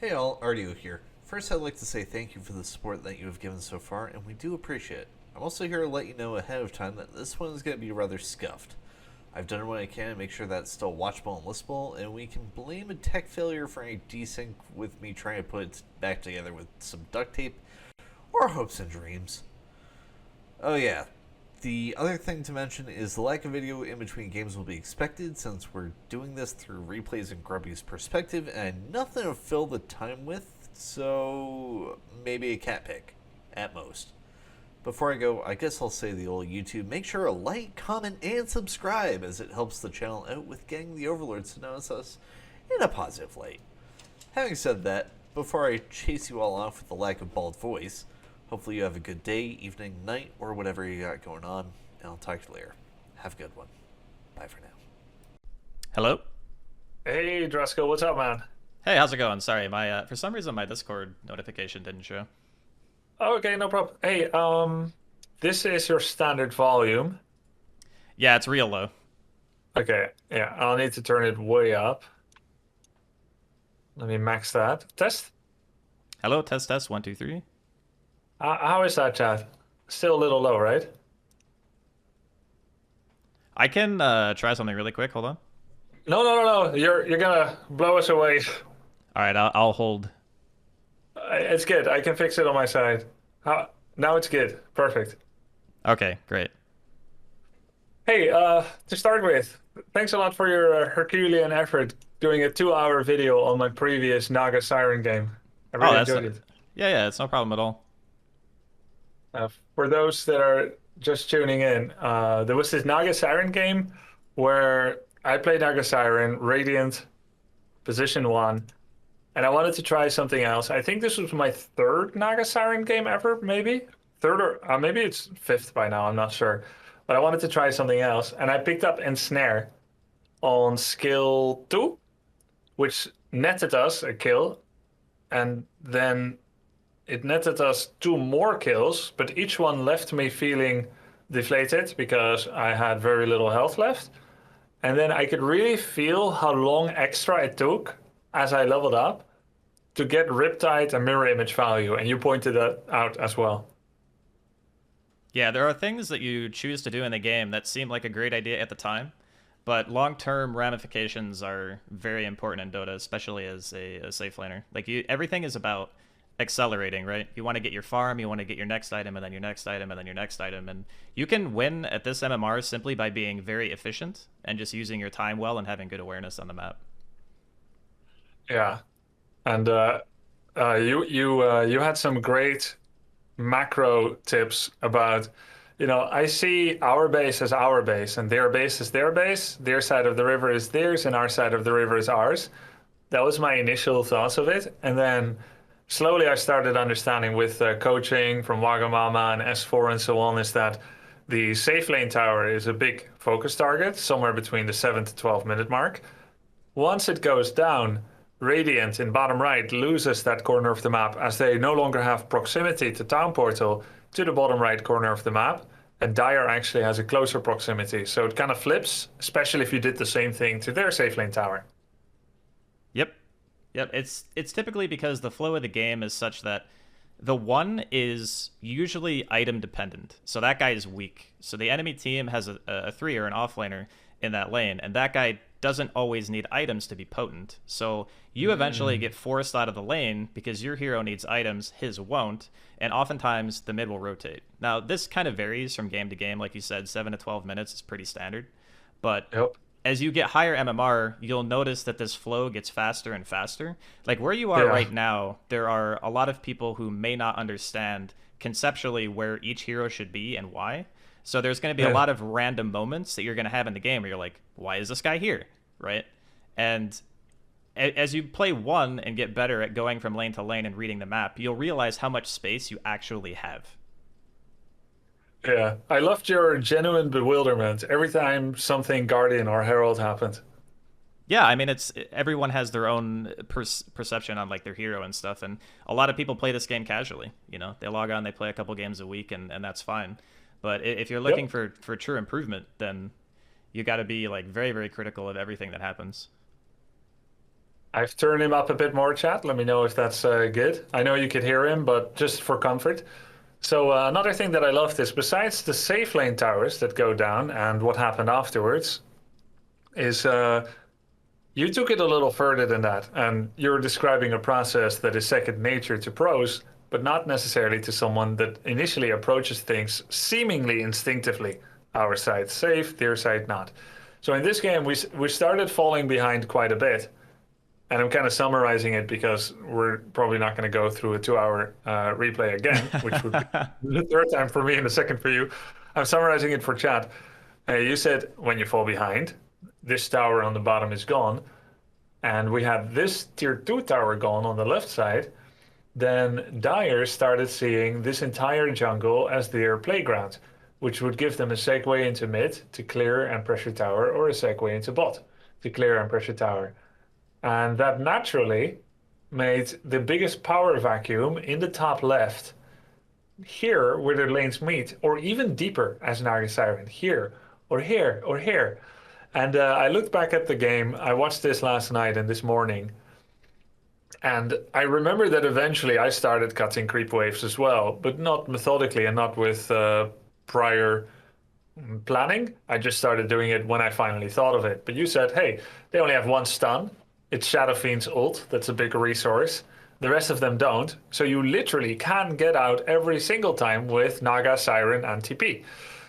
Hey all, Ardeo here. First, I'd like to say thank you for the support that you have given so far, and we do appreciate it. I'm also here to let you know ahead of time that this one is going to be rather scuffed. I've done what I can to make sure that it's still watchable and listenable, and we can blame a tech failure for any desync with me trying to put it back together with some duct tape, or hopes and dreams. Oh yeah, the other thing to mention is the lack of video in between games will be expected since we're doing this through replays in Grubby's perspective and nothing to fill the time with, so maybe a cat pic, at most. Before I go, I guess I'll say the old YouTube, make sure to like, comment, and subscribe as it helps the channel out with getting the overlords to notice us in a positive light. Having said that, before I chase you all off with the lack of bald voice, hopefully you have a good day, evening, night, or whatever you got going on, and I'll talk to you later. Have a good one. Bye for now. Hello? Hey, Draskyl, what's up, man? Hey, how's it going? Sorry, my for some reason my Discord notification didn't show. Oh, okay, no problem. Hey, this is your standard volume. Yeah, it's real low. Okay, yeah, I'll need to turn it way up. Let me max that. Test. Hello, test test 1 2 3. How is that, chat? Still a little low, right? I can try something really quick. Hold on. No, no, no, no. You're gonna blow us away. All right, I'll hold. It's good. I can fix it on my side. Now it's good. Perfect. Okay, great. Hey, to start with, thanks a lot for your Herculean effort doing a 2-hour video on my previous Naga Siren game. I Oh, really that's enjoyed it. yeah, it's no problem at all. For those that are just tuning in, there was this Naga Siren game where I played Naga Siren, Radiant, Position 1, and I wanted to try something else. I think this was my third Naga Siren game ever, maybe? Third or maybe it's fifth by now, I'm not sure. But I wanted to try something else, and I picked up Ensnare on skill 2, which netted us a kill, and then it netted us 2 more kills, but each one left me feeling deflated because I had very little health left. And then I could really feel how long extra it took as I leveled up to get Riptide and Mirror Image value, and you pointed that out as well. Yeah, there are things that you choose to do in the game that seem like a great idea at the time, but long-term ramifications are very important in Dota, especially as a safe laner. Like everything is about accelerating, right? You want to get your farm, you want to get your next item, and then your next item, and then your next item, and you can win at this MMR simply by being very efficient and just using your time well and having good awareness on the map. Yeah, and you had some great macro tips about, I see our base as our base and their base is their base. Their side of the river is theirs and our side of the river is ours. That was my initial thoughts of it, and then slowly I started understanding with coaching from Wagamama and S4 and so on is that the safe lane tower is a big focus target, somewhere between the 7 to 12 minute mark. Once it goes down, Radiant in bottom right loses that corner of the map as they no longer have proximity to town portal to the bottom right corner of the map. And Dire actually has a closer proximity. So it kind of flips, especially if you did the same thing to their safe lane tower. Yep. Yep, it's typically because the flow of the game is such that the 1 is usually item dependent. So that guy is weak. So the enemy team has a 3 or an offlaner in that lane, and that guy doesn't always need items to be potent. So you eventually get forced out of the lane because your hero needs items, his won't, and oftentimes the mid will rotate. Now, this kind of varies from game to game. Like you said, 7 to 12 minutes is pretty standard. But Yep. as you get higher MMR, you'll notice that this flow gets faster and faster. Like where you are right now, there are a lot of people who may not understand conceptually where each hero should be and why. So there's going to be a lot of random moments that you're going to have in the game where you're like, why is this guy here? Right? And as you play 1 and get better at going from lane to lane and reading the map, you'll realize how much space you actually have. Yeah, I loved your genuine bewilderment every time something Guardian or Herald happened. Yeah, I mean, everyone has their own perception on like their hero and stuff, and a lot of people play this game casually. They log on, they play a couple games a week, and that's fine. But if you're looking for true improvement, then you got to be like very, very critical of everything that happens. I've turned him up a bit more, chat. Let me know if that's good. I know you could hear him, but just for comfort. So another thing that I loved is besides the safe lane towers that go down and what happened afterwards is you took it a little further than that. And you're describing a process that is second nature to pros, but not necessarily to someone that initially approaches things seemingly instinctively. Our side safe, their side not. So in this game, we started falling behind quite a bit. And I'm kind of summarizing it because we're probably not going to go through a 2-hour replay again, which would be the third time for me and the second for you. I'm summarizing it for chat. You said when you fall behind, this tower on the bottom is gone. And we had this tier 2 tower gone on the left side. Then Dire started seeing this entire jungle as their playground, which would give them a segue into mid to clear and pressure tower, or a segue into bot to clear and pressure tower. And that naturally made the biggest power vacuum in the top left, here where the lanes meet, or even deeper as Naga Siren, here, or here, or here. And I looked back at the game. I watched this last night and this morning. And I remember that eventually I started cutting creep waves as well, but not methodically and not with prior planning. I just started doing it when I finally thought of it. But you said, hey, they only have one stun. It's Shadow Fiend's ult. That's a big resource. The rest of them don't. So you literally can get out every single time with Naga, Siren, and TP.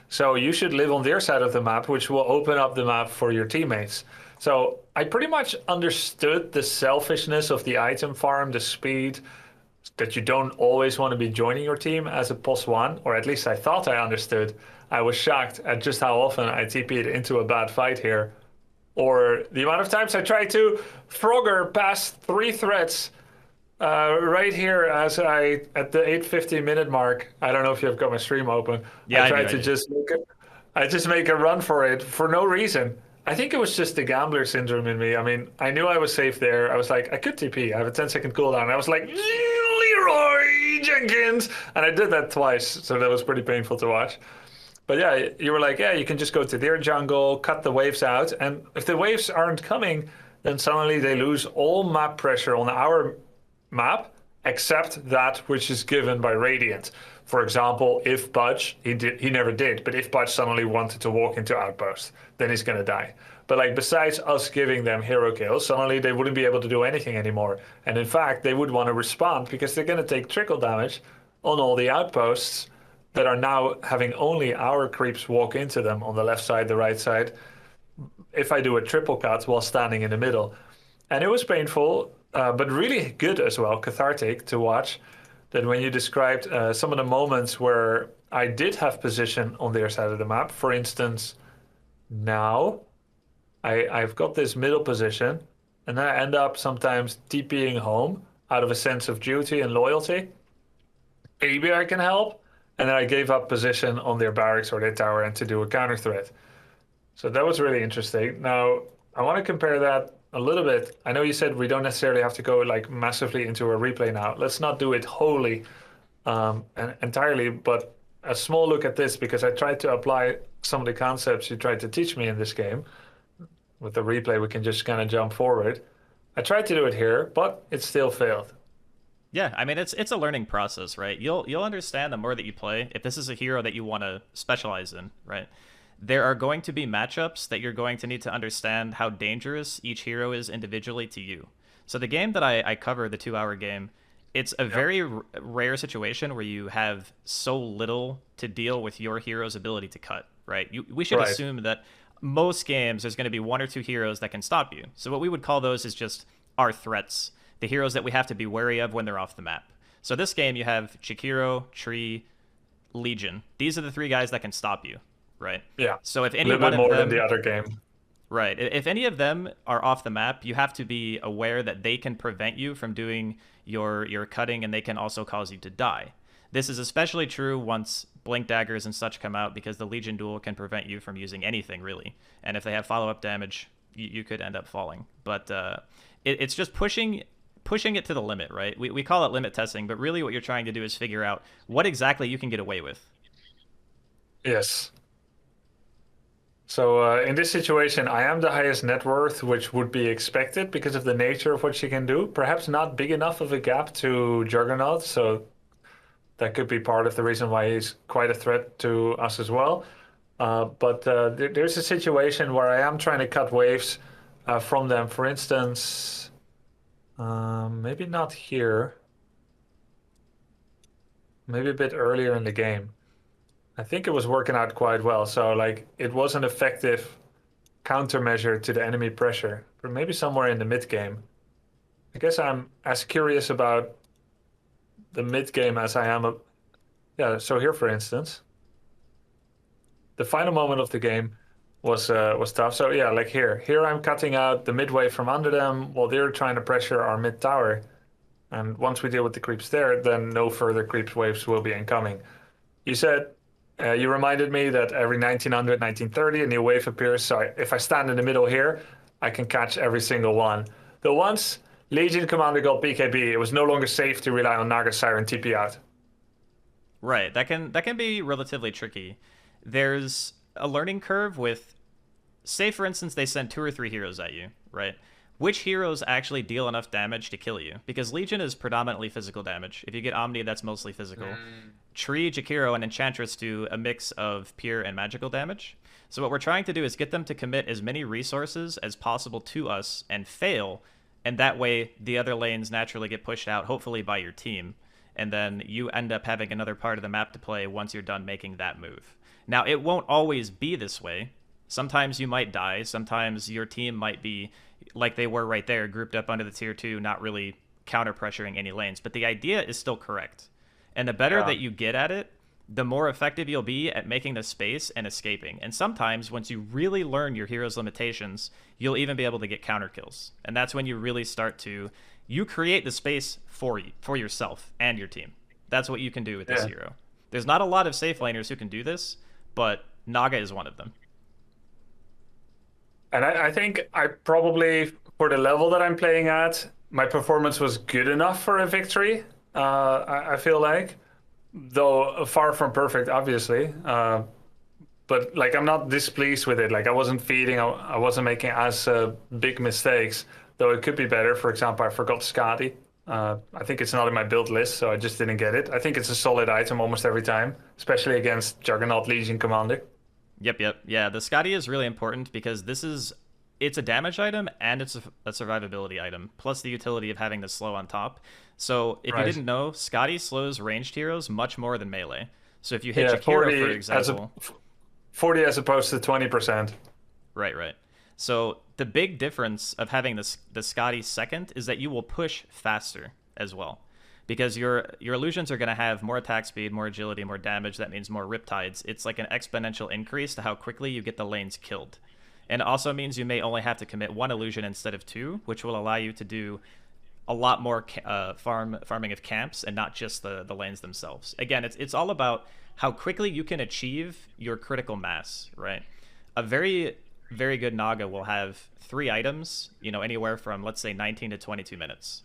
So you should live on their side of the map, which will open up the map for your teammates. So I pretty much understood the selfishness of the item farm, the speed, that you don't always want to be joining your team as a +1, or at least I thought I understood. I was shocked at just how often I TP'd into a bad fight here. Or the amount of times I tried to Frogger past 3 threats right here as at the 8:50 minute mark. I don't know if you've got my stream open. Yeah, I tried to just make a run for it for no reason. I think it was just the gambler syndrome in me. I mean, I knew I was safe there. I was like, I could TP. I have a 10-second cooldown. I was like, Leroy Jenkins! And I did that twice, so that was pretty painful to watch. But yeah, you were like, yeah, you can just go to their jungle, cut the waves out. And if the waves aren't coming, then suddenly they lose all map pressure on our map, except that which is given by Radiant. For example, if Budge, he never did, but if Budge suddenly wanted to walk into Outpost, then he's going to die. But like besides us giving them hero kills, suddenly they wouldn't be able to do anything anymore. And in fact, they would want to respond because they're going to take trickle damage on all the outposts that are now having only our creeps walk into them on the left side, the right side, if I do a triple cut while standing in the middle. And it was painful, but really good as well, cathartic to watch, that when you described some of the moments where I did have position on their side of the map, for instance, now I've got this middle position, and then I end up sometimes TPing home out of a sense of duty and loyalty. Maybe I can help. And then I gave up position on their barracks or their tower and to do a counter threat. So that was really interesting. Now, I want to compare that a little bit. I know you said we don't necessarily have to go like massively into a replay now. Let's not do it wholly and entirely, but a small look at this, because I tried to apply some of the concepts you tried to teach me in this game. With the replay, we can just kind of jump forward. I tried to do it here, but it still failed. Yeah, I mean, it's a learning process, right? You'll understand the more that you play. If this is a hero that you want to specialize in, right? There are going to be matchups that you're going to need to understand how dangerous each hero is individually to you. So the game that I cover, the 2-hour game, it's a very rare situation where you have so little to deal with your hero's ability to cut, right? We should assume that most games there's going to be 1 or 2 heroes that can stop you. So what we would call those is just our threats. The heroes that we have to be wary of when they're off the map. So this game, you have Chikiro, Tree, Legion. These are the 3 guys that can stop you, right? Yeah. So if any a little one bit more of them, than the other game. Right. If any of them are off the map, you have to be aware that they can prevent you from doing your cutting, and they can also cause you to die. This is especially true once Blink Daggers and such come out, because the Legion duel can prevent you from using anything, really. And if they have follow-up damage, you could end up falling. But it's just pushing it to the limit, right? We call it limit testing, but really what you're trying to do is figure out what exactly you can get away with. Yes. So in this situation, I am the highest net worth, which would be expected because of the nature of what she can do. Perhaps not big enough of a gap to Juggernaut, so that could be part of the reason why he's quite a threat to us as well. But there's a situation where I am trying to cut waves from them. For instance, maybe not here, maybe a bit earlier in the game. I think it was working out quite well. So like it was an effective countermeasure to the enemy pressure, but maybe somewhere in the mid game. I guess I'm as curious about the mid game as I am. Yeah. So here, for instance, the final moment of the game was tough. So yeah, like here I'm cutting out the mid wave from under them while they're trying to pressure our mid tower. And once we deal with the creeps there, then no further creeps waves will be incoming. You said you reminded me that every 1900, 1930, a new wave appears. So if I stand in the middle here, I can catch every single one. Though once Legion Commander got BKB, it was no longer safe to rely on Naga Siren TP out. Right. That can be relatively tricky. There's a learning curve with, say for instance, they send 2 or 3 heroes at you, right? Which heroes actually deal enough damage to kill you? Because Legion is predominantly physical damage. If you get Omni, that's mostly physical. Tree, Jakiro, and Enchantress do a mix of pure and magical damage. So what we're trying to do is get them to commit as many resources as possible to us and fail, and that way the other lanes naturally get pushed out, hopefully by your team, and then you end up having another part of the map to play once you're done making that move. Now, it won't always be this way. Sometimes you might die, sometimes your team might be like they were right there, grouped up under the tier 2, not really counter-pressuring any lanes. But the idea is still correct. And the better that you get at it, the more effective you'll be at making the space and escaping. And sometimes, once you really learn your hero's limitations, you'll even be able to get counter kills. And that's when you really start to... You create the space for yourself and your team. That's what you can do with this hero. There's not a lot of safe laners who can do this, but Naga is one of them. And I think I probably, for the level that I'm playing at, my performance was good enough for a victory, I feel like. Though far from perfect, obviously. But like I'm not displeased with it. Like I wasn't feeding, I wasn't making as big mistakes. Though it could be better. For example, I forgot Skadi. I think it's not in my build list, so I just didn't get it. I think it's a solid item almost every time, especially against Juggernaut Legion Commander. Yep. Yeah, the Skadi is really important because it's a damage item and it's a survivability item, plus the utility of having the slow on top. So if you didn't know, Skadi slows ranged heroes much more than melee. So if you hit Jakiro, 40 for example... 40 as opposed to 20%. Right. So the big difference of having the Skadi second is that you will push faster as well. Because your illusions are going to have more attack speed, more agility, more damage. That means more riptides. It's like an exponential increase to how quickly you get the lanes killed. And it also means you may only have to commit 1 illusion instead of 2, which will allow you to do a lot more farming of camps and not just the lanes themselves. Again, it's all about how quickly you can achieve your critical mass, right? A very, very good Naga will have 3 items, anywhere from, let's say, 19 to 22 minutes.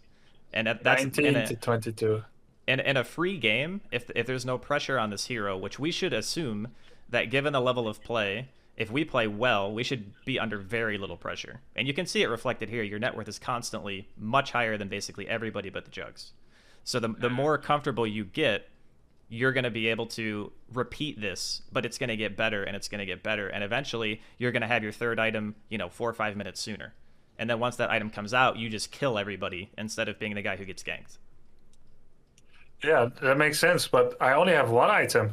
And that's 19 to 22. In a free game, if there's no pressure on this hero, which we should assume that given the level of play, if we play well, we should be under very little pressure. And you can see it reflected here. Your net worth is constantly much higher than basically everybody but the Jugs. So the more comfortable you get, you're going to be able to repeat this, but it's going to get better and it's going to get better. And eventually, you're going to have your third item, 4 or 5 minutes sooner. And then once that item comes out, you just kill everybody instead of being the guy who gets ganked. Yeah, that makes sense, but I only have 1 item.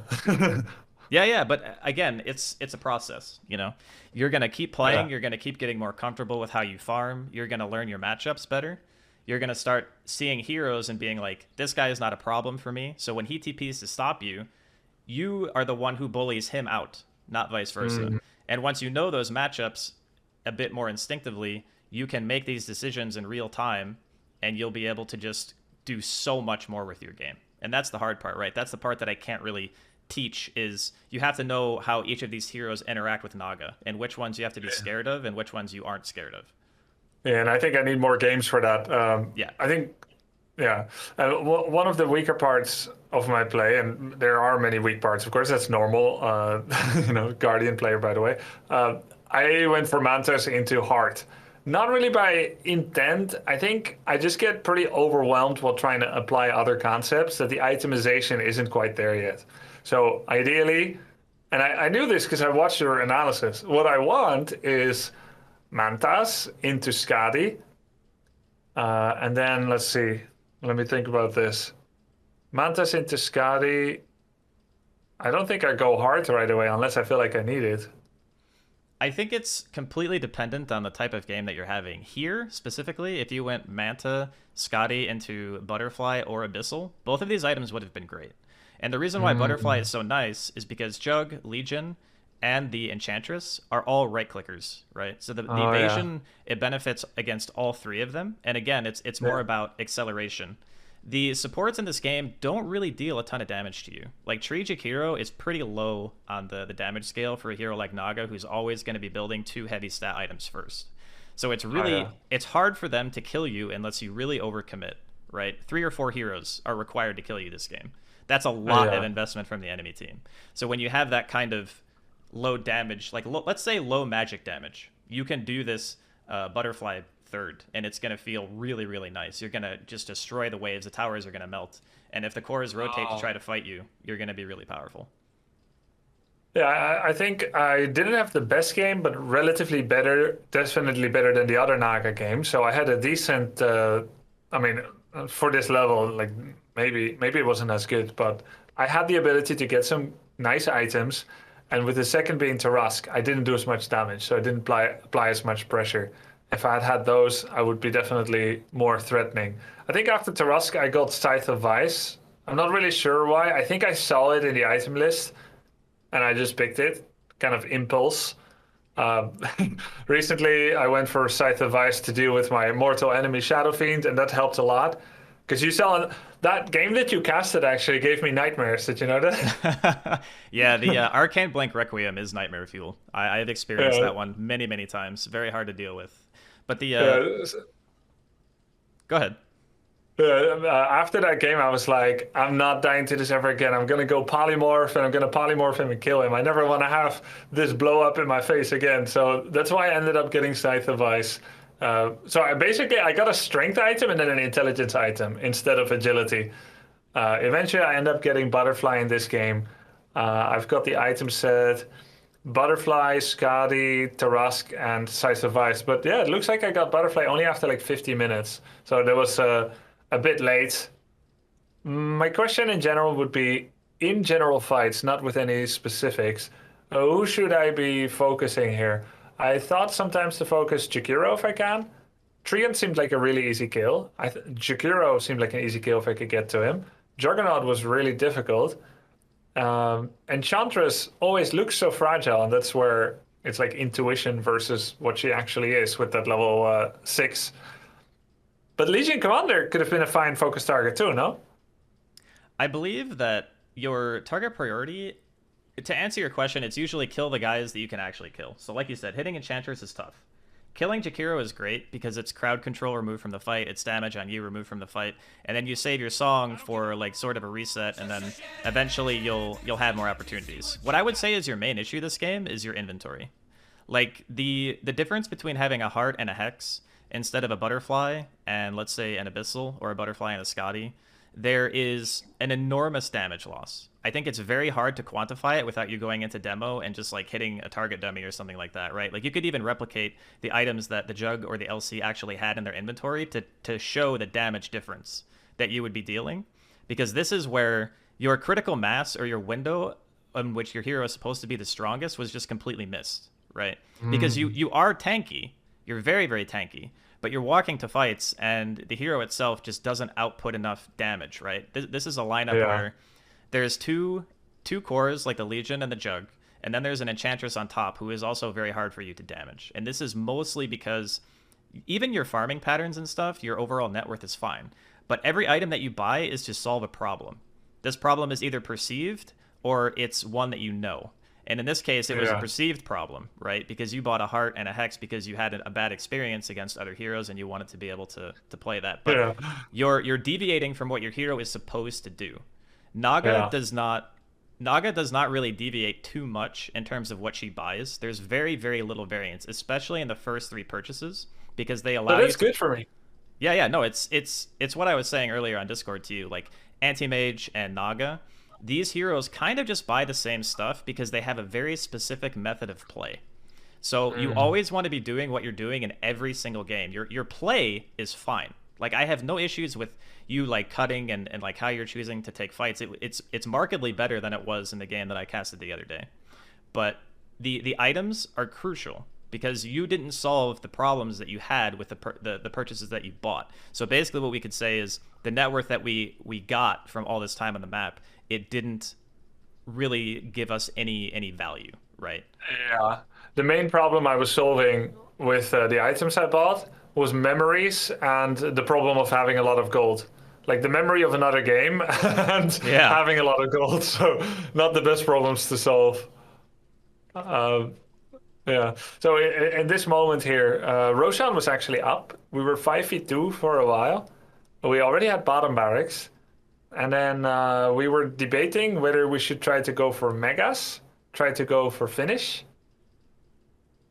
Yeah, but again, it's a process, You're going to keep playing, you're going to keep getting more comfortable with how you farm, you're going to learn your matchups better. You're going to start seeing heroes and being like, this guy is not a problem for me. So when he TPs to stop you, you are the one who bullies him out, not vice versa. And once you know those matchups a bit more instinctively, you can make these decisions in real time, and you'll be able to just do so much more with your game. And that's the hard part, right? That's the part that I can't really teach, is you have to know how each of these heroes interact with Naga, and which ones you have to be scared of, and which ones you aren't scared of. Yeah, and I think I need more games for that. Yeah. I think Yeah, one of the weaker parts of my play, and there are many weak parts, of course, that's normal. Guardian player, by the way. I went for Mantas into Heart. Not really by intent. I think I just get pretty overwhelmed while trying to apply other concepts that the itemization isn't quite there yet. So ideally, and I knew this because I watched your analysis, what I want is Mantas into Skadi. And then let's see. Let me think about this. Mantas into Skadi. I don't think I go hard right away unless I feel like I need it. I think it's completely dependent on the type of game that you're having. Here, specifically, if you went Manta, Scotty into Butterfly or Abyssal, both of these items would have been great. And the reason why Butterfly is so nice is because Jug, Legion, and the Enchantress are all right-clickers, right? So the evasion, it benefits against all three of them. And again, it's more about acceleration. The supports in this game don't really deal a ton of damage to you. Like, Tragic Hero is pretty low on the damage scale for a hero like Naga, who's always going to be building 2 heavy stat items first. So it's really, it's hard for them to kill you unless you really overcommit, right? 3 or 4 heroes are required to kill you this game. That's a lot of investment from the enemy team. So when you have that kind of low damage, like let's say low magic damage, you can do this Butterfly third, and it's going to feel really, really nice. You're going to just destroy the waves. The towers are going to melt. And if the cores rotate to try to fight you, you're going to be really powerful. Yeah, I think I didn't have the best game, but relatively better, definitely better than the other Naga games. So I had a decent, for this level, like maybe it wasn't as good, but I had the ability to get some nice items. And with the second being Tarask, I didn't do as much damage, so I didn't apply as much pressure. If I had had those, I would be definitely more threatening. I think after Tarask, I got Scythe of Vice. I'm not really sure why. I think I saw it in the item list, and I just picked it, kind of impulse. Recently, I went for Scythe of Vice to deal with my mortal enemy Shadow Fiend, and that helped a lot. Because you saw that game that you casted actually gave me nightmares. Did you know that? Yeah, the Arcane Blank Requiem is nightmare fuel. I've experienced that one many, many times. Very hard to deal with. But the go ahead. After that game, I was like, I'm not dying to this ever again. I'm gonna go polymorph, and I'm gonna polymorph him and kill him. I never want to have this blow up in my face again. So that's why I ended up getting Scythe of Ice. So I got a strength item and then an intelligence item instead of agility. Eventually, I end up getting Butterfly in this game. I've got the item set. Butterfly, Skadi, Tarask, and Scythe of Ice. But yeah, it looks like I got Butterfly only after like 50 minutes. So that was a bit late. My question in general would be, in general fights, not with any specifics, who should I be focusing here? I thought sometimes to focus Jakiro if I can. Treant seemed like a really easy kill. Jakiro seemed like an easy kill if I could get to him. Juggernaut was really difficult. Enchantress always looks so fragile, and that's where it's like intuition versus what she actually is with that level 6. But Legion Commander could have been a fine focus target too, no? I believe that your target priority, to answer your question, it's usually kill the guys that you can actually kill. So like you said, hitting Enchantress is tough. Killing Jakiro is great because it's crowd control removed from the fight, it's damage on you removed from the fight, and then you save your song for like sort of a reset, and then eventually you'll have more opportunities. What I would say is your main issue this game is your inventory. Like the difference between having a heart and a hex instead of a butterfly and let's say an abyssal or a butterfly and a Scotty, there is an enormous damage loss. I think it's very hard to quantify it without you going into demo and just like hitting a target dummy or something like that, right? Like you could even replicate the items that the Jug or the LC actually had in their inventory to show the damage difference that you would be dealing. Because this is where your critical mass or your window in which your hero is supposed to be the strongest was just completely missed, right? Because you are tanky. You're very, very tanky. But you're walking to fights and the hero itself just doesn't output enough damage, right? This is a lineup where there's two cores like the Legion and the Jug, and then there's an Enchantress on top who is also very hard for you to damage. And this is mostly because even your farming patterns and stuff, your overall net worth is fine. But every item that you buy is to solve a problem. This problem is either perceived or it's one that you know. And in this case, it was a Yeah. perceived problem, right? Because you bought a heart and a hex because you had a bad experience against other heroes and you wanted to be able to play that. But Yeah. you're deviating from what your hero is supposed to do. Naga Yeah. does not really deviate too much in terms of what she buys. There's very, very little variance, especially in the first 3 purchases, because they allow But that's you to... good for me. Yeah, no, it's what I was saying earlier on Discord to you. Like Anti-Mage and Naga, these heroes kind of just buy the same stuff because they have a very specific method of play. So you always want to be doing what you're doing in every single game. Your play is fine. Like I have no issues with you like cutting and like how you're choosing to take fights. It's markedly better than it was in the game that I casted the other day. But the items are crucial because you didn't solve the problems that you had with the purchases that you bought. So basically what we could say is the net worth that we got from all this time on the map, it didn't really give us any value, right? Yeah. The main problem I was solving with the items I bought was memories and the problem of having a lot of gold. Like the memory of another game and Yeah. having a lot of gold. So not the best problems to solve. Yeah. So in this moment here, Roshan was actually up. We were 5v2 for a while. We already had bottom barracks. And then we were debating whether we should try to go for megas, try to go for finish.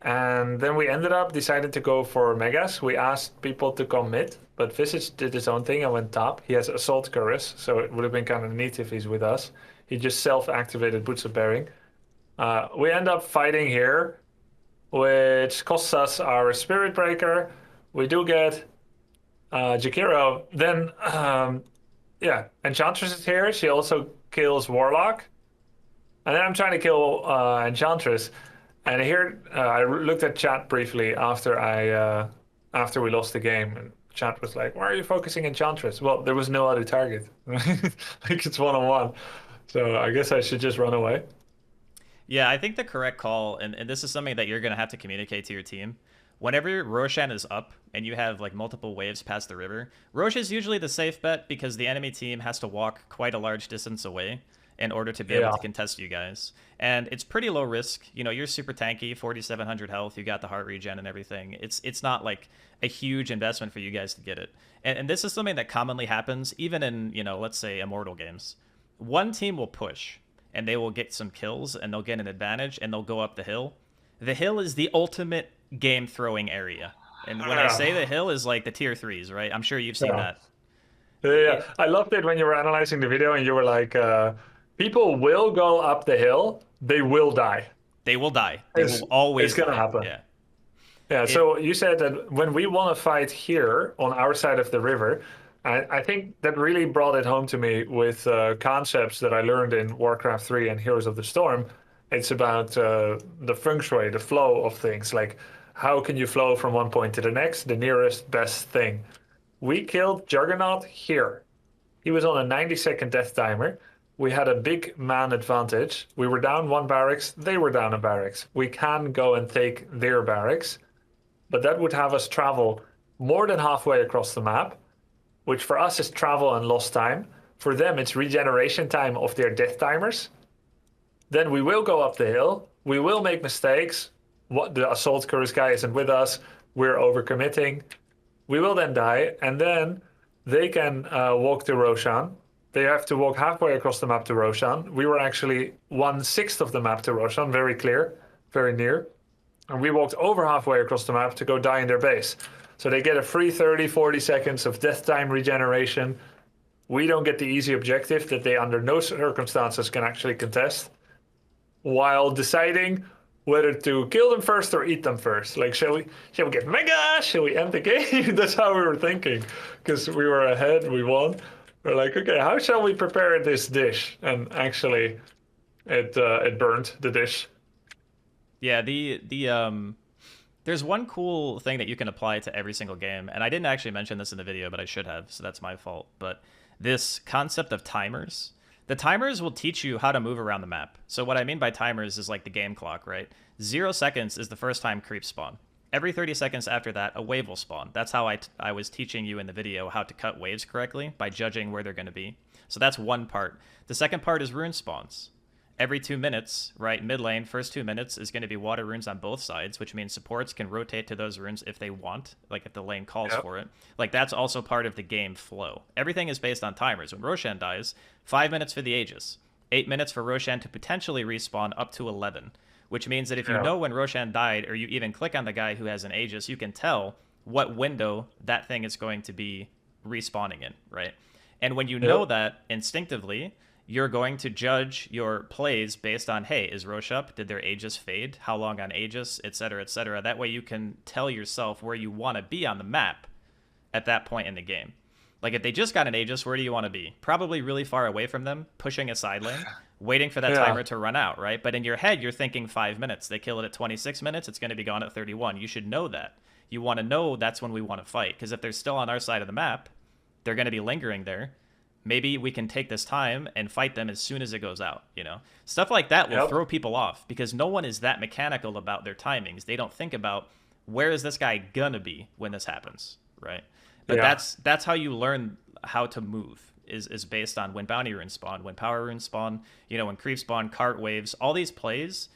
And then we ended up deciding to go for megas. We asked people to come mid, but Visage did his own thing and went top. He has assault cuirass, so it would have been kind of neat if he's with us. He just self-activated Boots of Bearing. We end up fighting here, which costs us our Spirit Breaker. We do get Jakiro. Then, yeah, Enchantress is here. She also kills Warlock. And then I'm trying to kill Enchantress. And here, I looked at chat briefly after after we lost the game. And chat was like, why are you focusing Enchantress? Well, there was no other target. Like, it's one-on-one. So I guess I should just run away. Yeah, I think the correct call, and this is something that you're going to have to communicate to your team. Whenever Roshan is up and you have like multiple waves past the river, Rosh is usually the safe bet because the enemy team has to walk quite a large distance away in order to be able to contest you guys. And it's pretty low risk. You know, you're super tanky, 4,700 health, you got the heart regen and everything. It's not like a huge investment for you guys to get it. And this is something that commonly happens even in, you know, let's say Immortal games. One team will push and they will get some kills and they'll get an advantage and they'll go up the hill. The hill is the ultimate game throwing area. And when I say the hill is like the tier 3s, right? I'm sure you've seen that. Yeah, I loved it when you were analyzing the video and you were like, people will go up the hill, they will die. They will die. They will always It's gonna die. happen. Yeah. Yeah, so you said that when we want to fight here on our side of the river, I think that really brought it home to me with concepts that I learned in Warcraft 3 and Heroes of the Storm. It's about the feng shui, the flow of things. Like, how can you flow from one point to the next, the nearest best thing? We killed Juggernaut here. He was on a 90-second death timer. We had a big man advantage. We were down 1 barracks. They were down a barracks. We can go and take their barracks, but that would have us travel more than halfway across the map, which for us is travel and lost time. For them, it's regeneration time of their death timers. Then we will go up the hill. We will make mistakes. What the assault curse guy isn't with us. We're overcommitting. We will then die, and then they can walk to Roshan. They have to walk halfway across the map to Roshan. We were actually 1/6 of the map to Roshan, very clear, very near. And we walked over halfway across the map to go die in their base. So they get a free 30, 40 seconds of death time regeneration. We don't get the easy objective that they under no circumstances can actually contest, while deciding whether to kill them first or eat them first. Like, shall we get mega? Shall we end the game? That's how we were thinking, because we were ahead, we won. We're like, okay, how shall we prepare this dish? And actually, it burned the dish. Yeah, there's one cool thing that you can apply to every single game, and I didn't actually mention this in the video, but I should have, so that's my fault. But this concept of timers. The timers will teach you how to move around the map. So what I mean by timers is like the game clock, right? 0 seconds is the first time creeps spawn. Every 30 seconds after that, a wave will spawn. That's how I was teaching you in the video how to cut waves correctly, by judging where they're going to be. So that's one part. The second part is rune spawns. every 2 minutes, right, mid lane, first 2 minutes is going to be water runes on both sides, which means supports can rotate to those runes if they want, like if the lane calls for it. Like that's also part of the game flow. Everything is based on timers. When Roshan dies, 5 minutes for the Aegis, 8 minutes for Roshan to potentially respawn up to 11, which means that if you know when Roshan died, or you even click on the guy who has an Aegis, you can tell what window that thing is going to be respawning in, right? And when you know that instinctively, you're going to judge your plays based on, hey, is Rosh up? Did their Aegis fade? How long on Aegis? Et cetera, et cetera. That way you can tell yourself where you want to be on the map at that point in the game. Like if they just got an Aegis, where do you want to be? Probably really far away from them, pushing a side lane, waiting for that timer to run out, right? But in your head, you're thinking 5 minutes. They kill it at 26 minutes. It's going to be gone at 31. You should know that. You want to know that's when we want to fight. Because if they're still on our side of the map, they're going to be lingering there. Maybe we can take this time and fight them as soon as it goes out, you know? Stuff like that will throw people off because no one is that mechanical about their timings. They don't think about where is this guy gonna be when this happens, right? But that's how you learn how to move is based on when bounty runes spawn, when power runes spawn, you know, when creep spawn, cart waves, all these plays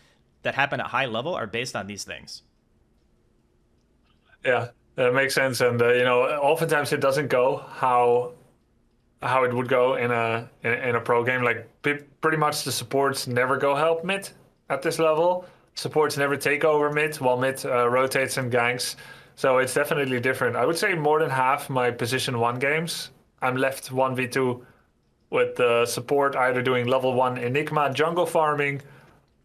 that happen at high level are based on these things. Yeah, that makes sense. And, you know, oftentimes it doesn't go how it would go in a pro game. Like pretty much the supports never go help mid at this level. Supports never take over mid while mid rotates and ganks. So it's definitely different. I would say more than half my position 1 games, I'm left 1v2 with the support either doing level 1 Enigma jungle farming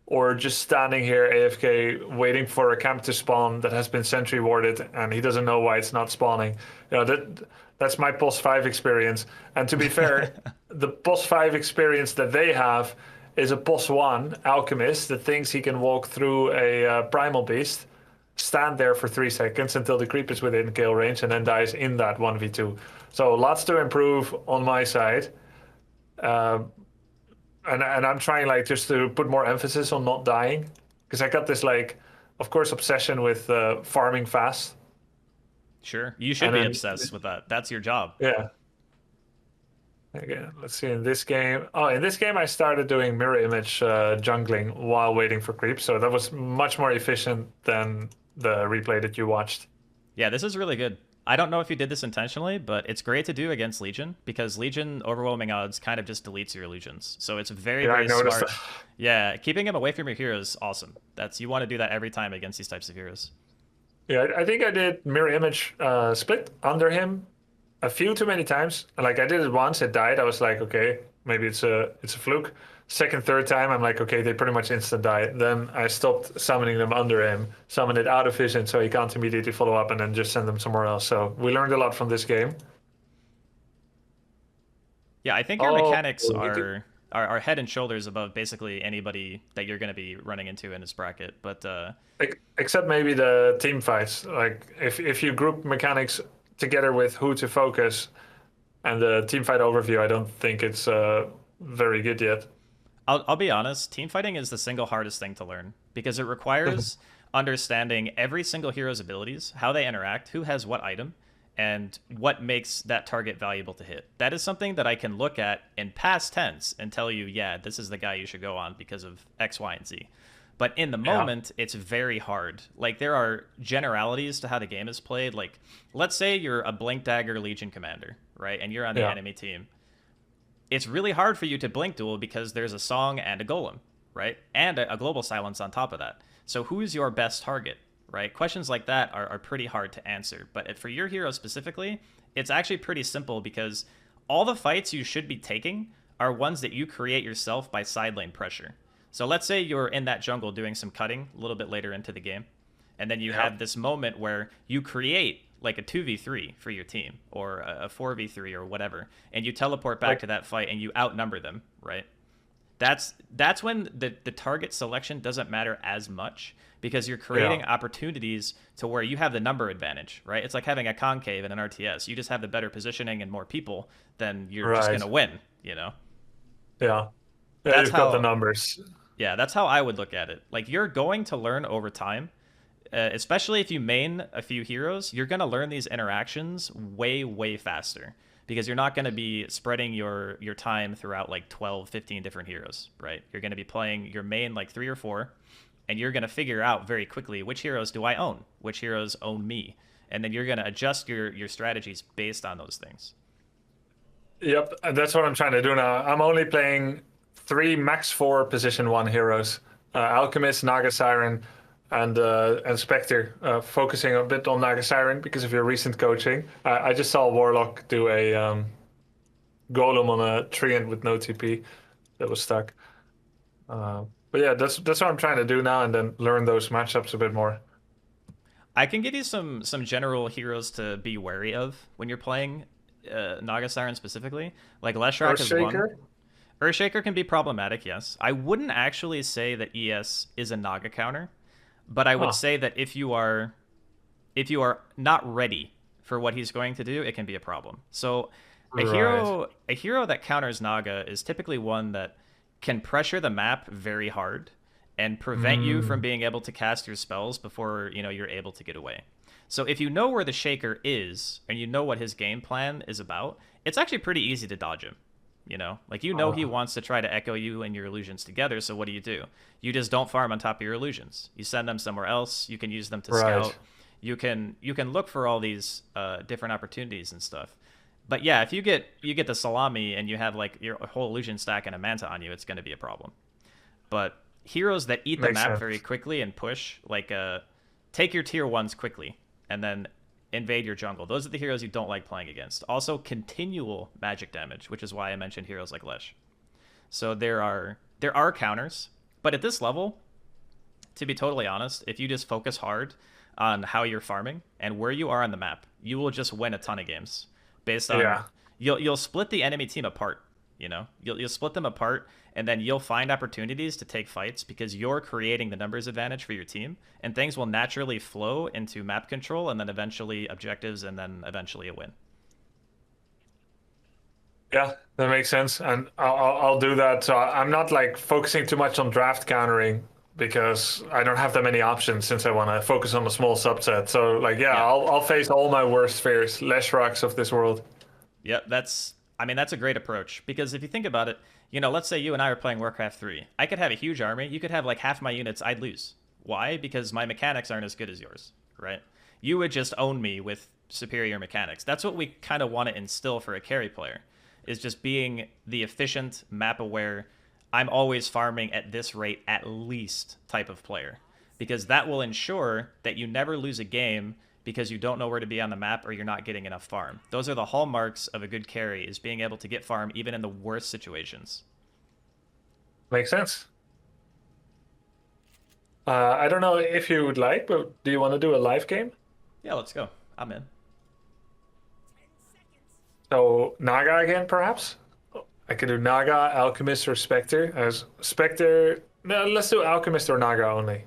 or just standing here AFK waiting for a camp to spawn that has been sentry warded and he doesn't know why it's not spawning. You know, that's my POS 5 experience. And to be fair, the POS 5 experience that they have is a POS 1 alchemist that thinks he can walk through a primal beast, stand there for 3 seconds until the creep is within kill range, and then dies in that 1v2. So lots to improve on my side. And I'm trying like just to put more emphasis on not dying, because I got this like, of course, obsession with farming fast. Sure, you should be obsessed with that. That's your job. Yeah. Again, let's see in this game. Oh, in this game I started doing mirror image jungling while waiting for creep, so that was much more efficient than the replay that you watched. Yeah, this is really good. I don't know if you did this intentionally, but it's great to do against Legion because Legion overwhelming odds kind of just deletes your illusions. So it's very, very smart. That. Yeah, keeping him away from your hero is awesome. You want to do that every time against these types of heroes. Yeah, I think I did mirror image split under him a few too many times. Like I did it once, it died. I was like, okay, maybe it's a fluke. Second, third time, I'm like, okay, they pretty much instant die. Then I stopped summoning them under him, summoned it out of vision so he can't immediately follow up, and then just send them somewhere else. So we learned a lot from this game. Yeah, I think your mechanics are head and shoulders above basically anybody that you're going to be running into in this bracket. But except maybe the team fights. Like if you group mechanics together with who to focus and the team fight overview, I don't think it's very good yet. I'll be honest, team fighting is the single hardest thing to learn because it requires understanding every single hero's abilities, how they interact, who has what item, and what makes that target valuable to hit. That is something that I can look at in past tense and tell you, yeah, this is the guy you should go on because of X, Y, and Z. But in the moment, it's very hard. Like, there are generalities to how the game is played. Like, let's say you're a Blink Dagger Legion commander, right? And you're on the enemy team. It's really hard for you to blink duel because there's a song and a golem, right? And a global silence on top of that. So who's your best target, right? Questions like that are pretty hard to answer. But for your hero specifically, it's actually pretty simple because all the fights you should be taking are ones that you create yourself by side lane pressure. So let's say you're in that jungle doing some cutting a little bit later into the game, and then you have this moment where you create like a 2v3 for your team or a 4v3 or whatever, and you teleport back to that fight and you outnumber them, right? That's when the target selection doesn't matter as much because you're creating opportunities to where you have the number advantage, right? It's like having a concave in an RTS. You just have the better positioning and more people, then you're just going to win, you know? Yeah. That's you've got the numbers. Yeah, that's how I would look at it. Like, you're going to learn over time, especially if you main a few heroes, you're going to learn these interactions way, way faster because you're not going to be spreading your time throughout like 12, 15 different heroes, right? You're going to be playing your main like 3 or 4, and you're going to figure out very quickly which heroes do I own, which heroes own me, and then you're going to adjust your strategies based on those things. Yep, and that's what I'm trying to do now. I'm only playing 3 max 4 position 1 heroes: Alchemist, Naga Siren, and Spectre. Focusing a bit on Naga Siren because of your recent coaching. I just saw Warlock do a golem on a treant with no TP that was stuck. But yeah, that's what I'm trying to do now, and then learn those matchups a bit more. I can give you some general heroes to be wary of when you're playing Naga Siren specifically. Like Leshrac is one. Earthshaker? Earthshaker can be problematic, yes. I wouldn't actually say that ES is a Naga counter, but I would say that if you are not ready for what he's going to do, it can be a problem. So a hero that counters Naga is typically one that can pressure the map very hard and prevent you from being able to cast your spells before you're able to get away. So if you know where the Shaker is and you know what his game plan is about, it's actually pretty easy to dodge him. Like he wants to try to echo you and your illusions together. So what do? You just don't farm on top of your illusions. You send them somewhere else. You can use them to scout. You can look for all these different opportunities and stuff. But yeah, if you get the salami and you have like your whole illusion stack and a manta on you, it's going to be a problem. But heroes that eat the map very quickly and push, like take your tier 1s quickly and then invade your jungle. Those are the heroes you don't like playing against. Also, continual magic damage, which is why I mentioned heroes like Lesh. So there are counters, but at this level, to be totally honest, if you just focus hard on how you're farming and where you are on the map, you will just win a ton of games. Based on you'll split the enemy team apart. You'll split them apart, and then you'll find opportunities to take fights because you're creating the numbers advantage for your team, and things will naturally flow into map control and then eventually objectives and then eventually a win. Yeah, that makes sense, and I'll do that. So I'm not like focusing too much on draft countering because I don't have that many options since I want to focus on a small subset. So like, I'll face all my worst fears, Leshracs of this world. Yeah, that's a great approach because if you think about it, let's say you and I are playing Warcraft 3. I could have a huge army. You could have like half my units. I'd lose. Why? Because my mechanics aren't as good as yours, right? You would just own me with superior mechanics. That's what we kind of want to instill for a carry player, is just being the efficient, map-aware, I'm always farming at this rate at least type of player. Because that will ensure that you never lose a game because you don't know where to be on the map or you're not getting enough farm. Those are the hallmarks of a good carry, is being able to get farm even in the worst situations. Makes sense. I don't know if you would like, but do you want to do a live game? Yeah, let's go. I'm in. So Naga again, perhaps? I could do Naga, Alchemist, or Spectre. As Spectre, no, let's do Alchemist or Naga only.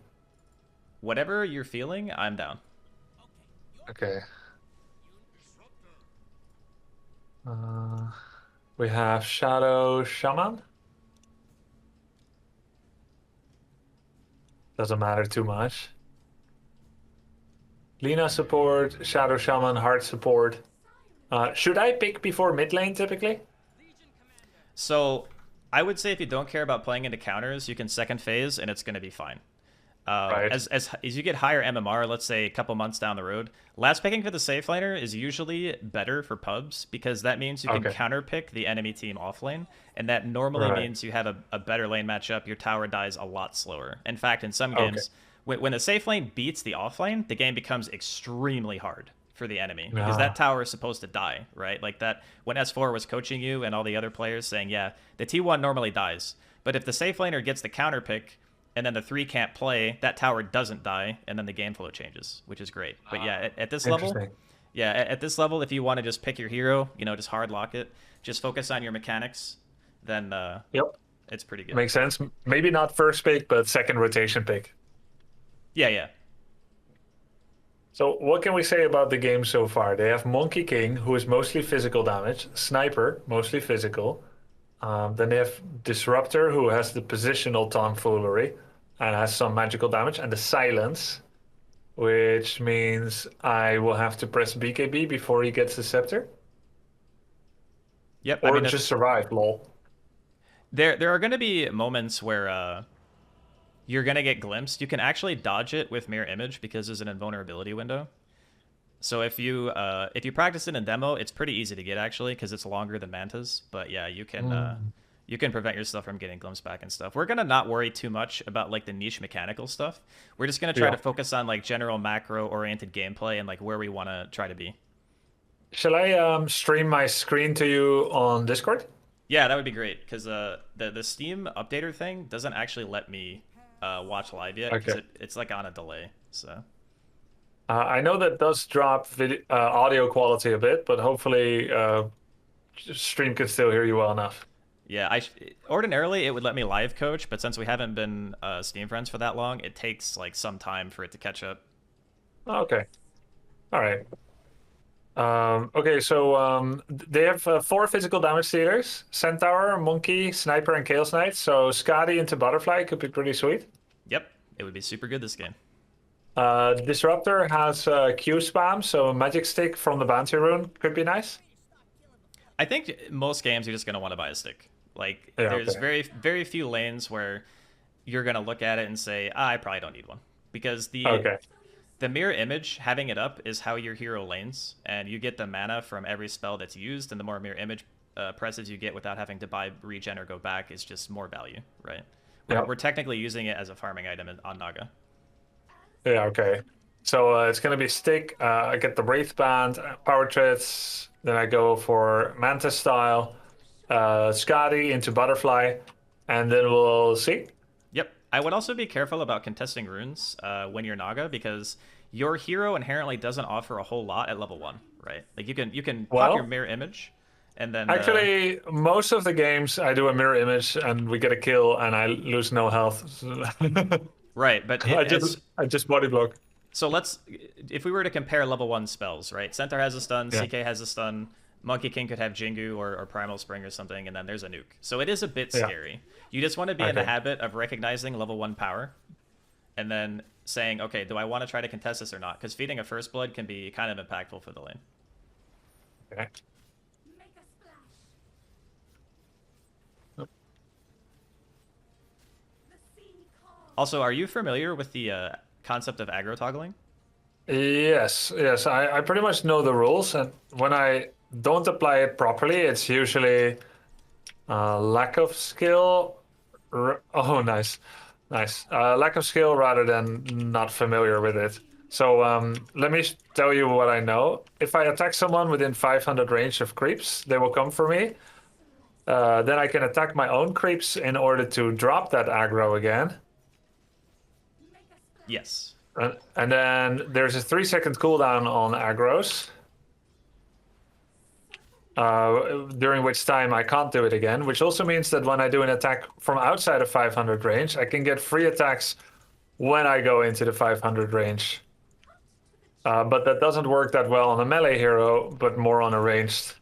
Whatever you're feeling, I'm down. Okay. We have Shadow Shaman. Doesn't matter too much. Lina support, Shadow Shaman, Heart support. Should I pick before mid lane typically? So I would say if you don't care about playing into counters, you can second phase and it's going to be fine. Right. As you get higher MMR, let's say a couple months down the road, last picking for the safe laner is usually better for pubs because that means you can counter pick the enemy team off lane, and that normally means you have a better lane matchup. Your tower dies a lot slower. In fact, in some games, when the safe lane beats the off lane, the game becomes extremely hard for the enemy because that tower is supposed to die, right? Like that when S4 was coaching you and all the other players saying, yeah, the T1 normally dies, but if the safe laner gets the counter pick and then the 3 can't play, that tower doesn't die, and then the game flow changes, which is great. But yeah, at this level, at this level, if you want to just pick your hero, just hard lock it, just focus on your mechanics, then it's pretty good. Makes sense. Maybe not first pick, but second rotation pick. Yeah. So what can we say about the game so far? They have Monkey King, who is mostly physical damage, Sniper, mostly physical. Then they have Disruptor, who has the positional tomfoolery and has some magical damage, and the Silence, which means I will have to press BKB before he gets the Scepter. Yep. I Or mean, just survive, lol. there are going to be moments where you're going to get glimpsed. You can actually dodge it with mirror image because there's an invulnerability window. So if you practice it in demo, it's pretty easy to get actually because it's longer than Manta's. But yeah, you can prevent yourself from getting glimpsed back and stuff. We're gonna not worry too much about like the niche mechanical stuff. We're just gonna try to focus on like general macro oriented gameplay and like where we want to try to be. Shall I stream my screen to you on Discord? Yeah, that would be great because the Steam updater thing doesn't actually let me watch live yet because Okay. it's like on a delay. So I know that does drop audio quality a bit, but hopefully stream can still hear you well enough. yeah, ordinarily it would let me live coach, but since we haven't been Steam friends for that long, it takes like some time for it to catch up. Okay. All right. Okay, so they have 4 physical damage dealers: Centaur, Monkey, Sniper, and Chaos Knight. So Skadi into Butterfly could be pretty sweet. Yep, it would be super good this game. Disruptor has Q spam, so Magic Stick from the Bounty Rune could be nice. I think most games you're just gonna want to buy a stick. Like Yeah, there's okay. very few lanes where you're gonna look at it and say, I probably don't need one because Okay. the mirror image having it up is how your hero lanes, and you get the mana from every spell that's used, and the more mirror image presses you get without having to buy regen or go back is just more value, right? Yeah. We're technically using it as a farming item on Naga. Yeah, okay. So it's gonna be stick. I get the Wraith Band, Power Trids. Then I go for Mantis style, Skadi into Butterfly, and then we'll see. Yep. I would also be careful about contesting runes when you're Naga because your hero inherently doesn't offer a whole lot at level 1, right? Like you can pop your Well, mirror image, and then actually, most of the games I do a mirror image and we get a kill and I lose no health. right. But I just body block. so let's if we were to compare level 1 spells, right? Centaur has a stun, Yeah. CK has a stun, Monkey King could have Jingu or Primal Spring or something, and then there's a nuke. So it is a bit Yeah. scary. You just want to be in the Okay. habit of recognizing level 1 power and then saying, okay, do I want to try to contest this or not? Because feeding a first blood can be kind of impactful for the lane. Okay. Also, are you familiar with the concept of aggro toggling? Yes. I pretty much know the rules, and when I don't apply it properly, it's usually lack of skill. Oh, nice. Lack of skill rather than not familiar with it. So let me tell you what I know. If I attack someone within 500 range of creeps, they will come for me. Then I can attack my own creeps in order to drop that aggro again. Yes. And then there's a 3-second cooldown on aggros, during which time I can't do it again, which also means that when I do an attack from outside of 500 range, I can get free attacks when I go into the 500 range. But that doesn't work that well on a melee hero, but more on a ranged.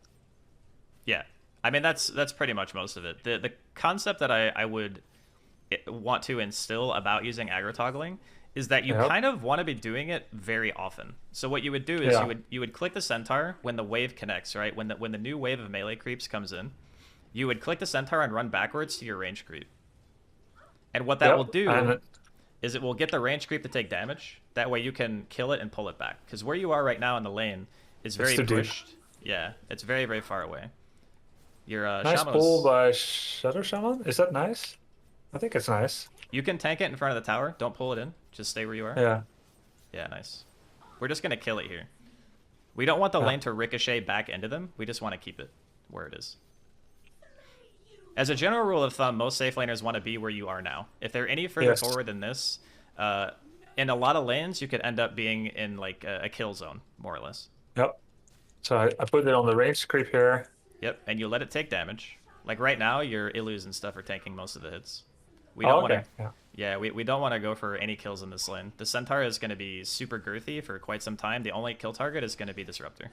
Yeah. I mean, that's pretty much most of it. The concept that I would want to instill about using aggro toggling is that you kind of want to be doing it very often. So what you would do is you would click the Centaur when the wave connects, right? When the new wave of melee creeps comes in, you would click the Centaur and run backwards to your range creep. And what that will do is it will get the range creep to take damage. That way you can kill it and pull it back. Because where you are right now in the lane is very pushed. Deep. Yeah, it's very far away. Your Nice Shaman's... pull by Shadow Shaman. Is that nice? I think it's nice. You can tank it in front of the tower. Don't pull it in. Just stay where you are. Yeah. Yeah, nice. We're just going to kill it here. We don't want the lane to ricochet back into them. We just want to keep it where it is. As a general rule of thumb, most safe laners want to be where you are now. If they're any further forward than this, in a lot of lanes, you could end up being in like a kill zone, more or less. Yep. So I put it on the range creep here. Yep, and you let it take damage. Like right now, your Illus and stuff are tanking most of the hits. We don't want to. Yeah, we don't want to go for any kills in this lane. The Centaur is going to be super girthy for quite some time. The only kill target is going to be Disruptor.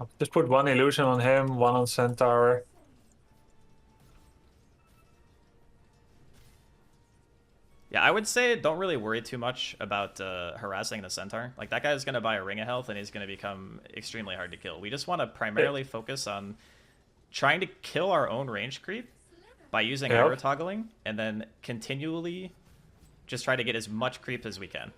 I'll just put one illusion on him, one on Centaur. Yeah, I would say don't really worry too much about harassing the Centaur. Like, that guy's going to buy a ring of health, and he's going to become extremely hard to kill. We just want to primarily focus on trying to kill our own range creep by using arrow toggling, and then continually just try to get as much creep as we can.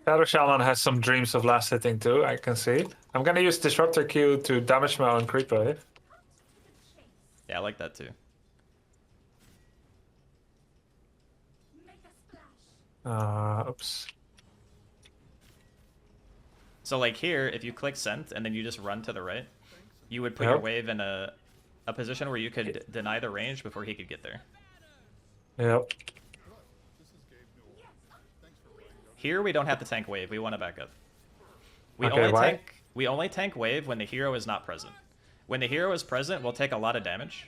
Shadow Shaman has some dreams of last hitting too, I can see. I'm gonna use Disruptor Q to damage my own creep wave. Yeah, I like that too. Oops. So like here, if you click Scent and then you just run to the right, you would put your wave in a position where you could deny the range before he could get there. Yep. Here we don't have to tank wave. We want to back up. We only tank wave when the hero is not present. When the hero is present, we'll take a lot of damage.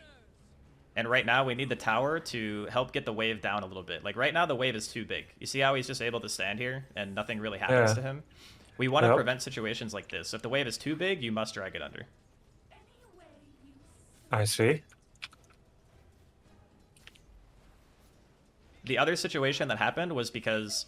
And right now we need the tower to help get the wave down a little bit. Like right now the wave is too big. You see how he's just able to stand here and nothing really happens to him? We want to prevent situations like this. So if the wave is too big, you must drag it under. I see. The other situation that happened was because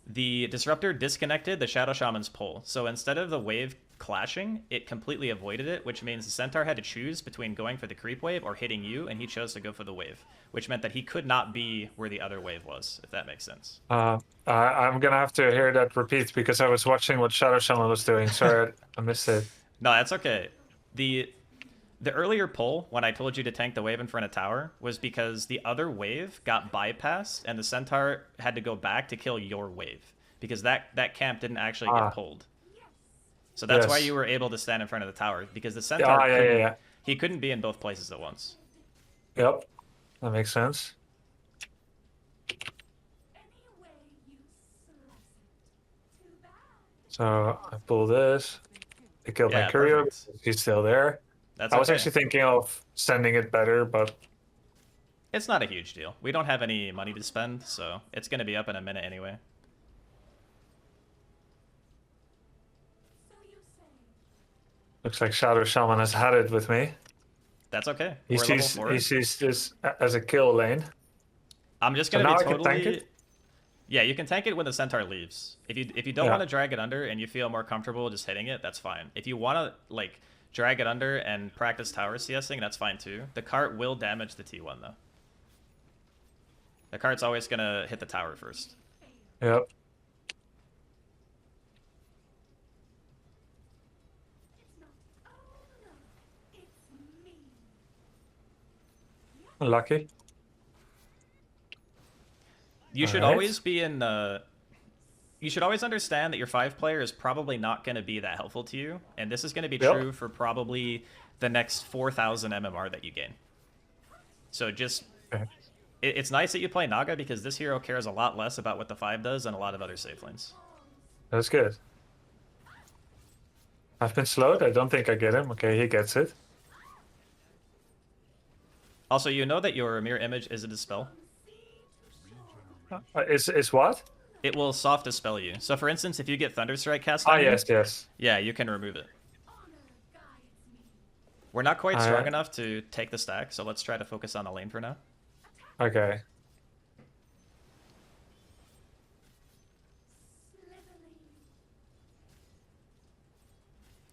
the Disruptor disconnected the Shadow Shaman's pull. So instead of the wave clashing, it completely avoided it, which means the Centaur had to choose between going for the creep wave or hitting you, and he chose to go for the wave, which meant that he could not be where the other wave was, if that makes sense. I'm gonna have to hear that repeat because I was watching what Shadow Shaman was doing. Sorry, I missed it. No, that's okay. The earlier pull, when I told you to tank the wave in front of tower, was because the other wave got bypassed, and the Centaur had to go back to kill your wave, because that camp didn't actually get pulled. So that's why you were able to stand in front of the tower, because the Centaur he couldn't be in both places at once. Yep, that makes sense. So I pull this. I killed my courier. He's still there. I was actually thinking of sending it better, but it's not a huge deal. We don't have any money to spend, so it's going to be up in a minute anyway. Looks like Shadow Shaman has had it with me. That's okay. He sees this as a kill lane. I'm just going to be totally... Yeah, you can tank it when the Centaur leaves. If you don't want to drag it under and you feel more comfortable just hitting it, that's fine. If you want to like drag it under and practice tower CSing, that's fine too. The cart will damage the T1 though. The cart's always going to hit the tower first. Yep. Lucky. You should always be in you should always understand that your 5-player is probably not going to be that helpful to you, and this is going to be true for probably the next 4,000 MMR that you gain. So just it's nice that you play Naga, because this hero cares a lot less about what the 5 does than a lot of other safe lanes. That's good. I've been slowed. I don't think I get him. Okay, he gets it. Also, you know that your mirror image is a dispel. Is what? It will soft dispel you. So for instance, if you get Thunderstrike cast on you, yes. Yeah, you can remove it. We're not quite strong enough to take the stack, so let's try to focus on the lane for now. Okay.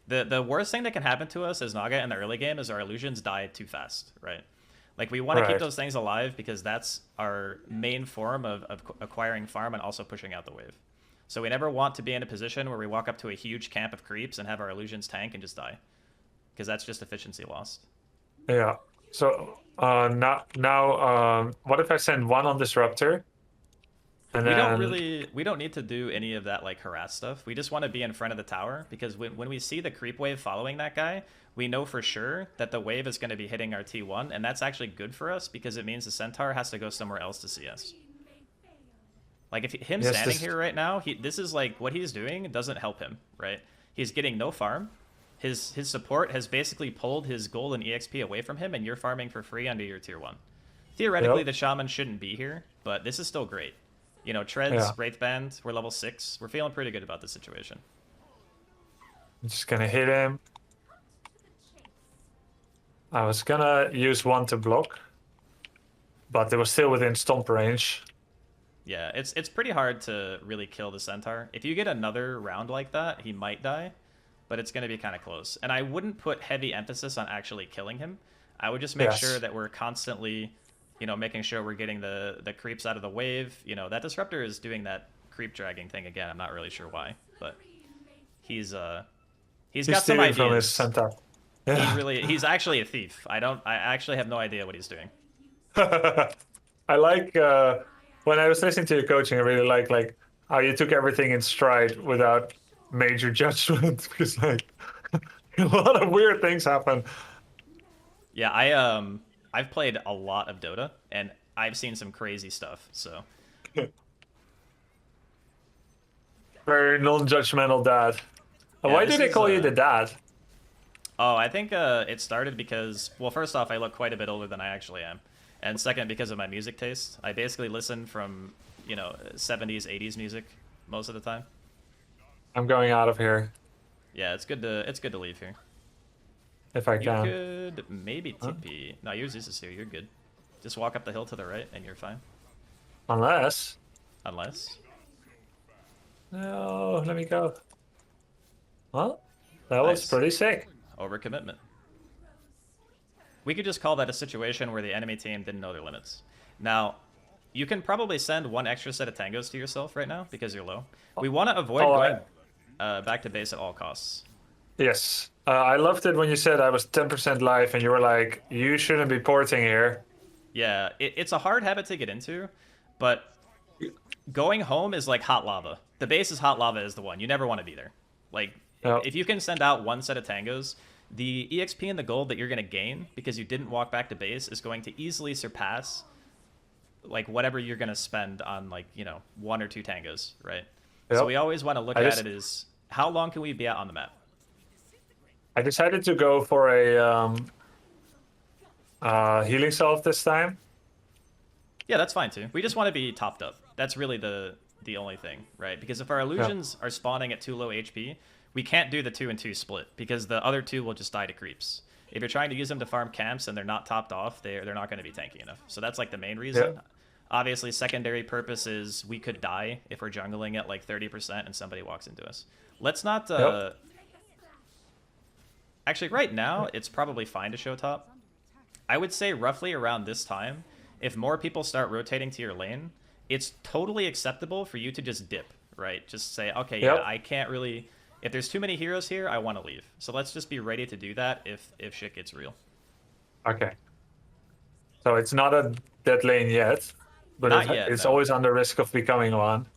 The worst thing that can happen to us as Naga in the early game is our illusions die too fast, right? Like, we want to keep those things alive because that's our main form of acquiring farm and also pushing out the wave. So we never want to be in a position where we walk up to a huge camp of creeps and have our illusions tank and just die, because that's just efficiency lost. Yeah. So now, what if I send one on Disruptor? And we don't need to do any of that like harass stuff. We just want to be in front of the tower, because when we see the creep wave following that guy, we know for sure that the wave is going to be hitting our T1, and that's actually good for us because it means the Centaur has to go somewhere else to see us. Like, if him standing here right now, this is like what he's doing doesn't help him, right? He's getting no farm. His support has basically pulled his gold and EXP away from him, and you're farming for free under your tier 1. Theoretically, the shaman shouldn't be here, but this is still great. You know, Treads, Wraithband, we're level 6. We're feeling pretty good about this situation. I'm just gonna hit him. I was gonna use one to block, but it was still within stomp range. Yeah, it's pretty hard to really kill the centaur. If you get another round like that, he might die, but it's going to be kind of close. And I wouldn't put heavy emphasis on actually killing him. I would just make Yes. sure that we're constantly, making sure we're getting the creeps out of the wave. That disruptor is doing that creep dragging thing again. I'm not really sure why, but he's got some stealing from his ideas. centaur. Yeah. He's actually a thief. I actually have no idea what he's doing. I like when I was listening to your coaching. I really like how you took everything in stride without major judgment because like a lot of weird things happen. Yeah, I've played a lot of Dota and I've seen some crazy stuff. So Very non-judgmental dad. Yeah, Why this do they is, call you the dad? oh, I think it started because, well, first off, I look quite a bit older than I actually am, and second, because of my music taste. I basically listen from 70s, 80s music most of the time. I'm going out of here Yeah, it's good to leave here. if I You can. could maybe TP. No, yours is here. You're good. Just walk up the hill to the right, and you're fine. Unless. Unless. No, let me go. Well, that was Nice. pretty sick. Overcommitment. We could just call that a situation where the enemy team didn't know their limits. Now, you can probably send one extra set of tangos to yourself right now because you're low. We want to avoid going back to base at all costs. Yes. I loved it when you said I was 10% life and you were like, you shouldn't be porting here. Yeah, it's a hard habit to get into, but going home is like hot lava. The base is hot lava is the one. You never want to be there. Like, Yep. if you can send out one set of tangos, the EXP and the gold that you're going to gain because you didn't walk back to base is going to easily surpass like whatever you're going to spend on like, one or two tangos, right? Yep. So we always want to look I at just- it as how long can we be out on the map? I decided to go for a healing salve this time. Yeah, that's fine too. We just want to be topped up. That's really the only thing, right? Because if our illusions are spawning at too low HP, we can't do the 2-and-2 split because the other two will just die to creeps. If you're trying to use them to farm camps and they're not topped off, they're not going to be tanky enough. So that's like the main reason. Yeah. Obviously, secondary purpose is we could die if we're jungling at like 30% and somebody walks into us. Let's not... Actually, right now, it's probably fine to show top. I would say roughly around this time, if more people start rotating to your lane, it's totally acceptable for you to just dip, right? Just say, okay, yeah, I can't really... If there's too many heroes here, I want to leave. So let's just be ready to do that if shit gets real. Okay. So it's not a dead lane yet, but Not yet, it's no. always on the risk of becoming one.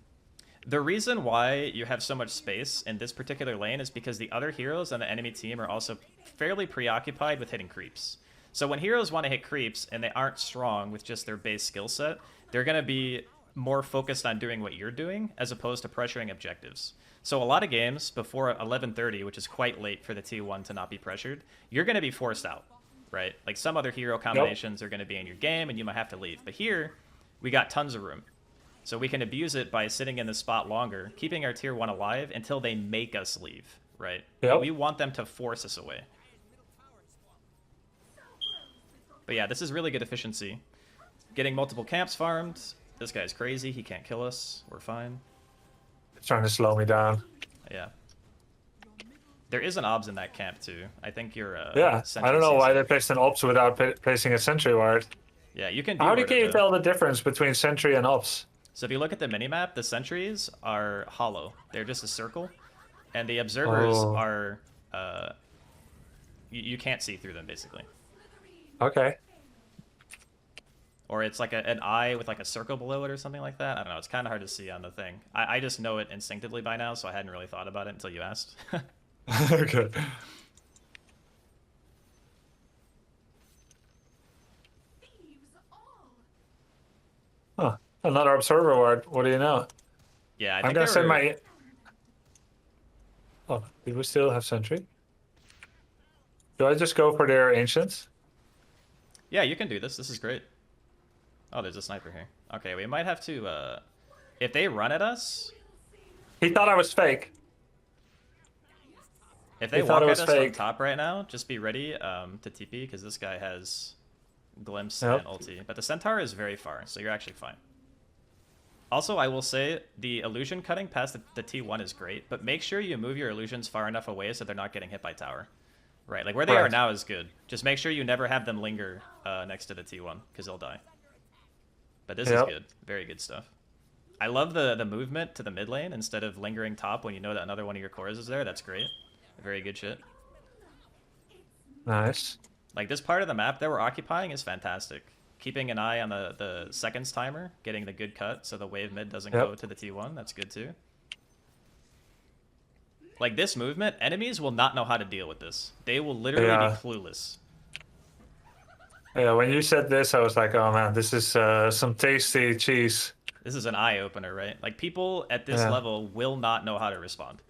The reason why you have so much space in this particular lane is because the other heroes on the enemy team are also fairly preoccupied with hitting creeps. So when heroes want to hit creeps and they aren't strong with just their base skill set, they're going to be more focused on doing what you're doing as opposed to pressuring objectives. So a lot of games before 11:30, which is quite late for the T1 to not be pressured, you're going to be forced out, right? Like some other hero combinations are going to be in your game and you might have to leave. But here, we got tons of room. So we can abuse it by sitting in the spot longer, keeping our tier 1 alive until they make us leave, right? Yep. We want them to force us away. But yeah, this is really good efficiency. Getting multiple camps farmed. This guy's crazy. He can't kill us. We're fine. It's trying to slow me down. Yeah. There is an obs in that camp too. I think you're Yeah, sentry I don't know why season. they placed an ops without placing a sentry ward. Yeah, you can do How Word can of you the- tell the difference between sentry and ops? So if you look at the minimap, the sentries are hollow. They're just a circle. And the observers are... you can't see through them, basically. Okay. Or it's like an eye with like a circle below it or something like that. I don't know. It's kind of hard to see on the thing. I just know it instinctively by now, so I hadn't really thought about it until you asked. Okay. Huh. Another observer ward. What do you know? Yeah, I I'm think gonna they send were- my. Oh, do we still have sentry? Do I just go for their ancients? Yeah, you can do this. This is great. Oh, there's a sniper here. Okay, we might have to... If they run at us... He thought I was fake. If they He thought walk it at was us from fake. top right now, just be ready to TP because this guy has glimpse Yep. and ulti. But the centaur is very far, so you're actually fine. Also, I will say the illusion cutting past the T1 is great, but make sure you move your illusions far enough away so they're not getting hit by tower. Right, like where they are Right. now is good. Just make sure you never have them linger next to the T1 because they'll die. But this is Yep. good. Very good stuff. I love the movement to the mid lane instead of lingering top when you know that another one of your cores is there. That's great. Very good shit. Nice. Like this part of the map that we're occupying is fantastic. Keeping an eye on the seconds timer, getting the good cut so the wave mid doesn't Yep. go to the T1. That's good too. Like this movement, enemies will not know how to deal with this. They will literally Yeah. be clueless. Yeah, when you said this, I was like, oh man, this is some tasty cheese. This is an eye opener, right? Like people at this Yeah. level will not know how to respond.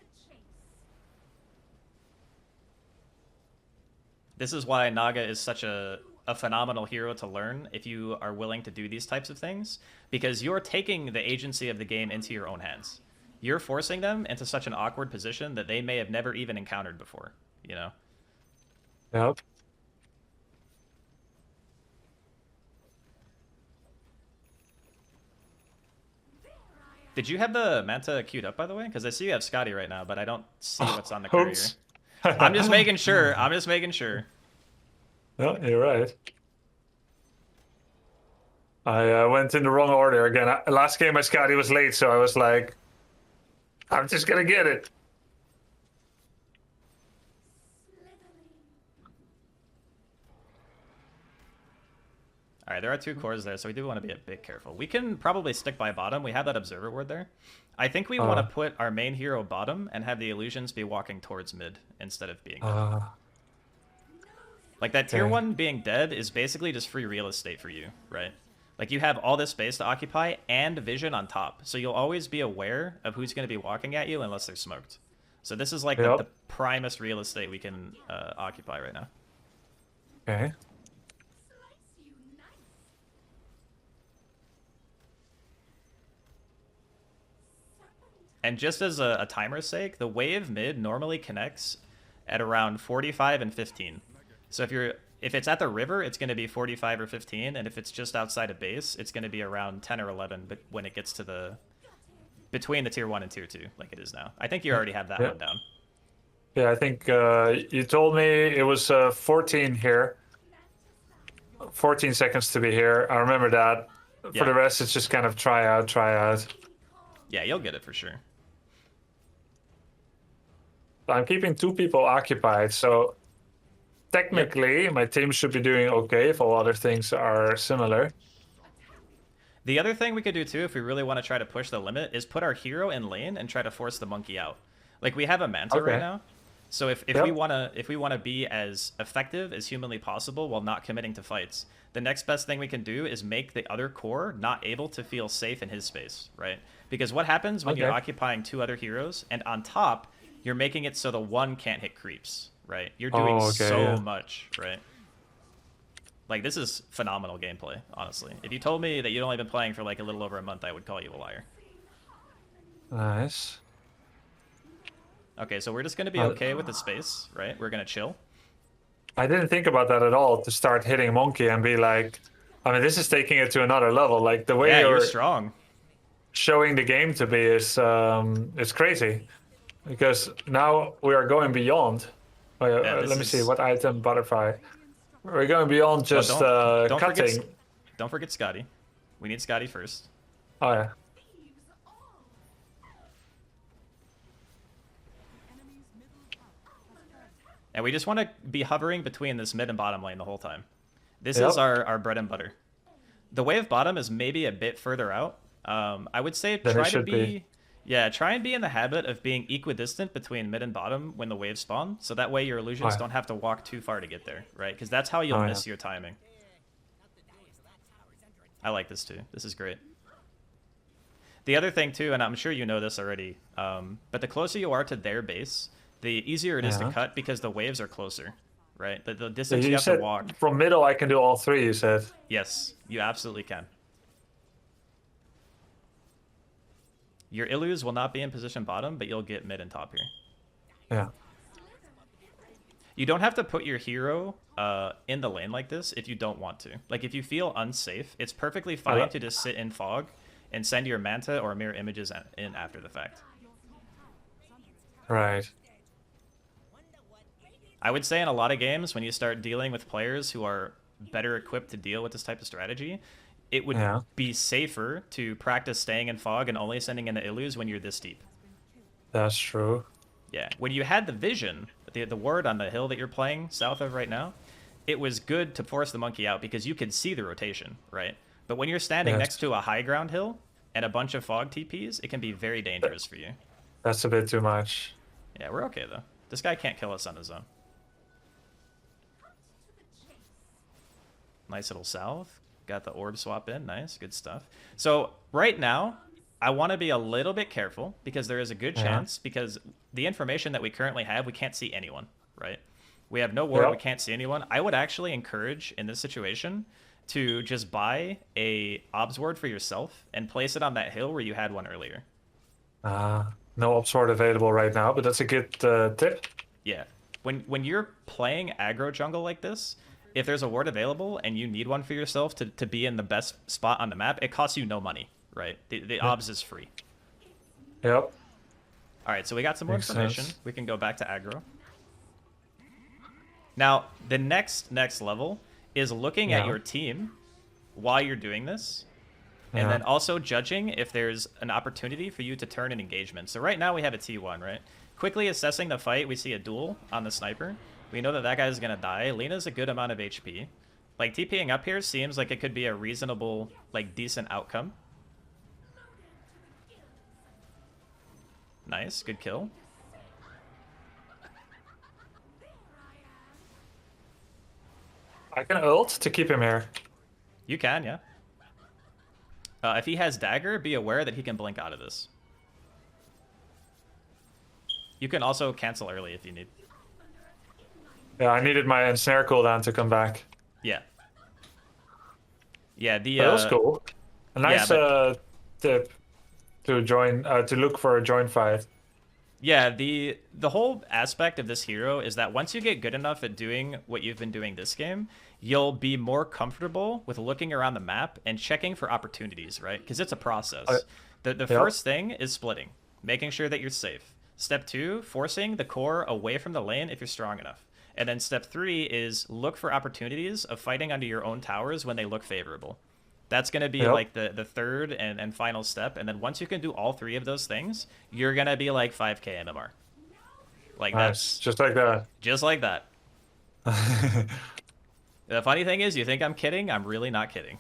This is why Naga is such a phenomenal hero to learn if you are willing to do these types of things, because you're taking the agency of the game into your own hands. You're forcing them into such an awkward position that they may have never even encountered before, you know? Yep. Did you have the Manta queued up, by the way? Because I see you have Scotty right now, but I don't see what's on the courier. Oops. I'm just making sure. I'm just making sure. No, you're right. I went in the wrong order again. Last game my Scotty was late, so I was like, I'm just gonna get it. All right, there are 2 cores there, so we do want to be a bit careful. We can probably stick by bottom. We have that observer ward there. I think we want to put our main hero bottom and have the illusions be walking towards mid instead of being dead. Like that tier okay. 1 being dead is basically just free real estate for you, right? Like you have all this space to occupy and vision on top. So you'll always be aware of who's going to be walking at you unless they're smoked. So this is like the primest real estate we can occupy right now. Okay. And just as a timer's sake, the wave mid normally connects at around 45 and 15. So if it's at the river, it's going to be 45 or 15, and if it's just outside of base, it's going to be around 10 or 11. But when it gets to between the tier 1 and tier 2, like it is now, I think you already have that one down. Yeah, I think you told me it was 14 here. 14 seconds to be here. I remember that. For the rest, it's just kind of try out, try out. Yeah, you'll get it for sure. I'm keeping 2 people occupied, so technically my team should be doing okay if all other things are similar. The other thing we could do too, if we really want to try to push the limit, is put our hero in lane and try to force the monkey out. Like we have a Manta right now, so if we wanna be as effective as humanly possible while not committing to fights, the next best thing we can do is make the other core not able to feel safe in his space, right? Because what happens when you're occupying 2 other heroes and on top you're making it so the one can't hit creeps, right? You're doing so much, right? Like this is phenomenal gameplay, honestly. If you told me that you'd only been playing for like a little over a month, I would call you a liar. Nice. Okay, so we're just gonna be okay with the space, right? We're gonna chill. I didn't think about that at all, to start hitting monkey and be like, I mean, this is taking it to another level. Like the way You're you're strong. showing the game to be is crazy. Because now we are going beyond. Let me see, what item? Butterfly. We're going beyond just cutting. Don't forget Scotty. We need Scotty first. Oh yeah. And we just want to be hovering between this mid and bottom lane the whole time. This is our bread and butter. The wave bottom is maybe a bit further out. I would say try and be in the habit of being equidistant between mid and bottom when the waves spawn, so that way your illusions don't have to walk too far to get there, right? Because that's how you'll miss your timing. I like this too. This is great. The other thing too, and I'm sure you know this already, but the closer you are to their base, the easier it is to cut because the waves are closer, right? The distance you have to walk. From middle, I can do all 3, you said? Yes, you absolutely can. Your illus will not be in position bottom, but you'll get mid and top here. Yeah. You don't have to put your hero in the lane like this if you don't want to. Like, if you feel unsafe, it's perfectly fine to just sit in fog and send your Manta or mirror images in after the fact. Right. I would say in a lot of games, when you start dealing with players who are better equipped to deal with this type of strategy, it would be safer to practice staying in fog and only sending in the illus when you're this deep. That's true. Yeah, when you had the vision, the ward on the hill that you're playing south of right now, it was good to force the monkey out because you could see the rotation, right? But when you're standing next to a high ground hill and a bunch of fog TPs, it can be very dangerous for you. That's a bit too much. Yeah, we're okay though. This guy can't kill us on his own. Nice little south. Got the orb swap in. Nice, good stuff. So right now, I want to be a little bit careful because there is a good chance, because the information that we currently have, we can't see anyone, right? We have no ward, we can't see anyone. I would actually encourage in this situation to just buy a obs ward for yourself and place it on that hill where you had one earlier. No obs ward available right now, but that's a good tip. Yeah. When you're playing aggro jungle like this, if there's a ward available and you need one for yourself to be in the best spot on the map, it costs you no money, right? The obs is free. Yep. All right, so we got some more information. We can go back to aggro. Now, the next level is looking at your team while you're doing this, and then also judging if there's an opportunity for you to turn an engagement. So right now we have a T1, right? Quickly assessing the fight, we see a duel on the sniper. We know that that guy's going to die. Lena's a good amount of HP. Like, TPing up here seems like it could be a reasonable, like, decent outcome. Nice, good kill. I can ult to keep him here. You can, yeah. If he has dagger, be aware that he can blink out of this. You can also cancel early if you need. Yeah, I needed my ensnare cooldown to come back. Yeah. Yeah, the that was cool. A nice tip to join to look for a join fight. Yeah, the whole aspect of this hero is that once you get good enough at doing what you've been doing this game, you'll be more comfortable with looking around the map and checking for opportunities, right? Because it's a process. The first thing is splitting, making sure that you're safe. Step 2, forcing the core away from the lane if you're strong enough. And then step 3 is look for opportunities of fighting under your own towers when they look favorable. That's going to be like the third and final step. And then once you can do all 3 of those things, you're going to be like 5k MMR. Like that's just like that. Just like that. The funny thing is, you think I'm kidding? I'm really not kidding.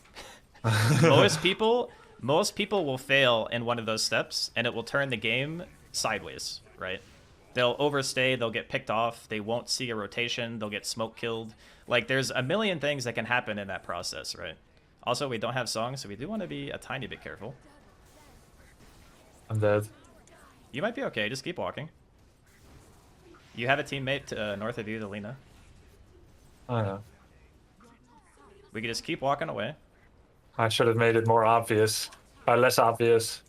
Most people will fail in one of those steps, and it will turn the game sideways, right? They'll overstay, they'll get picked off, they won't see a rotation, they'll get smoke killed. Like, there's a million things that can happen in that process, right? Also, we don't have songs, so we do want to be a tiny bit careful. I'm dead. You might be okay, just keep walking. You have a teammate north of you, the Lena. I know. We can just keep walking away. I should have made it more obvious. Less obvious.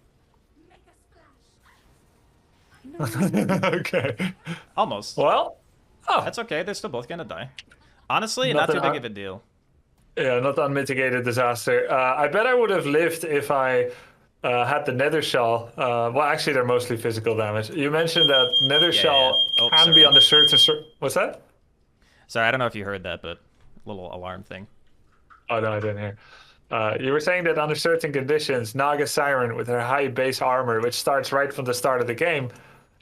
Okay. Almost. Well, that's okay. They're still both gonna die. Honestly, not too big of a deal. Yeah, not unmitigated disaster. I bet I would have lived if I had the nether shell. Well, actually, they're mostly physical damage. You mentioned that nether shell can be under certain. What's that? Sorry, I don't know if you heard that, but little alarm thing. Oh no, I didn't hear. You were saying that under certain conditions, Naga Siren with her high base armor, which starts right from the start of the game,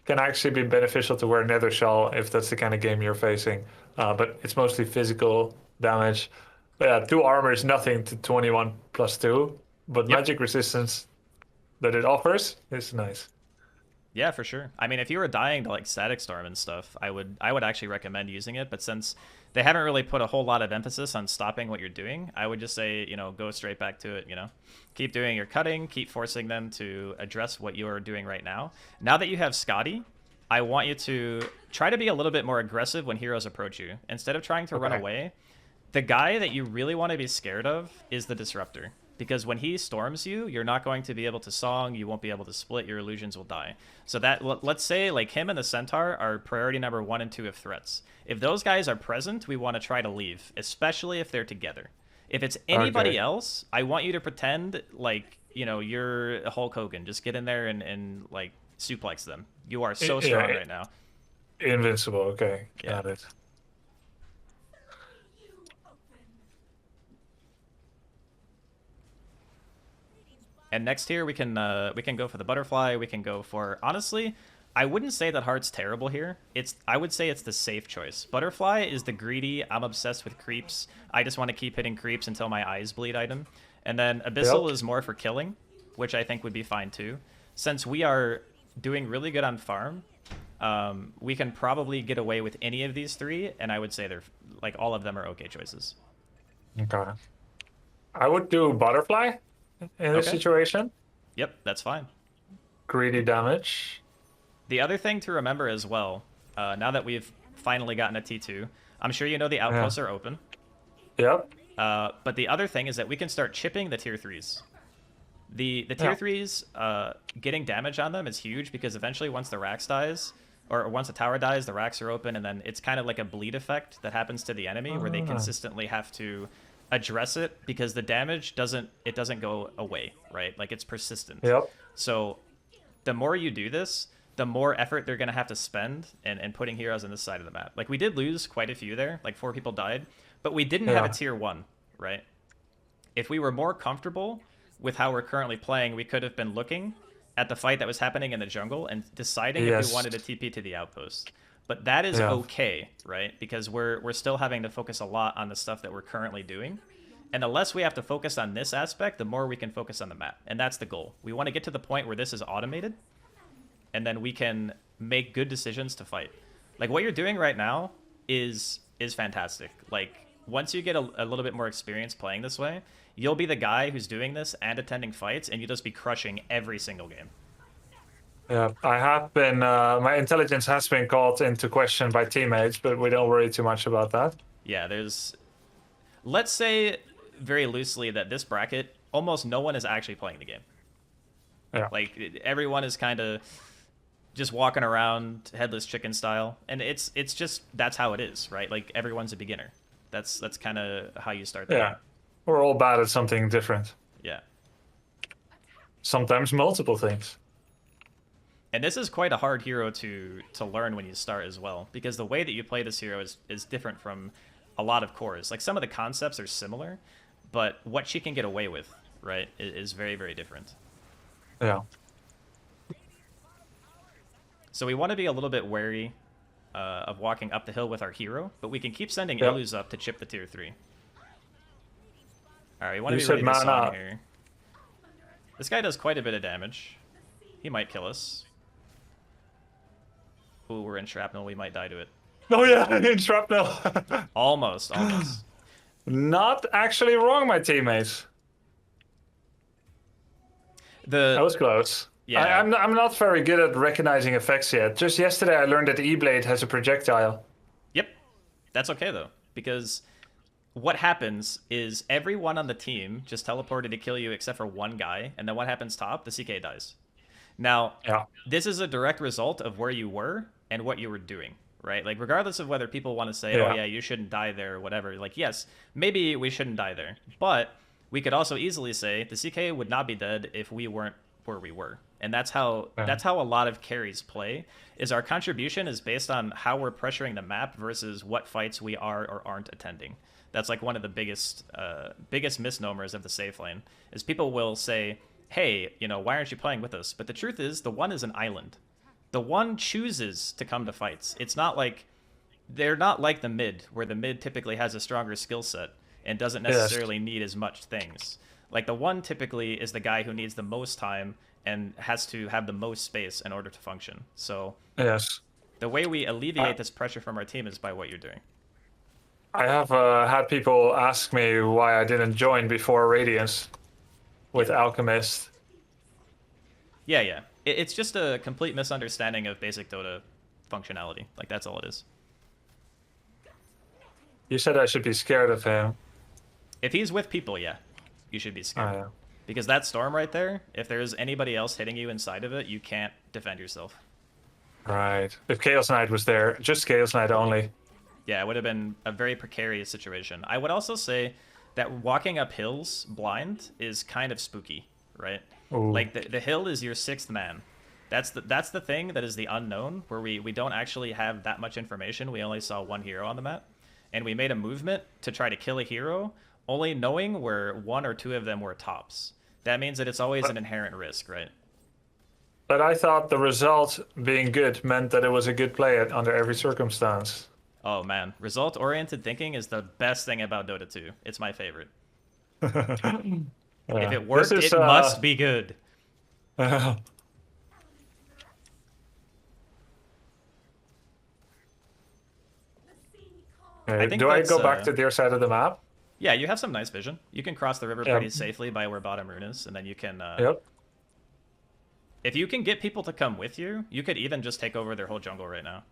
can actually be beneficial to wear Nether Shell if that's the kind of game you're facing. But it's mostly physical damage. But yeah, 2 armor is nothing to 21 plus 2, but magic resistance that it offers is nice. Yeah, for sure. I mean, if you were dying to like Static Storm and stuff, I would actually recommend using it. But since they haven't really put a whole lot of emphasis on stopping what you're doing, I would just say, you know, go straight back to it. You know, keep doing your cutting, keep forcing them to address what you are doing right now. Now that you have Scotty, I want you to try to be a little bit more aggressive when heroes approach you. Instead of trying to run away, the guy that you really want to be scared of is the Disruptor. because when he storms you, you're not going to be able to song, you won't be able to split, your illusions will die. So that, let's say like him and the Centaur are priority number 1 and 2 of threats. If those guys are present, we want to try to leave, especially if they're together. If it's anybody else, I want you to pretend like, you know, you're Hulk Hogan. Just get in there and like suplex them. You are so strong right now. Invincible, okay. Got it. And next here we can go for the butterfly. We can go for, honestly, I wouldn't say that Heart's terrible here. I would say it's the safe choice. Butterfly is the greedy, I'm obsessed with creeps, I just want to keep hitting creeps until my eyes bleed item. And then Abyssal is more for killing, which I think would be fine too. Since we are doing really good on farm, we can probably get away with any of these 3, and I would say they're like all of them are okay choices. Okay. I would do butterfly in this situation. Yep, that's fine. Greedy damage. The other thing to remember as well, now that we've finally gotten a T2, I'm sure you know the outposts are open. Yep. But the other thing is that we can start chipping the tier 3s. The tier 3s, getting damage on them is huge because eventually once the Rax dies, or once the tower dies, the Rax are open, and then it's kind of like a bleed effect that happens to the enemy where they consistently have to address it because the damage doesn't go away, right? Like it's persistent. Yep. So the more you do this, the more effort they're going to have to spend and putting heroes on this side of the map. Like we did lose quite a few there, like 4 people died, but we didn't have a tier 1, right? If we were more comfortable with how we're currently playing, we could have been looking at the fight that was happening in the jungle and deciding if we wanted to TP to the outpost. But that is okay, right? Because we're still having to focus a lot on the stuff that we're currently doing. And the less we have to focus on this aspect, the more we can focus on the map. And that's the goal. We want to get to the point where this is automated, and then we can make good decisions to fight. Like what you're doing right now is fantastic. Like once you get a little bit more experience playing this way, you'll be the guy who's doing this and attending fights, and you'll just be crushing every single game. Yeah, I have been, my intelligence has been called into question by teammates, but we don't worry too much about that. Yeah, let's say very loosely that this bracket, almost no one is actually playing the game. Yeah. Like everyone is kind of just walking around headless chicken style, and it's just, that's how it is, right? Like everyone's a beginner. That's kind of how you start. Yeah, we're all bad at something different. Yeah. Sometimes multiple things. And this is quite a hard hero to learn when you start as well, because the way that you play this hero is different from a lot of cores. Like some of the concepts are similar, but what she can get away with, right, is very, very different. Yeah. So we want to be a little bit wary of walking up the hill with our hero, but we can keep sending Illus up to chip the tier 3. All right, we want to be ready to song here. This guy does quite a bit of damage. He might kill us. Ooh, we're in shrapnel. We might die to it. Oh yeah, in shrapnel. Almost. Not actually wrong, my teammates. That was close. Yeah. I'm not very good at recognizing effects yet. Just yesterday I learned that E-Blade has a projectile. Yep. That's okay though, because what happens is everyone on the team just teleported to kill you except for one guy, and then what happens top? The CK dies. Now, this is a direct result of where you were and what you were doing, right? Like, regardless of whether people want to say, oh, yeah, you shouldn't die there or whatever. Like, yes, maybe we shouldn't die there. But we could also easily say the CK would not be dead if we weren't where we were. And that's how a lot of carries play, is our contribution is based on how we're pressuring the map versus what fights we are or aren't attending. That's like one of the biggest misnomers of the safe lane, is people will say, hey, you know, why aren't you playing with us? But the truth is, the one is an island. The one chooses to come to fights. It's not like, they're not like the mid, where the mid typically has a stronger skill set and doesn't necessarily need as much things. Like the one typically is the guy who needs the most time and has to have the most space in order to function. So the way we alleviate this pressure from our team is by what you're doing. I have had people ask me why I didn't join before Radiance with Alchemist. Yeah. It's just a complete misunderstanding of basic Dota functionality. Like, that's all it is. You said I should be scared of him. If he's with people, yeah. you should be scared. Oh, yeah. Because that storm right there, if there's anybody else hitting you inside of it, you can't defend yourself. Right. If Chaos Knight was there, just Chaos Knight only. Yeah, it would have been a very precarious situation. I would also say that walking up hills blind is kind of spooky, right? Ooh. Like the hill is your sixth man. That's the thing that is the unknown, where we don't actually have that much information. We only saw one hero on the map, and we made a movement to try to kill a hero, only knowing where one or two of them were tops. That means that it's always an inherent risk, right? But I thought the result being good meant that it was a good play under every circumstance. Oh man, result-oriented thinking is the best thing about Dota 2. It's my favorite. If it worked, it must be good. I think do I that's, go back to their side of the map? Yeah, you have some nice vision. You can cross the river pretty safely by where bottom rune is, and then you can... Yep. If you can get people to come with you, you could even just take over their whole jungle right now.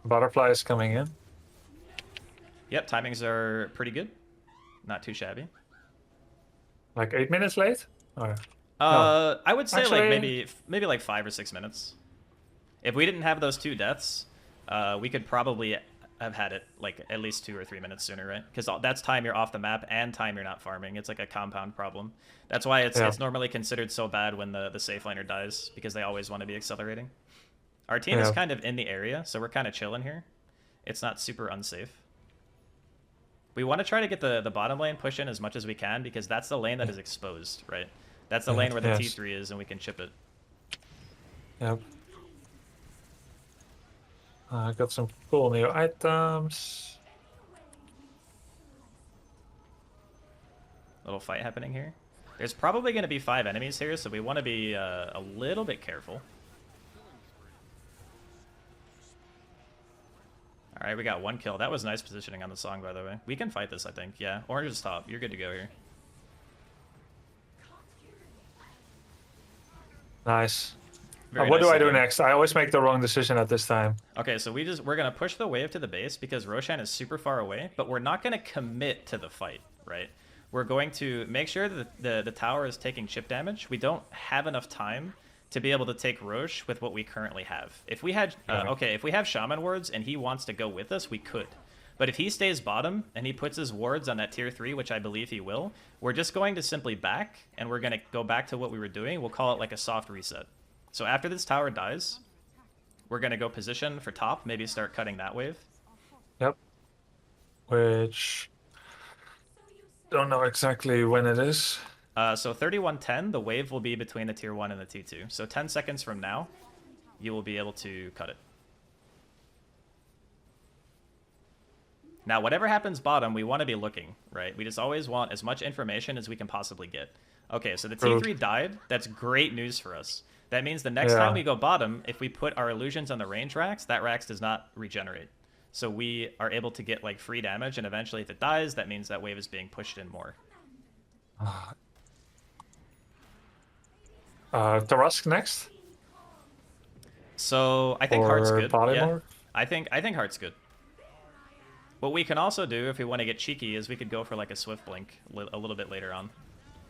Butterfly is coming in. Yep, timings are pretty good. Not too shabby. Like 8 minutes late? Or... I would say Actually... like maybe like 5 or 6 minutes. If we didn't have those 2 deaths, we could probably have had it like at least 2 or 3 minutes sooner, right? Because that's time you're off the map and time you're not farming. It's like a compound problem. That's why it's normally considered so bad when the safe laner dies, because they always want to be accelerating. Our team is kind of in the area, so we're kind of chilling here. It's not super unsafe. We want to try to get the bottom lane push in as much as we can, because that's the lane that is exposed, right? That's the lane where the T3 is, and we can chip it. Yep. I got some cool new items. Little fight happening here. There's probably going to be 5 enemies here, so we want to be a little bit careful. Alright, we got 1 kill. That was nice positioning on the song, by the way. We can fight this, I think. Yeah, orange is top. You're good to go here. Nice. Very what do I do again. next? I always make the wrong decision at this time. Okay, so we're gonna push the wave to the base because Roshan is super far away, but we're not gonna commit to the fight, right? We're going to make sure that the tower is taking chip damage. We don't have enough time to be able to take Roche with what we currently have. If we had if we have Shaman wards and he wants to go with us, we could. But if he stays bottom and he puts his wards on that tier 3, which I believe he will, we're just going to simply back, and we're going to go back to what we were doing. We'll call it like a soft reset. So after this tower dies, we're going to go position for top, maybe start cutting that wave. Yep. Which... don't know exactly when it is. So 31:10, the wave will be between the tier 1 and the T2. So 10 seconds from now, you will be able to cut it. Now, whatever happens bottom, we want to be looking, right? We just always want as much information as we can possibly get. Okay, so the T3 died. That's great news for us. That means the next time we go bottom, if we put our illusions on the range racks, that racks does not regenerate. So we are able to get like free damage, and eventually if it dies, that means that wave is being pushed in more. Tarask next? So I think Heart's good. Polymorph? Yeah, I think Heart's good. What we can also do, if we want to get cheeky, is we could go for like a Swift Blink a little bit later on.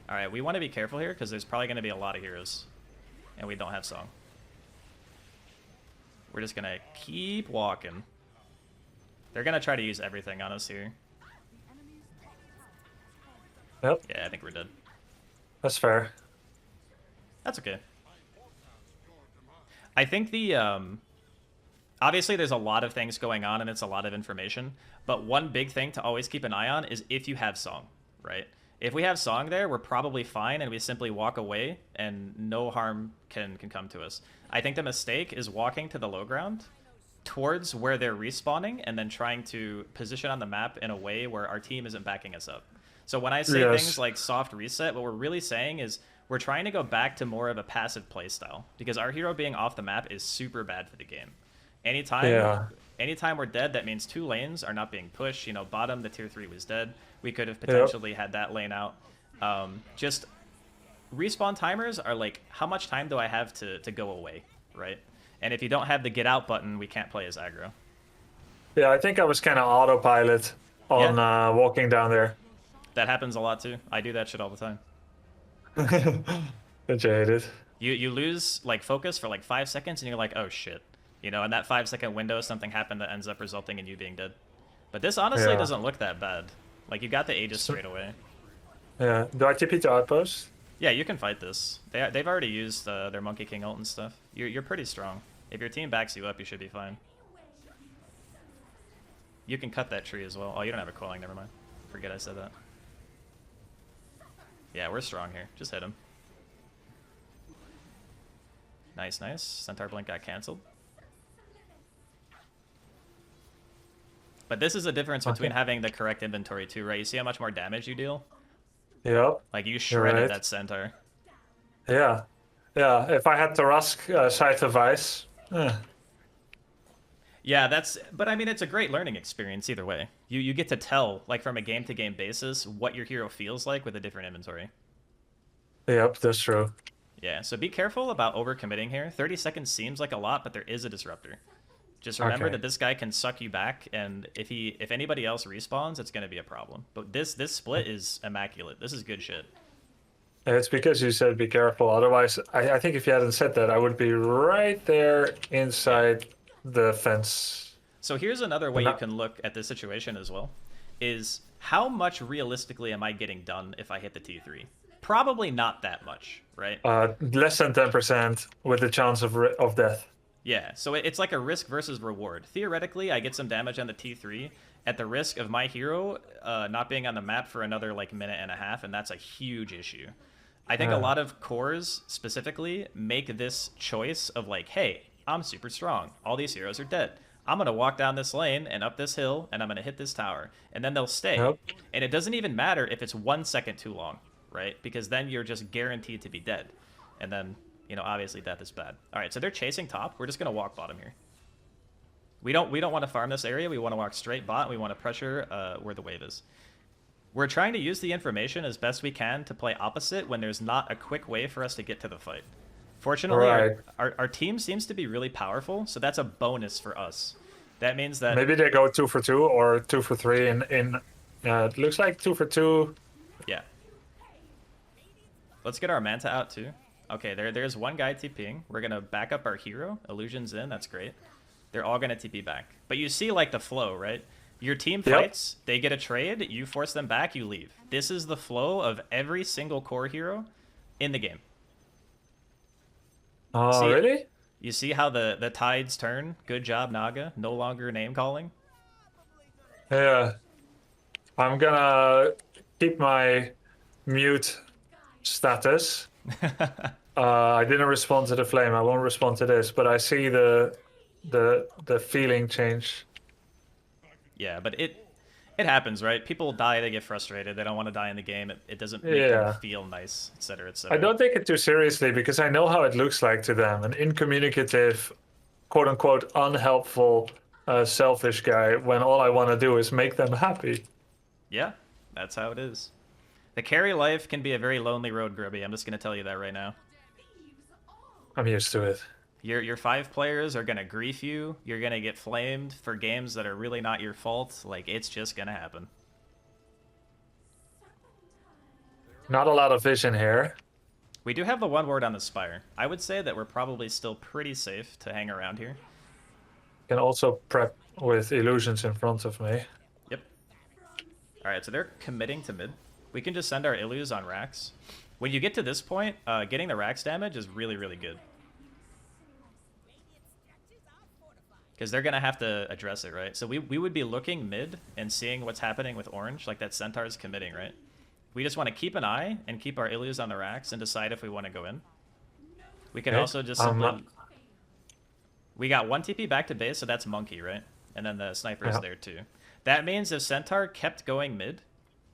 Alright, we want to be careful here, because there's probably going to be a lot of heroes. And we don't have Song. We're just going to keep walking. They're going to try to use everything on us here. Yep. Yeah, I think we're dead. That's fair. That's okay. I think the... obviously, there's a lot of things going on, and it's a lot of information. But one big thing to always keep an eye on is if you have Song, right? If we have Song there, we're probably fine, and we simply walk away, and no harm can come to us. I think the mistake is walking to the low ground towards where they're respawning, and then trying to position on the map in a way where our team isn't backing us up. So when I say things like soft reset, what we're really saying is we're trying to go back to more of a passive playstyle, because our hero being off the map is super bad for the game. Anytime we're dead, that means 2 lanes are not being pushed. You know, bottom, the tier 3 was dead. We could have potentially had that lane out. Just respawn timers are like, how much time do I have to go away, right? And if you don't have the get out button, we can't play as aggro. Yeah, I think I was kind of autopilot on Yeah. walking down there. That happens a lot too. I do that shit all the time. Don't you hate it? You lose like focus for like 5 seconds, and you're like, oh shit. You know, in that 5 second window, something happened that ends up resulting in you being dead. But this honestly Yeah. doesn't look that bad. Like, you got the Aegis straight away. Yeah. Do I TP to outpost? Yeah, you can fight this. They've already used their Monkey King ult and stuff. You're pretty strong. If your team backs you up, you should be fine. You can cut that tree as well. Oh, you don't have a coiling, never mind. Forget I said that. Yeah, we're strong here. Just hit him. Nice, nice. Centaur Blink got cancelled. But this is a difference between having the correct inventory too, right? You see how much more damage you deal? Yep. Like, you shredded right. that Centaur. Yeah. Yeah. If I had to Rusk Scythe of Ice. Yeah, but I mean, it's a great learning experience either way. You get to tell, like, from a game-to-game basis, what your hero feels like with a different inventory. Yep, that's true. Yeah, so be careful about overcommitting here. 30 seconds seems like a lot, but there is a disruptor. Just remember that this guy can suck you back, and if anybody else respawns, it's going to be a problem. But this split is immaculate. This is good shit. It's because you said be careful. Otherwise, I think if you hadn't said that, I would be right there inside the fence. So here's another way you can look at this situation as well, is how much realistically am I getting done if I hit the T3? Probably not that much, right? Less than 10% with the chance of death. Yeah, so it's like a risk versus reward. Theoretically, I get some damage on the T3 at the risk of my hero not being on the map for another like minute and a half, and that's a huge issue. I think a lot of cores specifically make this choice of like, hey, I'm super strong. All these heroes are dead. I'm going to walk down this lane and up this hill, and I'm going to hit this tower. And then they'll stay. Yep. And it doesn't even matter if it's 1 second too long, right? Because then you're just guaranteed to be dead. And then, you know, obviously death is bad. All right, so they're chasing top. We're just going to walk bottom here. We don't want to farm this area. We want to walk straight bot. We want to pressure where the wave is. We're trying to use the information as best we can to play opposite when there's not a quick way for us to get to the fight. Fortunately, our team seems to be really powerful, so that's a bonus for us. That means that... Maybe they go 2 for 2 or 2 for 3 in it looks like 2 for 2. Yeah. Let's get our Manta out too. Okay, there's one guy TPing. We're going to back up our hero. Illusion's in, that's great. They're all going to TP back. But you see like the flow, right? Your team fights, they get a trade, you force them back, you leave. This is the flow of every single core hero in the game. Oh, really? You see how the tides turn? Good job, Naga. No longer name calling. Yeah. I'm gonna keep my mute status. I didn't respond to the flame. I won't respond to this, but I see the feeling change. Yeah, but it happens, right? People die, they get frustrated, they don't want to die in the game. It doesn't make them feel nice, etc., etc. I don't take it too seriously because I know how it looks like to them. An incommunicative, quote unquote, unhelpful, selfish guy when all I want to do is make them happy. Yeah, that's how it is. The carry life can be a very lonely road, Grubby. I'm just going to tell you that right now. I'm used to it. Your 5 players are going to grief you. You're going to get flamed for games that are really not your fault. Like, it's just going to happen. Not a lot of vision here. We do have the one ward on the Spire. I would say that we're probably still pretty safe to hang around here. Can also prep with illusions in front of me. Yep. Alright, so they're committing to mid. We can just send our Illus on racks. When you get to this point, getting the racks damage is really, really good. Because they're going to have to address it, right? So we would be looking mid and seeing what's happening with orange, like that Centaur's committing, right? We just want to keep an eye and keep our Illus on the racks and decide if we want to go in. We can also just simply... We got 1 TP back to base, so that's Monkey, right? And then the sniper is there too. That means if Centaur kept going mid,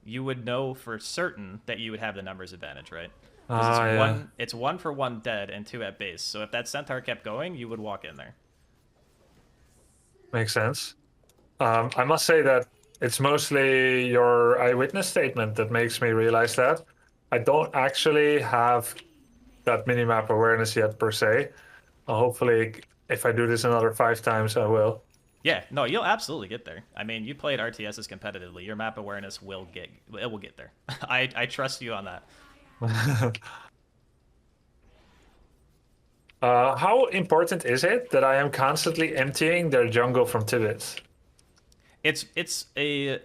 you would know for certain that you would have the numbers advantage, right? Because it's 1 for 1 dead and 2 at base. So if that Centaur kept going, you would walk in there. Makes sense. I must say that it's mostly your eyewitness statement that makes me realize that. I don't actually have that minimap awareness yet, per se. Hopefully, if I do this another 5 times, I will. Yeah, no, you'll absolutely get there. I mean, you played RTSs competitively. Your map awareness will get there. I trust you on that. How important is it that I am constantly emptying their jungle from tidbits? It's a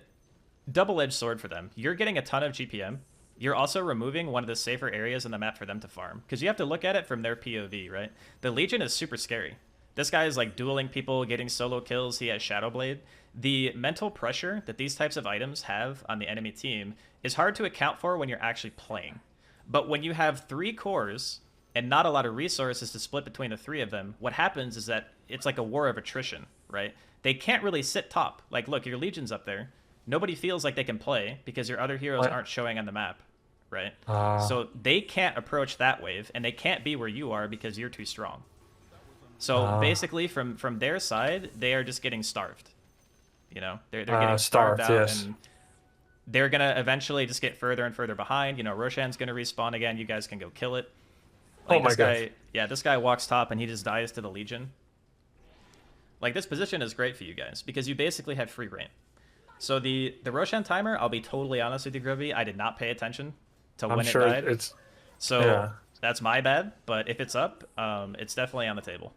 double-edged sword for them. You're getting a ton of GPM. You're also removing one of the safer areas in the map for them to farm. Because you have to look at it from their POV, right? The Legion is super scary. This guy is like dueling people, getting solo kills. He has Shadow Blade. The mental pressure that these types of items have on the enemy team is hard to account for when you're actually playing. But when you have 3 cores and not a lot of resources to split between the 3 of them, what happens is that it's like a war of attrition, right? They can't really sit top. Like, look, your Legion's up there. Nobody feels like they can play because your other heroes aren't showing on the map, right? So they can't approach that wave, and they can't be where you are because you're too strong. So basically, from their side, they are just getting starved. You know, they're getting starved out, yes. and they're gonna eventually just get further and further behind. You know, Roshan's gonna respawn again. You guys can go kill it. Like, oh my this god! guy, yeah, this guy walks top and he just dies to the Legion. Like, this position is great for you guys because you basically have free reign. So the Roshan timer, I'll be totally honest with you, Grubby, I did not pay attention to when it died. It's so yeah. That's my bad. But if it's up, it's definitely on the table.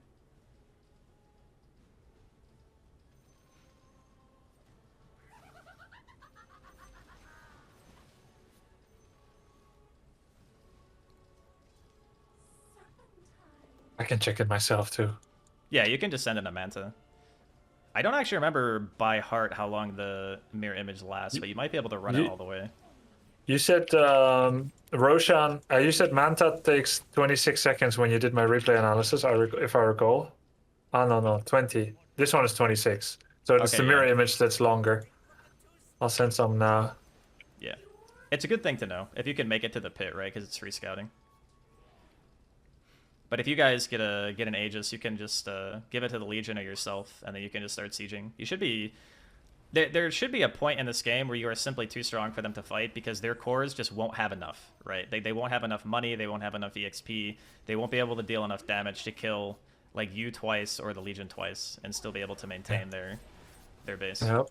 I can check it myself too. Yeah, you can just send in a Manta. I don't actually remember by heart how long the mirror image lasts, but you might be able to run it all the way. You said Roshan. You said Manta takes 26 seconds when you did my replay analysis. If I recall. Oh no, 20. This one is 26. So it's Okay, the mirror yeah. image that's longer. I'll send some now. Yeah, it's a good thing to know if you can make it to the pit, right? Because it's free scouting. But if you guys get an Aegis, you can just give it to the Legion or yourself, and then you can just start sieging. You should be... There should be a point in this game where you are simply too strong for them to fight because their cores just won't have enough, right? They won't have enough money, they won't have enough EXP, they won't be able to deal enough damage to kill like you twice or the Legion twice and still be able to maintain their base. Yep.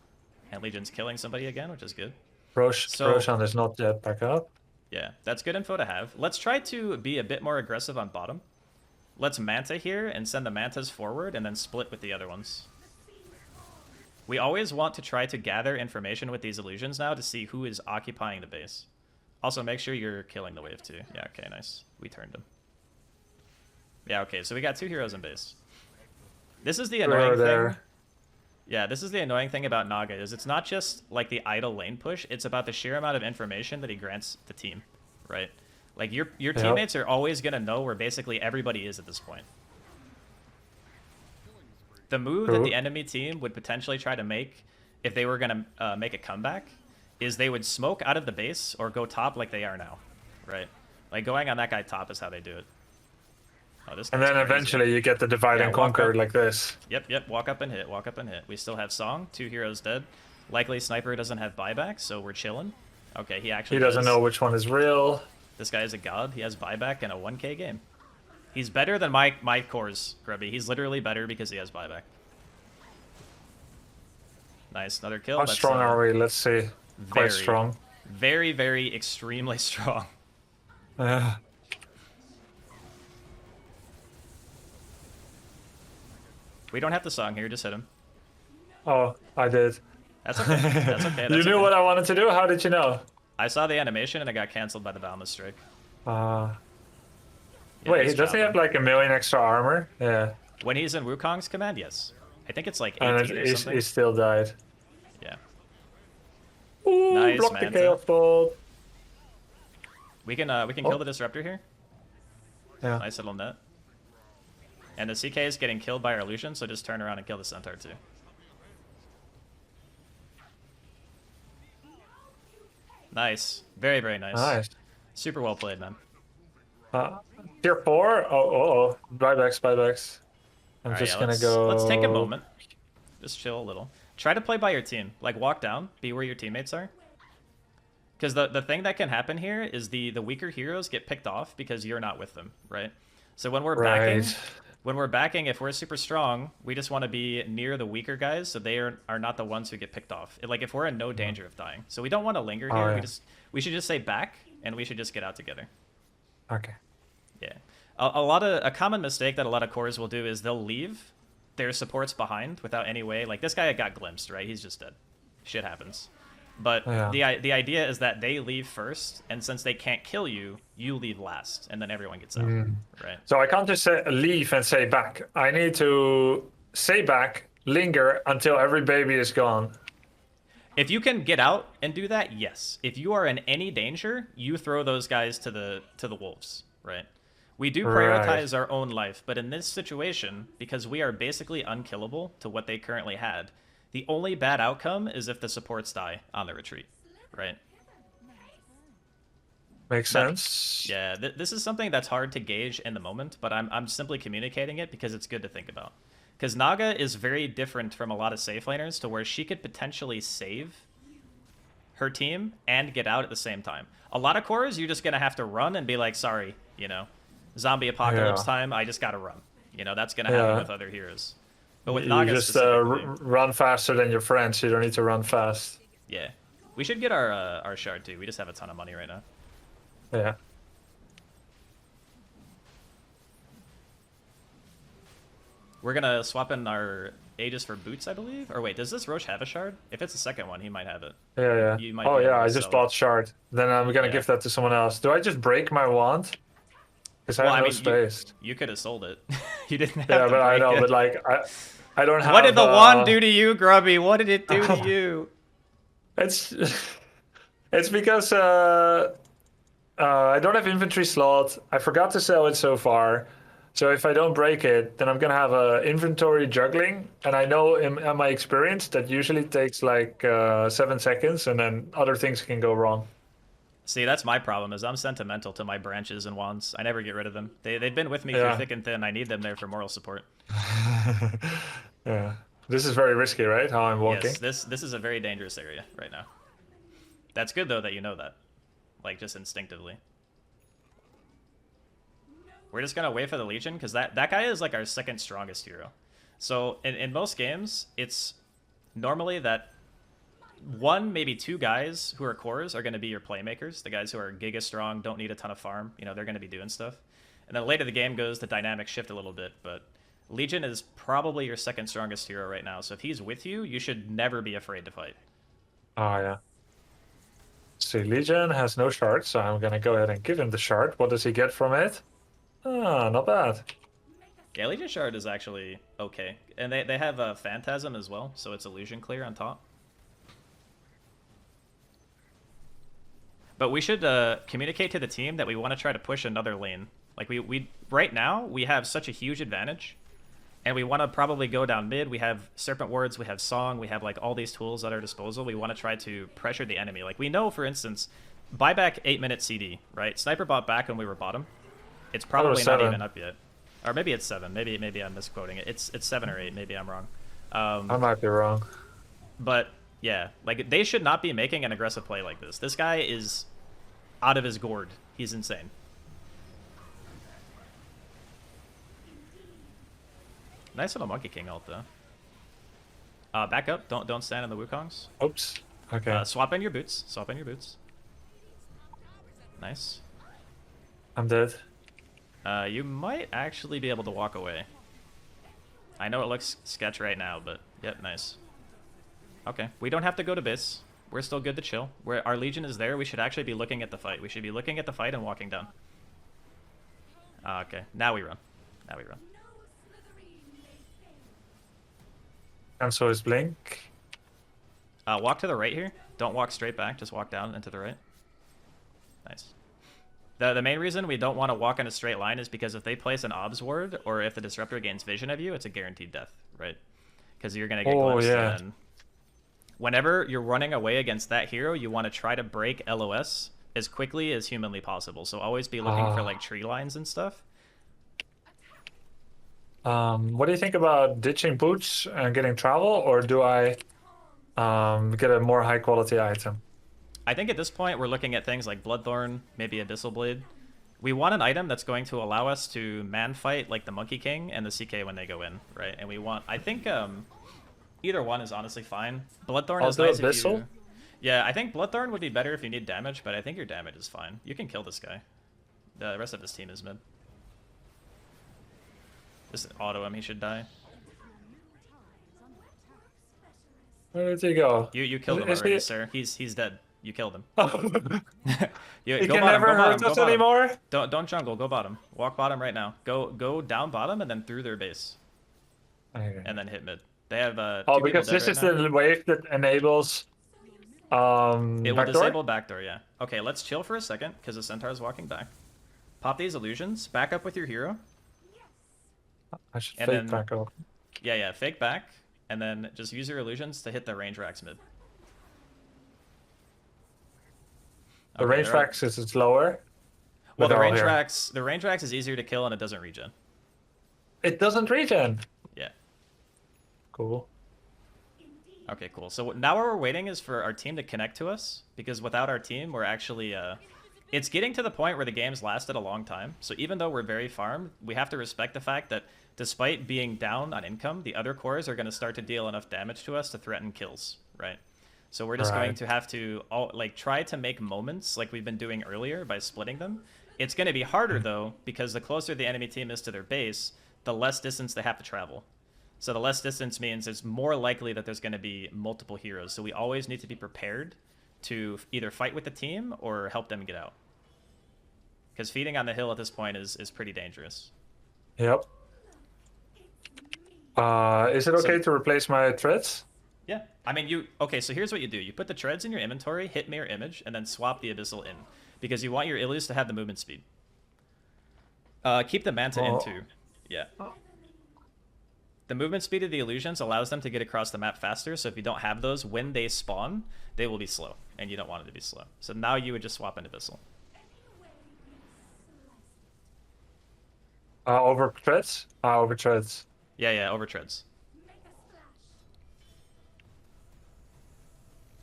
And Legion's killing somebody again, which is good. Roshan is not yet back up. Yeah, that's good info to have. Let's try to be a bit more aggressive on bottom. Let's Manta here and send the Mantas forward and then split with the other ones. We always want to try to gather information with these illusions now to see who is occupying the base. Also, make sure you're killing the wave too. Yeah, okay, nice. We turned him. Yeah, okay, so we got 2 heroes in base. This is the annoying thing. Yeah, this is the annoying thing about Naga, is it's not just like the idle lane push, it's about the sheer amount of information that he grants the team, right? Like, your teammates are always going to know where basically everybody is at this point. The move that the enemy team would potentially try to make if they were going to make a comeback is they would smoke out of the base or go top like they are now, right? Like, going on that guy top is how they do it. Oh, this and then crazy. eventually you get the divide and conquer like this. Yep, walk up and hit, walk up and hit. We still have Song, 2 heroes dead. Likely Sniper doesn't have buyback, so we're chilling. Okay, he actually doesn't know which one is real. This guy is a god. He has buyback in a 1k game. He's better than my cores, Grubby. He's literally better because he has buyback. Nice, another kill. How strong are we? Let's see. Quite strong. Very, very extremely strong. We don't have the Song here, just hit him. Oh, I did. That's okay. That's okay. That's You knew what I wanted to do? How did you know? I saw the animation and it got cancelled by the Boundless Strike. Yeah, Wait, does he have like 1 million extra armor? Yeah. When he's in Wukong's command, yes. I think it's like 18 And or something. he still died. Yeah. Ooh, Nice, block the Manta. chaos bolt. We can kill the Disruptor here. Yeah. Nice little net. And the CK is getting killed by our illusion, so just turn around and kill the Centaur too. Nice. Very, very nice. Nice. Super well played, man. Tier 4? Oh. Buybacks. I'm Alright, just yeah, gonna go. Let's take a moment. Just chill a little. Try to play by your team. Like, walk down, be where your teammates are. Because the thing that can happen here is the weaker heroes get picked off because you're not with them, right? So when we're backing, when we're backing, if we're super strong, we just want to be near the weaker guys so they are not the ones who get picked off. Like if we're in no danger of dying. So we don't want to linger here. Yeah. We should just say back and we should just get out together. Okay. Yeah. A common mistake that a lot of cores will do is they'll leave their supports behind without any way. Like this guy got glimpsed, right? He's just dead. Shit happens. But the idea is that they leave first, and since they can't kill you, you leave last, and then everyone gets out, right? So I can't just say leave and say back. I need to say back, linger until every baby is gone. If you can get out and do that, yes. If you are in any danger, you throw those guys to the wolves, right? We do prioritize our own life, but in this situation, because we are basically unkillable to what they currently had, the only bad outcome is if the supports die on the retreat, right? Makes sense. Yeah, this is something that's hard to gauge in the moment, but I'm simply communicating it because it's good to think about. Because Naga is very different from a lot of safe laners to where she could potentially save her team and get out at the same time. A lot of cores, you're just going to have to run and be like, sorry, you know, zombie apocalypse time, I just got to run. You know, that's going to happen with other heroes. But with Naga you just run faster than your friends. You don't need to run fast. Yeah. We should get our shard too. We just have a ton of money right now. Yeah. We're going to swap in our Aegis for boots, I believe. Or wait, does this Roche have a shard? If it's the second one, he might have it. Yeah. You might I just bought shard. Then I'm going to give that to someone else. Do I just break my wand? Because I have no space. You could have sold it. You didn't have to break I know, it. but like, I don't have... What did the wand do to you, Grubby? What did it do to you? It's because I don't have inventory slot. I forgot to sell it so far. So if I don't break it, then I'm going to have inventory juggling. And I know in my experience that usually takes like 7 seconds and then other things can go wrong. See, that's my problem, is I'm sentimental to my branches and wands. I never get rid of them. They've been with me through thick and thin. I need them there for moral support. Yeah. This is very risky, right? How I'm walking. Yes, this is a very dangerous area right now. That's good, though, that you know that. Like, just instinctively. We're just going to wait for the Legion, because that guy is, like, our second strongest hero. So, in most games, it's normally that one, maybe two guys who are cores are going to be your playmakers. The guys who are giga strong, don't need a ton of farm. You know, they're going to be doing stuff. And then later the game goes, the dynamics shift a little bit. But Legion is probably your second strongest hero right now. So if he's with you, you should never be afraid to fight. Oh, yeah. See, Legion has no shard, so I'm going to go ahead and give him the shard. What does he get from it? Ah, not bad. Yeah, Legion shard is actually okay. And they have a Phantasm as well, so it's illusion clear on top. But we should communicate to the team that we want to try to push another lane. Like we right now we have such a huge advantage, and we want to probably go down mid. We have Serpent Wards, we have Song, we have like all these tools at our disposal. We want to try to pressure the enemy. Like we know, for instance, buyback 8-minute CD, right? Sniper bought back when we were bottom. It's probably not even up yet, or maybe it's 7. Maybe I'm misquoting it. It's 7 or 8. Maybe I'm wrong. I might be wrong. But yeah, like they should not be making an aggressive play like this. This guy is out of his gourd. He's insane. Nice little Monkey King ult though. Back up. Don't stand in the Wukongs. Oops. Okay. Swap in your boots. Swap in your boots. Nice. I'm dead. You might actually be able to walk away. I know it looks sketch right now, but yep, nice. Okay, we don't have to go to Bis. We're still good to chill. Our Legion is there. We should actually be looking at the fight. We should be looking at the fight and walking down. Okay, now we run. Now we run. Cancel his blink. Walk to the right here. Don't walk straight back. Just walk down and to the right. Nice. The main reason we don't want to walk in a straight line is because if they place an obs ward, or if the disruptor gains vision of you, it's a guaranteed death, right? Because you're going to get glimpsed. Yeah. And whenever you're running away against that hero, you want to try to break LOS as quickly as humanly possible. So always be looking for like tree lines and stuff. What do you think about ditching boots and getting travel, or do I get a more high quality item? I think at this point we're looking at things like Bloodthorn, maybe Abyssal Blade. We want an item that's going to allow us to man fight like the Monkey King and the CK when they go in, right? And we want, I think, either one is honestly fine. Bloodthorn I'll is do nice if Abyssal. you... Yeah, I think Bloodthorn would be better if you need damage, but I think your damage is fine. You can kill this guy. The rest of his team is mid. Just auto him, he should die. Where did he go? You killed him Is already, he- sir. He's dead. You killed him. He Go can bottom, never go hurt bottom, go us bottom. anymore. Don't jungle, go bottom. Walk bottom right now. Go down bottom and then through their base. Okay. And then hit mid. They have Oh, two because people this dead is right now. the wave that enables It will backdoor? disable backdoor, yeah. Okay, let's chill for a second, because the Centaur is walking back. Pop these illusions, back up with your hero. I should And fake then- back up. Yeah, fake back, and then just use your illusions to hit the range racks mid. The Okay, range they're all- fax is lower. Well, but the they're all range here. racks is easier to kill and it doesn't regen. It doesn't regen. Yeah. Cool. Okay, cool. So now what we're waiting is for our team to connect to us, because without our team, we're actually... it's getting to the point where the game's lasted a long time. So even though we're very farmed, we have to respect the fact that despite being down on income, the other cores are going to start to deal enough damage to us to threaten kills, right? So we're just going Right. to have to try to make moments like we've been doing earlier by splitting them. It's going to be harder, though, because the closer the enemy team is to their base, the less distance they have to travel. So the less distance means it's more likely that there's going to be multiple heroes. So we always need to be prepared to either fight with the team or help them get out. Because feeding on the hill at this point is pretty dangerous. Yep. Is it okay to replace my threads? Yeah. I mean, okay, so here's what you do. You put the treads in your inventory, hit mirror image, and then swap the abyssal in. Because you want your Illus to have the movement speed. Keep the Manta in too. Yeah. The movement speed of the illusions allows them to get across the map faster, so if you don't have those, when they spawn, they will be slow, and you don't want it to be slow. So now you would just swap into abyssal. Over threads? Over threads. Yeah, over treads.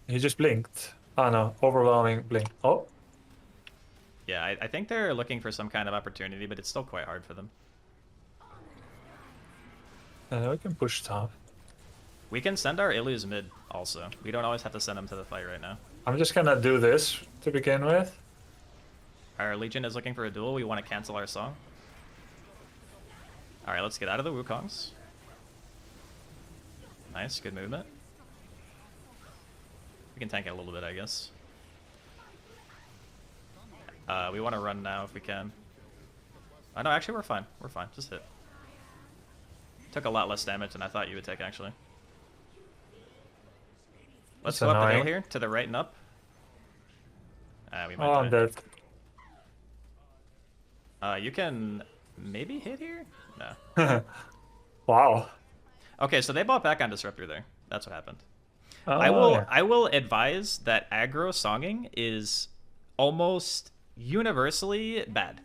He just blinked. Oh no, overwhelming blink. Oh, Yeah, I think they're looking for some kind of opportunity, but it's still quite hard for them. we can push top. We can send our Illus mid also. We don't always have to send them to the fight right now. I'm just gonna do this to begin with. Our Legion is looking for a duel. We want to cancel our song. Alright, let's get out of the Wukongs. Nice, good movement. We can tank it a little bit, I guess. We want to run now if we can. No, actually, we're fine. We're fine. Just hit. Took a lot less damage than I thought you would take, actually. Let's That's go up the hill annoying. here, to the right and up. We might Oh, I'm die. dead. You can maybe hit here? No. Wow. Okay, so they bought back on Disruptor there. That's what happened. Oh, yeah. I will advise that aggro songing is almost universally bad.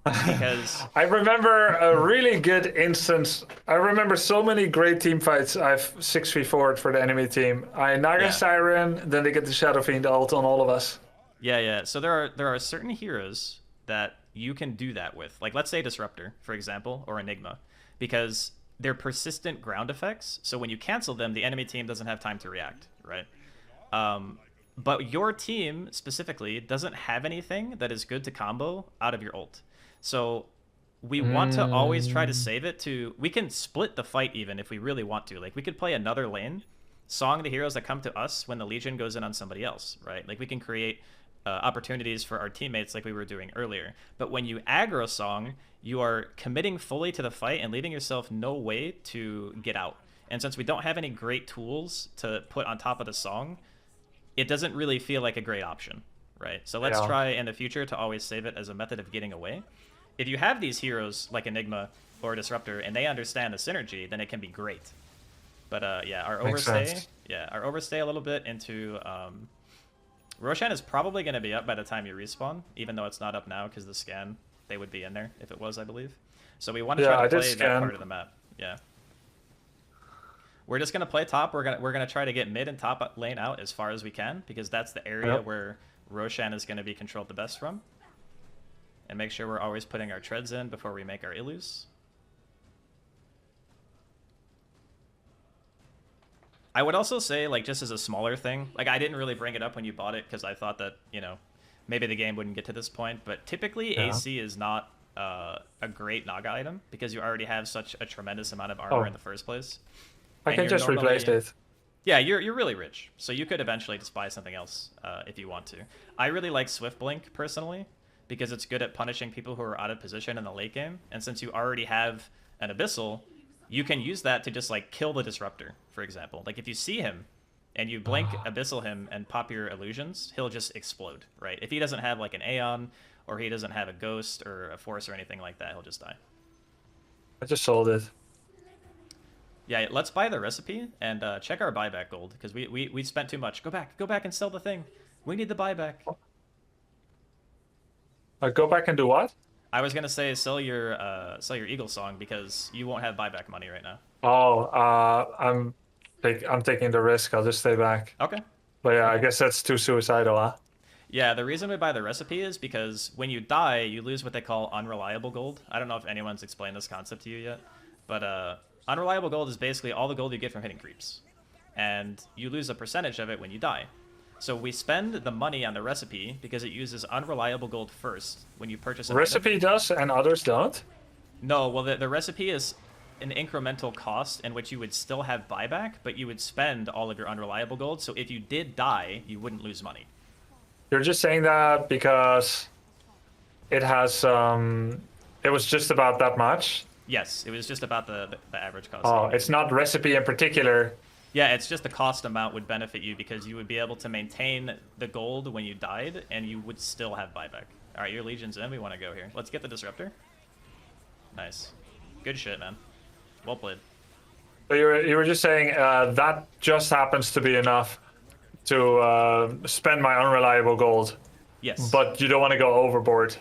Because I remember a really good instance. I remember so many great team fights I've 6v4'd for the enemy team. I Naga Yeah. Siren, then they get the Shadow Fiend ult on all of us. yeah. So there are certain heroes that you can do that with. Like let's say Disruptor, for example, or Enigma, because they're persistent ground effects. So when you cancel them, the enemy team doesn't have time to react, right? But your team specifically doesn't have anything that is good to combo out of your ult. So we want to always try to save it to... We can split the fight even if we really want to. Like we could play another lane, song the heroes that come to us when the Legion goes in on somebody else, right? Like we can create opportunities for our teammates like we were doing earlier. But when you aggro song, you are committing fully to the fight and leaving yourself no way to get out. And since we don't have any great tools to put on top of the song, it doesn't really feel like a great option, right? So let's Yeah. try in the future to always save it as a method of getting away. If you have these heroes like Enigma or Disruptor and they understand the synergy, then it can be great. But yeah, our Makes overstay, sense. our overstay a little bit into Roshan is probably going to be up by the time you respawn, even though it's not up now because the scan, they would be in there if it was, I believe. So we want to Yeah, try I to did play that scan. part of the map. Yeah. We're just gonna play top. We're gonna try to get mid and top lane out as far as we can because that's the area Yep. where Roshan is gonna be controlled the best from. and make sure we're always putting our treads in before we make our illus. I would also say, like, just as a smaller thing, like, I didn't really bring it up when you bought it because I thought that, you know, maybe the game wouldn't get to this point, but typically AC is not a great Naga item because you already have such a tremendous amount of armor in the first place. I can just replace it. Yeah, you're really rich, so you could eventually just buy something else if you want to. I really like Swift Blink personally because it's good at punishing people who are out of position in the late game, and since you already have an Abyssal, you can use that to just like kill the Disruptor, for example. Like if you see him and you blink Abyssal him and pop your illusions, he'll just explode, right? If he doesn't have like an Aeon or he doesn't have a Ghost or a Force or anything like that, he'll just die. I just sold it. Yeah, let's buy the recipe and check our buyback gold because we spent too much. Go back and sell the thing. We need the buyback. Go back and do what? I was gonna say sell your Eagle Song because you won't have buyback money right now. Oh, I'm taking the risk. I'll just stay back. Okay. But yeah, I guess that's too suicidal, huh? Yeah, the reason we buy the recipe is because when you die, you lose what they call unreliable gold. I don't know if anyone's explained this concept to you yet, but unreliable gold is basically all the gold you get from hitting creeps, and you lose a percentage of it when you die. So we spend the money on the recipe because it uses unreliable gold first when you purchase an Recipe item. does and others don't? No, well, the recipe is an incremental cost in which you would still have buyback, but you would spend all of your unreliable gold. So if you did die, you wouldn't lose money. You're just saying that because it has it was just about that much? Yes, it was just about the average cost. Oh, it's not recipe in particular. Yeah, it's just the cost amount would benefit you because you would be able to maintain the gold when you died, and you would still have buyback. All right, your Legion's in. We want to go here. Let's get the Disruptor. Nice. Good shit, man. Well played. So you were just saying that just happens to be enough to spend my unreliable gold. Yes. But you don't want to go overboard.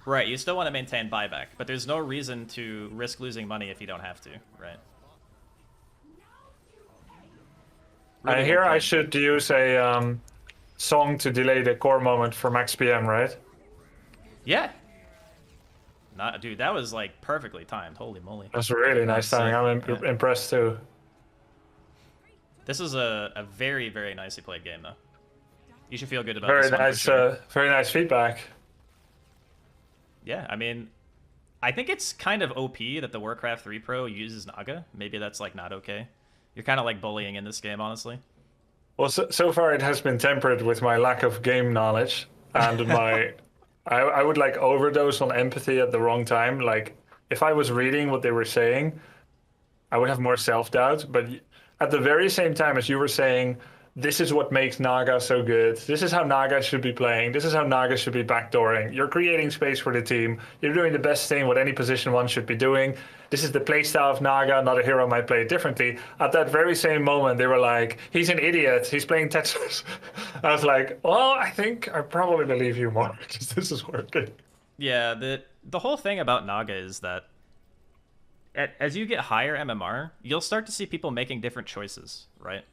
Right, you still want to maintain buyback, but there's no reason to risk losing money if you don't have to, right? I hear I should use a song to delay the core moment for max PM, right? Yeah. Dude, that was like perfectly timed. Holy moly. That's really nice timing. I'm impressed too. This is a very, very nicely played game, though. You should feel good about Very this one nice, for sure. very nice feedback. Yeah, I mean, I think it's kind of OP that the Warcraft 3 Pro uses Naga. Maybe that's like not okay. You're kind of like bullying in this game, honestly. Well, so far it has been tempered with my lack of game knowledge and my... I would like overdose on empathy at the wrong time. Like, if I was reading what they were saying, I would have more self-doubt. But at the very same time as you were saying, this is what makes Naga so good. This is how Naga should be playing. This is how Naga should be backdooring. You're creating space for the team. You're doing the best thing what any position one should be doing. This is the playstyle of Naga. Another hero might play it differently. At that very same moment, they were like, he's an idiot. He's playing Tetris. I was like, well, I think I probably believe you more because this is working. Yeah, the whole thing about Naga is that as you get higher MMR, you'll start to see people making different choices, right?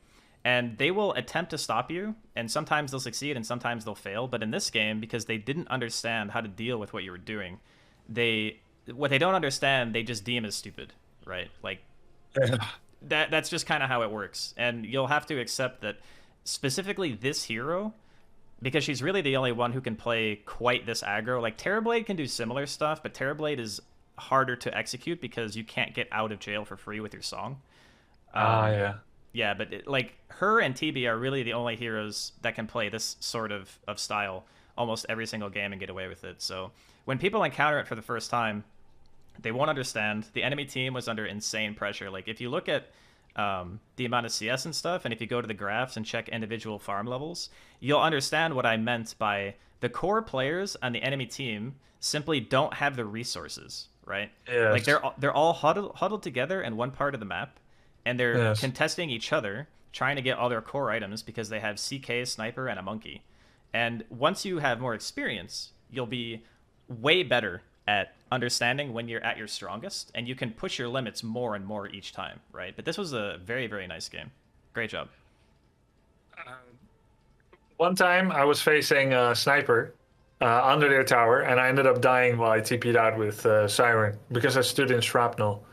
And they will attempt to stop you, and sometimes they'll succeed and sometimes they'll fail. But in this game, because they didn't understand how to deal with what you were doing, what they don't understand, they just deem as stupid, right? Like, that's just kind of how it works. And you'll have to accept that specifically this hero, because she's really the only one who can play quite this aggro. Like, Terrorblade can do similar stuff, but Terrorblade is harder to execute because you can't get out of jail for free with your song. Yeah. Yeah, but like her and TB are really the only heroes that can play this sort of style almost every single game and get away with it. So when people encounter it for the first time, they won't understand. The enemy team was under insane pressure. Like if you look at the amount of CS and stuff, and if you go to the graphs and check individual farm levels, you'll understand what I meant by the core players on the enemy team simply don't have the resources, right? Yes. Like they're all huddled together in one part of the map. And they're contesting each other, trying to get all their core items because they have CK, Sniper, and a Monkey. And once you have more experience, you'll be way better at understanding when you're at your strongest, and you can push your limits more and more each time, right? But this was a very, very nice game. Great job. One time I was facing a Sniper, under their tower, and I ended up dying while I TP'd out with Siren because I stood in shrapnel.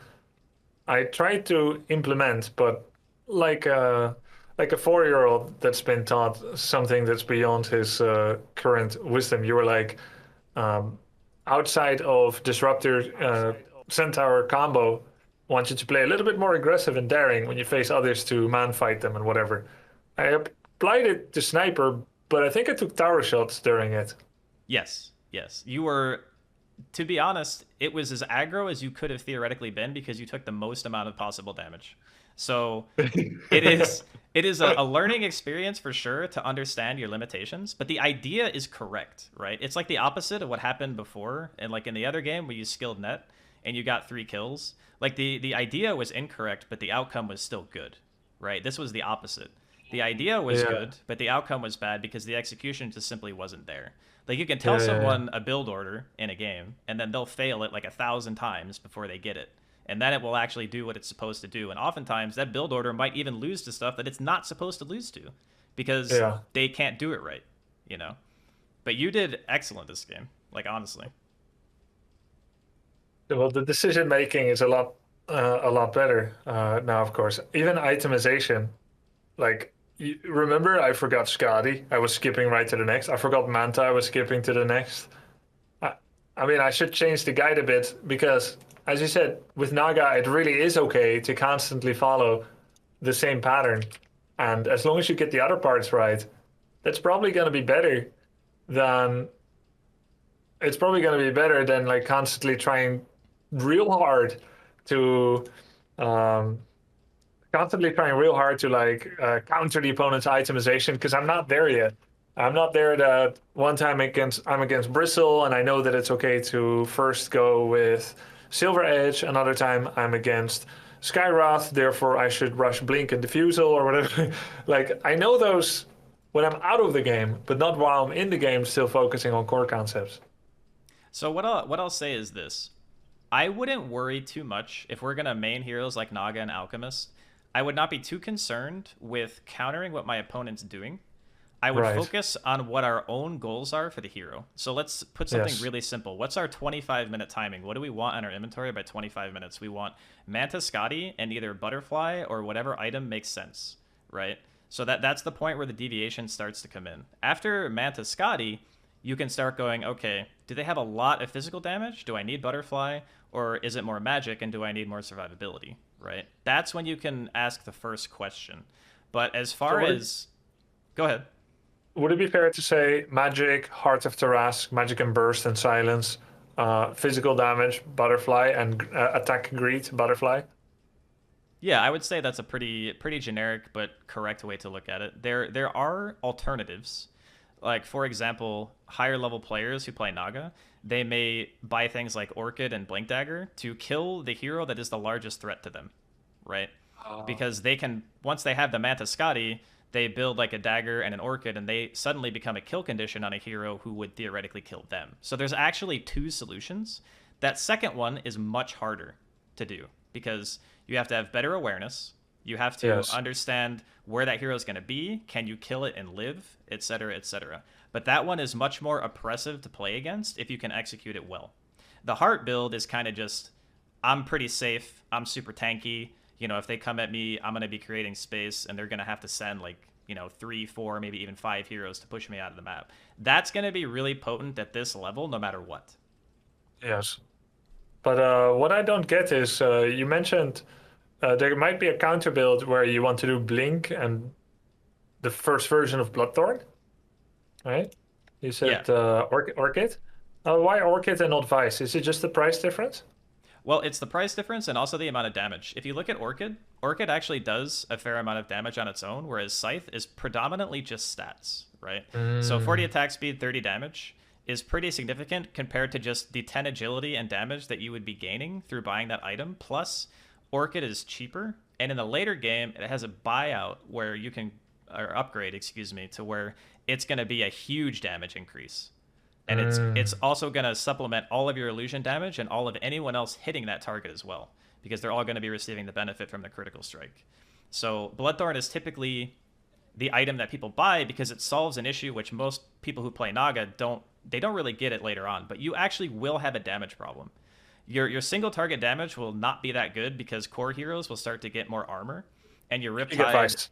I tried to implement, but like like a 4-year-old that's been taught something that's beyond his current wisdom. You were like, um, outside of disruptor centaur combo, want you to play a little bit more aggressive and daring when you face others to man fight them and whatever. I applied it to sniper, but I think I took tower shots during it. Yes, yes. You were, to be honest, it was as aggro as you could have theoretically been because you took the most amount of possible damage. So it is a learning experience for sure to understand your limitations, but the idea is correct, right? It's like the opposite of what happened before, and like in the other game where you skilled net and you got 3 kills. Like the idea was incorrect, but the outcome was still good, right? This was the opposite. The idea was Yeah. good, but the outcome was bad because the execution just simply wasn't there. Like you can tell Yeah, yeah, yeah. someone a build order in a game, and then they'll fail it like 1,000 times before they get it. And then it will actually do what it's supposed to do. And oftentimes that build order might even lose to stuff that it's not supposed to lose to because Yeah. they can't do it right, you know? But you did excellent this game, like honestly. Well, the decision making is a lot better now, of course. Even itemization, like you, remember, I forgot Skadi. I was skipping right to the next. I forgot Manta. I was skipping to the next. I, I mean, I should change the guide a bit because, as you said, with Naga, it really is okay to constantly follow the same pattern, and as long as you get the other parts right, that's probably going to be better than it's probably going to be better than like constantly trying real hard to um, like counter the opponent's itemization because I'm not there yet. I'm not there that one time I'm against Bristle and I know that it's okay to first go with Silver Edge. Another time I'm against Skyroth, therefore I should rush Blink and Diffusal or whatever. Like I know those when I'm out of the game, but not while I'm in the game still focusing on core concepts. So what I'll say is this. I wouldn't worry too much if we're gonna main heroes like Naga and Alchemist. I would not be too concerned with countering what my opponent's doing. I would Right. focus on what our own goals are for the hero. So let's put something Yes. really simple. What's our 25-minute timing? What do we want in our inventory by 25 minutes? We want Manta Scotty and either Butterfly or whatever item makes sense, right? So that's the point where the deviation starts to come in. After Manta Scotty, you can start going, okay, do they have a lot of physical damage? Do I need Butterfly? Or is it more magic and do I need more survivability, right? That's when you can ask the first question. But as far what- as... Go ahead. Would it be fair to say Magic, Heart of Tarask, Magic and Burst and Silence, physical damage, Butterfly, and attack greed, Butterfly? Yeah, I would say that's a pretty generic but correct way to look at it. There are alternatives. Like, for example, higher level players who play Naga, they may buy things like Orchid and Blink Dagger to kill the hero that is the largest threat to them, right? Because they can, once they have the Manta Scotty, they build like a dagger and an orchid and they suddenly become a kill condition on a hero who would theoretically kill them. So there's actually 2 solutions. That second one is much harder to do because you have to have better awareness. You have to Yes. understand where that hero is going to be. Can you kill it and live, etc., etc. But that one is much more oppressive to play against if you can execute it well. The heart build is kind of just, I'm pretty safe. I'm super tanky. You know, if they come at me, I'm going to be creating space and they're going to have to send like, 3, 4, maybe even 5 heroes to push me out of the map. That's going to be really potent at this level no matter what. Yes. But what I don't get is you mentioned there might be a counter build where you want to do Blink and the first version of Bloodthorn, right? You said Orchid. Why Orchid and not Vice? Is it just the price difference? Well, it's the price difference and also the amount of damage. If you look at Orchid, Orchid actually does a fair amount of damage on its own, whereas Scythe is predominantly just stats, right? So 40 attack speed, 30 damage is pretty significant compared to just the 10 agility and damage that you would be gaining through buying that item. Plus, Orchid is cheaper, and in the later game, it has a buyout where you can, or upgrade, excuse me, to where it's going to be a huge damage increase. And it's also going to supplement all of your illusion damage and all of anyone else hitting that target as well, because they're all going to be receiving the benefit from the critical strike. So Bloodthorn is typically the item that people buy because it solves an issue which most people who play Naga don't really get it later on. But you actually will have a damage problem. Your single target damage will not be that good because core heroes will start to get more armor, and your You get Riptide. Vice.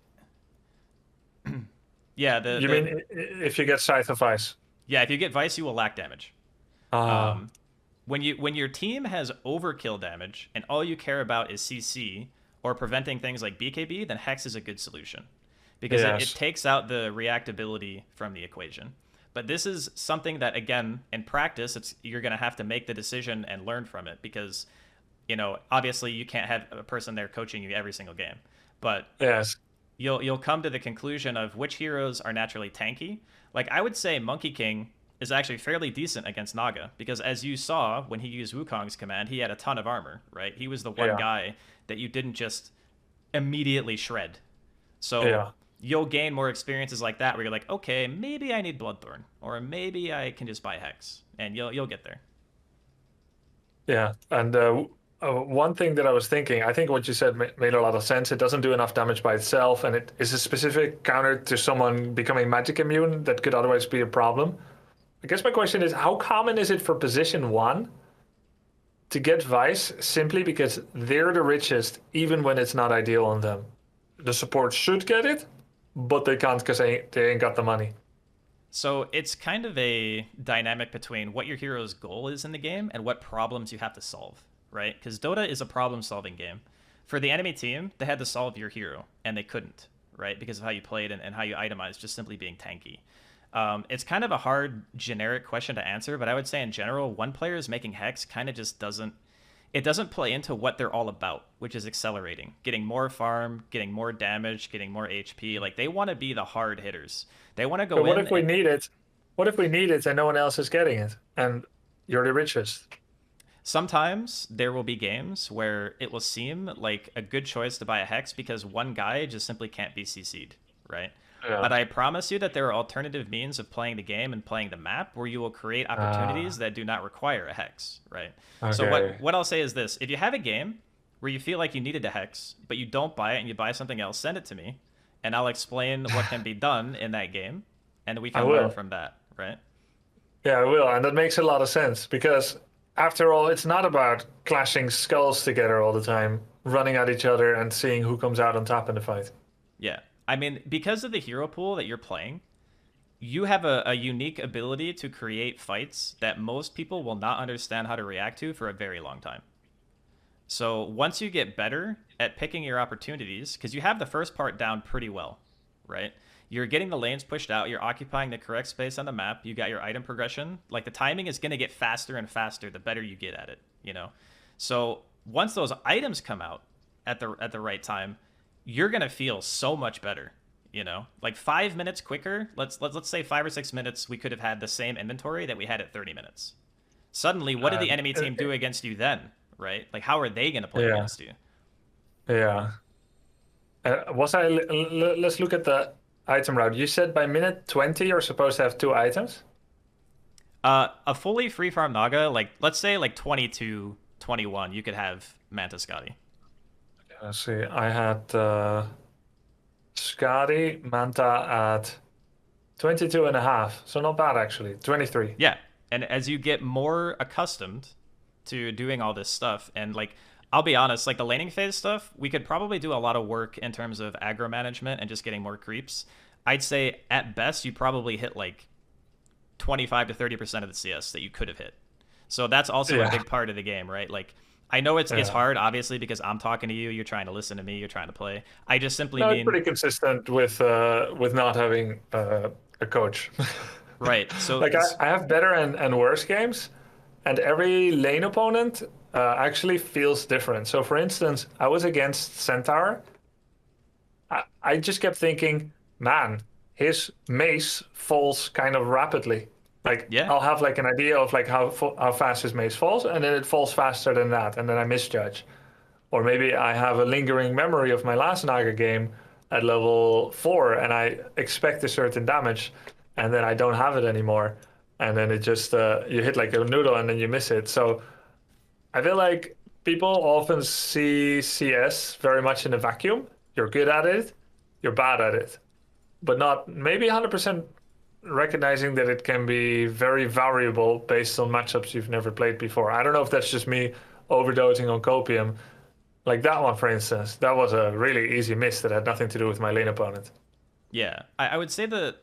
Yeah, You mean if you get Scythe of Vice? yeah, if you get Vice, you will lack damage. Ah, When your team has overkill damage and all you care about is CC or preventing things like BKB, then Hex is a good solution because it yes. takes out the reactability from the equation. But this is something that, again, in practice, you're going to have to make the decision and learn from it because, obviously you can't have a person there coaching you every single game. But Yes. you'll come to the conclusion of which heroes are naturally tanky. Like, I would say Monkey King is actually fairly decent against Naga because, as you saw when he used Wukong's command, he had a ton of armor, right? He was the one Yeah. guy that you didn't just immediately shred. So Yeah. you'll gain more experiences like that where you're like, okay, maybe I need Bloodthorn, or maybe I can just buy Hex, and you'll get there. Yeah. And one thing that I was thinking, I think what you said made a lot of sense. It doesn't do enough damage by itself, and it is a specific counter to someone becoming magic immune that could otherwise be a problem. I guess my question is, how common is it for position 1 to get Vice simply because they're the richest, even when it's not ideal on them? The support should get it, but they can't because they ain't got the money. So it's kind of a dynamic between what your hero's goal is in the game and what problems you have to solve, right? Because Dota is a problem-solving game. For the enemy team, they had to solve your hero, and they couldn't, right? Because of how you played and how you itemized, just simply being tanky. It's kind of a hard, generic question to answer, but I would say in general, one player is making Hex kind of just doesn't play into what they're all about, which is accelerating, getting more farm, getting more damage, getting more HP. Like, they want to be the hard hitters. They want to go But in. what if we need it? What if we need it and no one else is getting it, and you're the richest? Sometimes there will be games where it will seem like a good choice to buy a Hex because one guy just simply can't be CC'd, right? Yeah. But I promise you that there are alternative means of playing the game and playing the map where you will create opportunities that do not require a Hex, right? So Okay. what I'll say is this. If you have a game where you feel like you needed a Hex, but you don't buy it and you buy something else, send it to me, and I'll explain what can be done in that game, and we can learn from that, right? Yeah, I will, and that makes a lot of sense because, after all, it's not about clashing skulls together all the time, running at each other and seeing who comes out on top in the fight. Yeah. I mean, because of the hero pool that you're playing, you have a unique ability to create fights that most people will not understand how to react to for a very long time. So once you get better at picking your opportunities, because you have the first part down pretty well, right? You're getting the lanes pushed out, you're occupying the correct space on the map, you got your item progression. Like, the timing is going to get faster and faster the better you get at it, So once those items come out at the right time, you're going to feel so much better, Like 5 minutes quicker, let's say 5 or 6 minutes, we could have had the same inventory that we had at 30 minutes. Suddenly, what did the enemy team do against you then, right? Like, how are they going to play against you? Yeah. Let's look at the item route. You said by minute 20 you're supposed to have 2 items? A fully free farm Naga, like, let's say like 22, 21, you could have Manta Scotty. Let's see. I had Scotty, Manta at 22 and a half. So not bad, actually. 23. Yeah. And as you get more accustomed to doing all this stuff, and like, I'll be honest, like the laning phase stuff, we could probably do a lot of work in terms of aggro management and just getting more creeps. I'd say at best, you probably hit like 25 to 30% of the CS that you could have hit. So that's also a big part of the game, right? Like, I know it's hard, obviously, because I'm talking to you, you're trying to listen to me, you're trying to play. I just simply mean... It's pretty consistent with not having a coach. Right. So like, I have better and worse games, and every lane opponent actually feels different. So, for instance, I was against Centaur. I just kept thinking, man, his mace falls kind of rapidly. Like, I'll have like an idea of like how fast his mace falls, and then it falls faster than that, and then I misjudge. Or maybe I have a lingering memory of my last Naga game at level 4, and I expect a certain damage, and then I don't have it anymore, and then it just you hit like a noodle and then you miss it. So I feel like people often see CS very much in a vacuum. You're good at it, you're bad at it. but not maybe 100% recognizing that it can be very variable based on matchups you've never played before. I don't know if that's just me overdosing on copium. Like that one, for instance, that was a really easy miss that had nothing to do with my lane opponent. Yeah, I would say that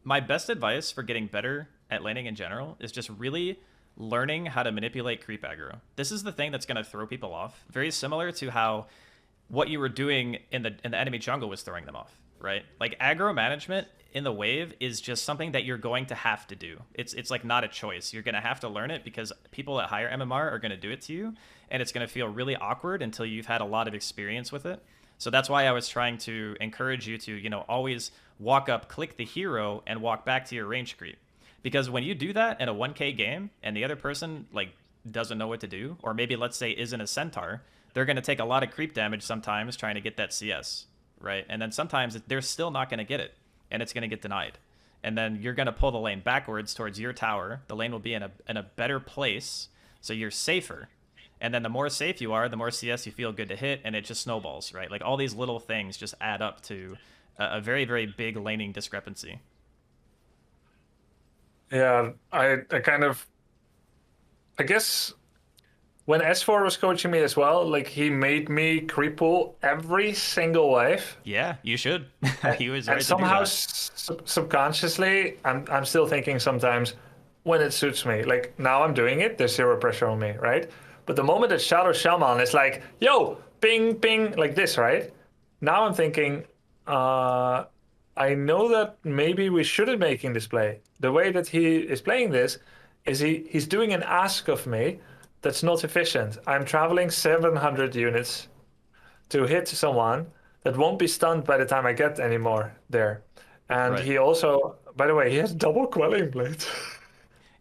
my best advice for getting better at laning in general is just really learning how to manipulate creep aggro. This is the thing that's going to throw people off. Very similar to how what you were doing in the enemy jungle was throwing them off, right? Like aggro management in the wave is just something that you're going to have to do. It's like not a choice. You're going to have to learn it because people at higher MMR are going to do it to you, and it's going to feel really awkward until you've had a lot of experience with it. So that's why I was trying to encourage you to, always walk up, click the hero, and walk back to your range creep. Because when you do that in a 1K game and the other person like doesn't know what to do, or maybe let's say isn't a centaur, they're going to take a lot of creep damage sometimes trying to get that CS, right? And then sometimes they're still not going to get it, and it's going to get denied. And then you're going to pull the lane backwards towards your tower. The lane will be in a better place, so you're safer. And then the more safe you are, the more CS you feel good to hit, and it just snowballs, right? Like all these little things just add up to a very, very big laning discrepancy. Yeah, I guess when S4 was coaching me as well, like he made me creep pull every single wave. Yeah, you should. He was right And to do somehow that. subconsciously, I'm still thinking sometimes when it suits me. Like now I'm doing it, there's zero pressure on me, right? But the moment that Shadow Shaman is like, yo, ping, ping, like this, right? Now I'm thinking, I know that maybe we shouldn't making this play. The way that he is playing this is he's doing an ask of me that's not efficient. I'm traveling 700 units to hit someone that won't be stunned by the time I get anymore there. And Right. he also, by the way, he has double quelling blades.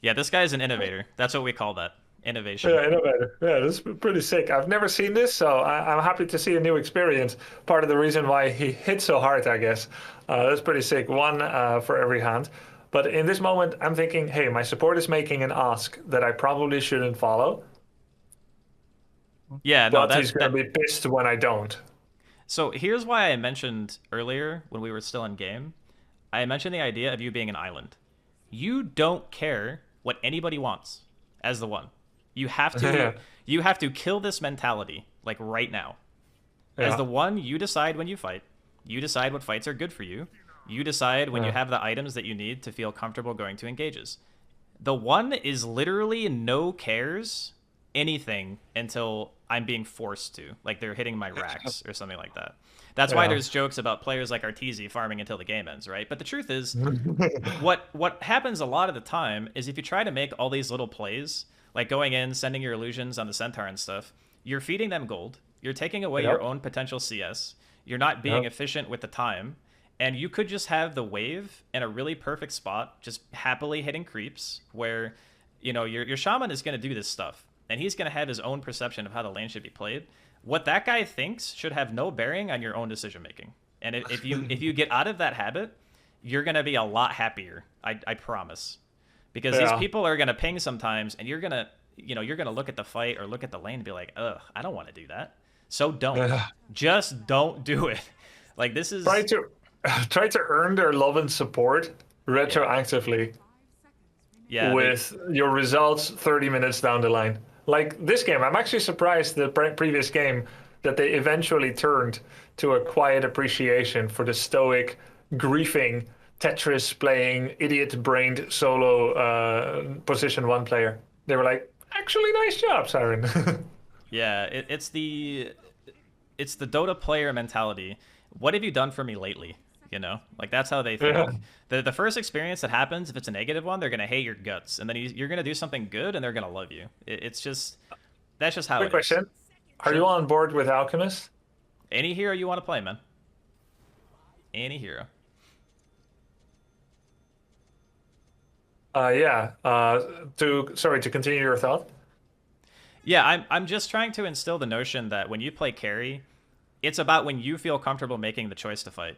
Yeah, this guy's an innovator. That's what we call that. Innovation. Yeah, innovator. Yeah, this is pretty sick. I've never seen this, so I'm happy to see a new experience. Part of the reason why he hit so hard, I guess. That's pretty sick. One for every hand. But in this moment, I'm thinking, hey, my support is making an ask that I probably shouldn't follow. Yeah, no, But he's going to be pissed when I don't. So here's why I mentioned earlier when we were still in game. I mentioned the idea of you being an island. You don't care what anybody wants as the one. You have to you have to kill this mentality like right now. As Yeah. the one, you decide when you fight. You decide what fights are good for you. You decide when you have the items that you need to feel comfortable going to engages. The one is literally no cares anything until I'm being forced to. Like they're hitting my racks or something like that. That's why Yeah. there's jokes about players like Arteezy farming until the game ends, right? But the truth is, what happens a lot of the time is if you try to make all these little plays, like going in, sending your illusions on the centaur and stuff, you're feeding them gold. You're taking away your own potential CS. You're not being efficient with the time. And you could just have the wave in a really perfect spot, just happily hitting creeps, where, your shaman is going to do this stuff. And he's going to have his own perception of how the lane should be played. What that guy thinks should have no bearing on your own decision making. And if you get out of that habit, you're going to be a lot happier. I promise. Because these people are going to ping sometimes, and you're going to look at the fight or look at the lane and be like, ugh, I don't want to do that. So don't. Just don't do it. Like this is Try to earn their love and support retroactively with your results 30 minutes down the line. Like this game, I'm actually surprised the previous game that they eventually turned to a quiet appreciation for the stoic, griefing, Tetris playing, idiot-brained solo position one player. They were like, actually, nice job, Siren. Yeah, it's the Dota player mentality. What have you done for me lately? Like that's how they think. The first experience that happens, if it's a negative one, they're gonna hate your guts, and then you're gonna do something good, and they're gonna love you. That's just how Quick it is. question: Are you on board with Alchemist? Any hero you want to play, man. Any hero. Yeah. To continue your thought. Yeah, I'm just trying to instill the notion that when you play carry, it's about when you feel comfortable making the choice to fight.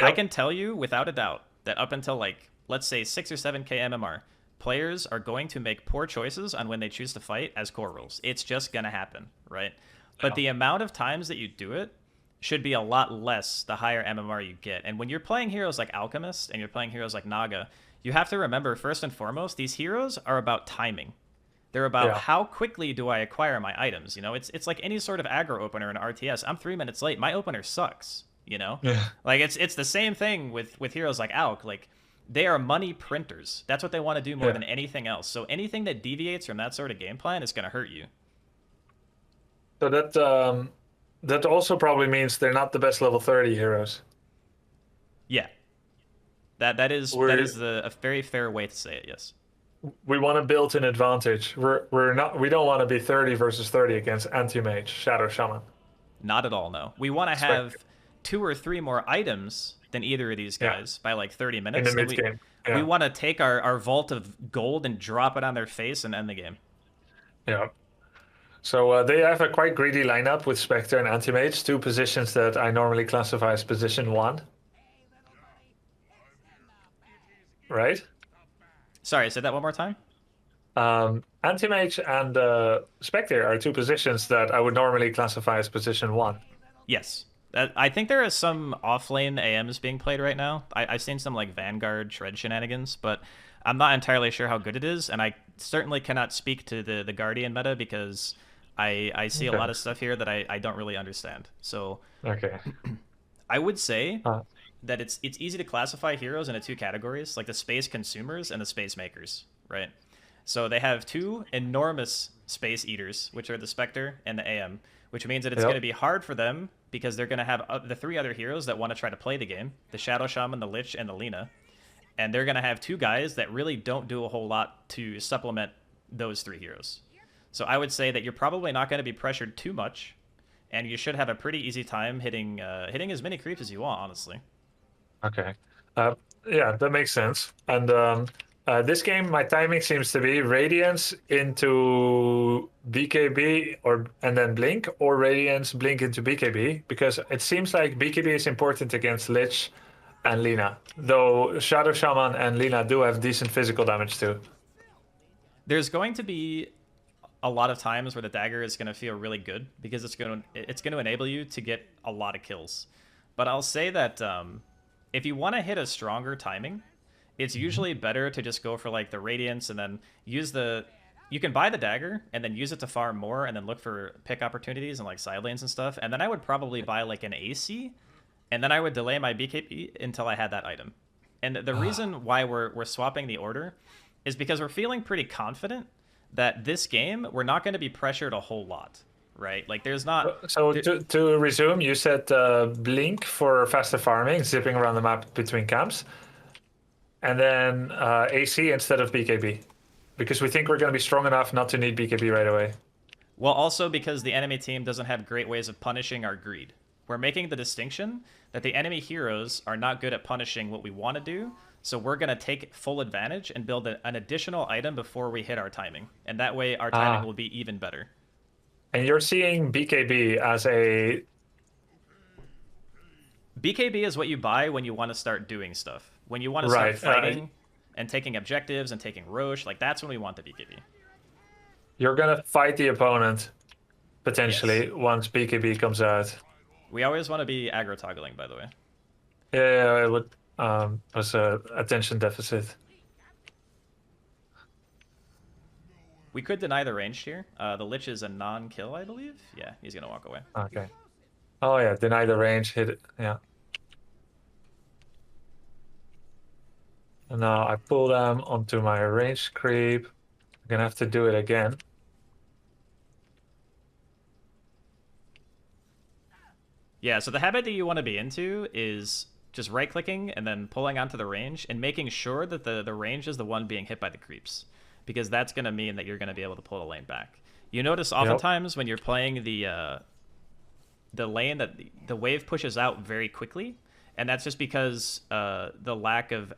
I can tell you without a doubt that up until like let's say 6 or 7k MMR, players are going to make poor choices on when they choose to fight as core rules. It's just gonna happen, right? But the amount of times that you do it should be a lot less the higher MMR you get. And when you're playing heroes like Alchemist and you're playing heroes like Naga, you have to remember, first and foremost, these heroes are about timing. They're about how quickly do I acquire my items. You know, it's like any sort of aggro opener in RTS. I'm 3 minutes late. My opener sucks. You know, like it's the same thing with heroes like Alk. Like they are money printers. That's what they want to do more than anything else. So anything that deviates from that sort of game plan is going to hurt you. So that also probably means they're not the best level 30 heroes. Yeah, that is a very fair way to say it. Yes. We want to build an advantage. We don't want to be 30 versus 30 against anti-mage, Shadow Shaman. Not at all. No, we want to have 2 or 3 more items than either of these guys by like 30 minutes. In the mid game. We want to take our vault of gold and drop it on their face and end the game. Yeah. So they have a quite greedy lineup with Spectre and Anti-Mage, 2 positions that I normally classify as position 1. Right? Sorry, say that one more time. Anti-Mage and Spectre are 2 positions that I would normally classify as position 1. Yes. I think there are some off-lane AMs being played right now. I've seen some like Vanguard shred shenanigans, but I'm not entirely sure how good it is, and I certainly cannot speak to the Guardian meta because I see a lot of stuff here that I don't really understand. So I would say that it's easy to classify heroes into 2 categories, like the space consumers and the space makers, right? So they have 2 enormous space eaters, which are the Spectre and the AM, which means that it's going to be hard for them because they're going to have the 3 other heroes that want to try to play the game, the Shadow Shaman, the Lich, and the Lina. And they're going to have 2 guys that really don't do a whole lot to supplement those 3 heroes. So I would say that you're probably not going to be pressured too much, and you should have a pretty easy time hitting as many creeps as you want, honestly. Okay. Yeah, that makes sense. And this game, my timing seems to be Radiance into BKB and then Blink, or Radiance, Blink into BKB, because it seems like BKB is important against Lich and Lina, though Shadow Shaman and Lina do have decent physical damage too. There's going to be a lot of times where the dagger is going to feel really good because it's going to enable you to get a lot of kills. But I'll say that if you want to hit a stronger timing, it's usually better to just go for like the Radiance and then use you can buy the dagger and then use it to farm more and then look for pick opportunities and like side lanes and stuff. And then I would probably buy like an AC and then I would delay my BKB until I had that item. And the reason why we're swapping the order is because we're feeling pretty confident that this game, we're not going to be pressured a whole lot, right? Like there's not... So to resume, you said Blink for faster farming, zipping around the map between camps, and then AC instead of BKB, because we think we're going to be strong enough not to need BKB right away. Well, also because the enemy team doesn't have great ways of punishing our greed. We're making the distinction that the enemy heroes are not good at punishing what we want to do, so we're going to take full advantage and build an additional item before we hit our timing. And that way our timing will be even better. And you're seeing BKB as a... BKB is what you buy when you want to start doing stuff. When you want to start fighting and taking objectives and taking Roche, like that's when we want the BKB. You're going to fight the opponent, potentially, once BKB comes out. We always want to be aggro toggling, by the way. Yeah, it would... was a attention deficit. We could deny the ranged here. The Lich is a non-kill, I believe. Yeah, he's gonna walk away. Okay. Oh yeah, deny the range, hit it. Yeah. And now I pull them onto my range creep. I'm gonna have to do it again. Yeah, so the habit that you want to be into is just right-clicking and then pulling onto the range and making sure that the range is the one being hit by the creeps, because that's going to mean that you're going to be able to pull the lane back. You notice oftentimes when you're playing the lane that the wave pushes out very quickly, and that's just because the lack of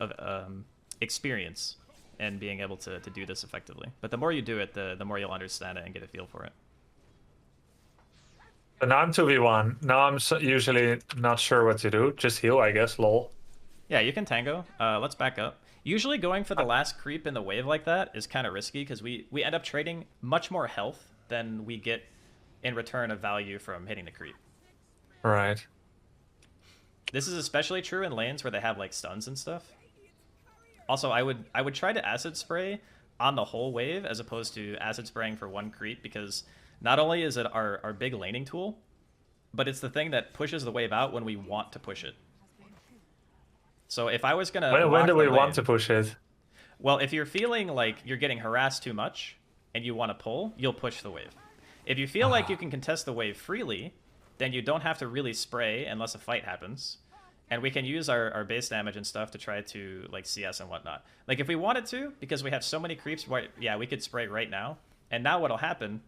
experience and being able to do this effectively. But the more you do it, the more you'll understand it and get a feel for it. And now I'm 2v1. Now I'm usually not sure what to do. Just heal, I guess, lol. Yeah, you can tango. Let's back up. Usually going for the last creep in the wave like that is kind of risky because we end up trading much more health than we get in return of value from hitting the creep. Right. This is especially true in lanes where they have like stuns and stuff. Also, I would try to acid spray on the whole wave as opposed to acid spraying for one creep, because not only is it our big laning tool, but it's the thing that pushes the wave out when we want to push it. So if I was gonna When do we want lane, to push it? well, if you're feeling like you're getting harassed too much and you want to pull, you'll push the wave. If you feel like you can contest the wave freely, then you don't have to really spray unless a fight happens. And we can use our base damage and stuff to try to like CS and whatnot. Like if we wanted to, because we have so many creeps, yeah, we could spray right now. And now what'll happen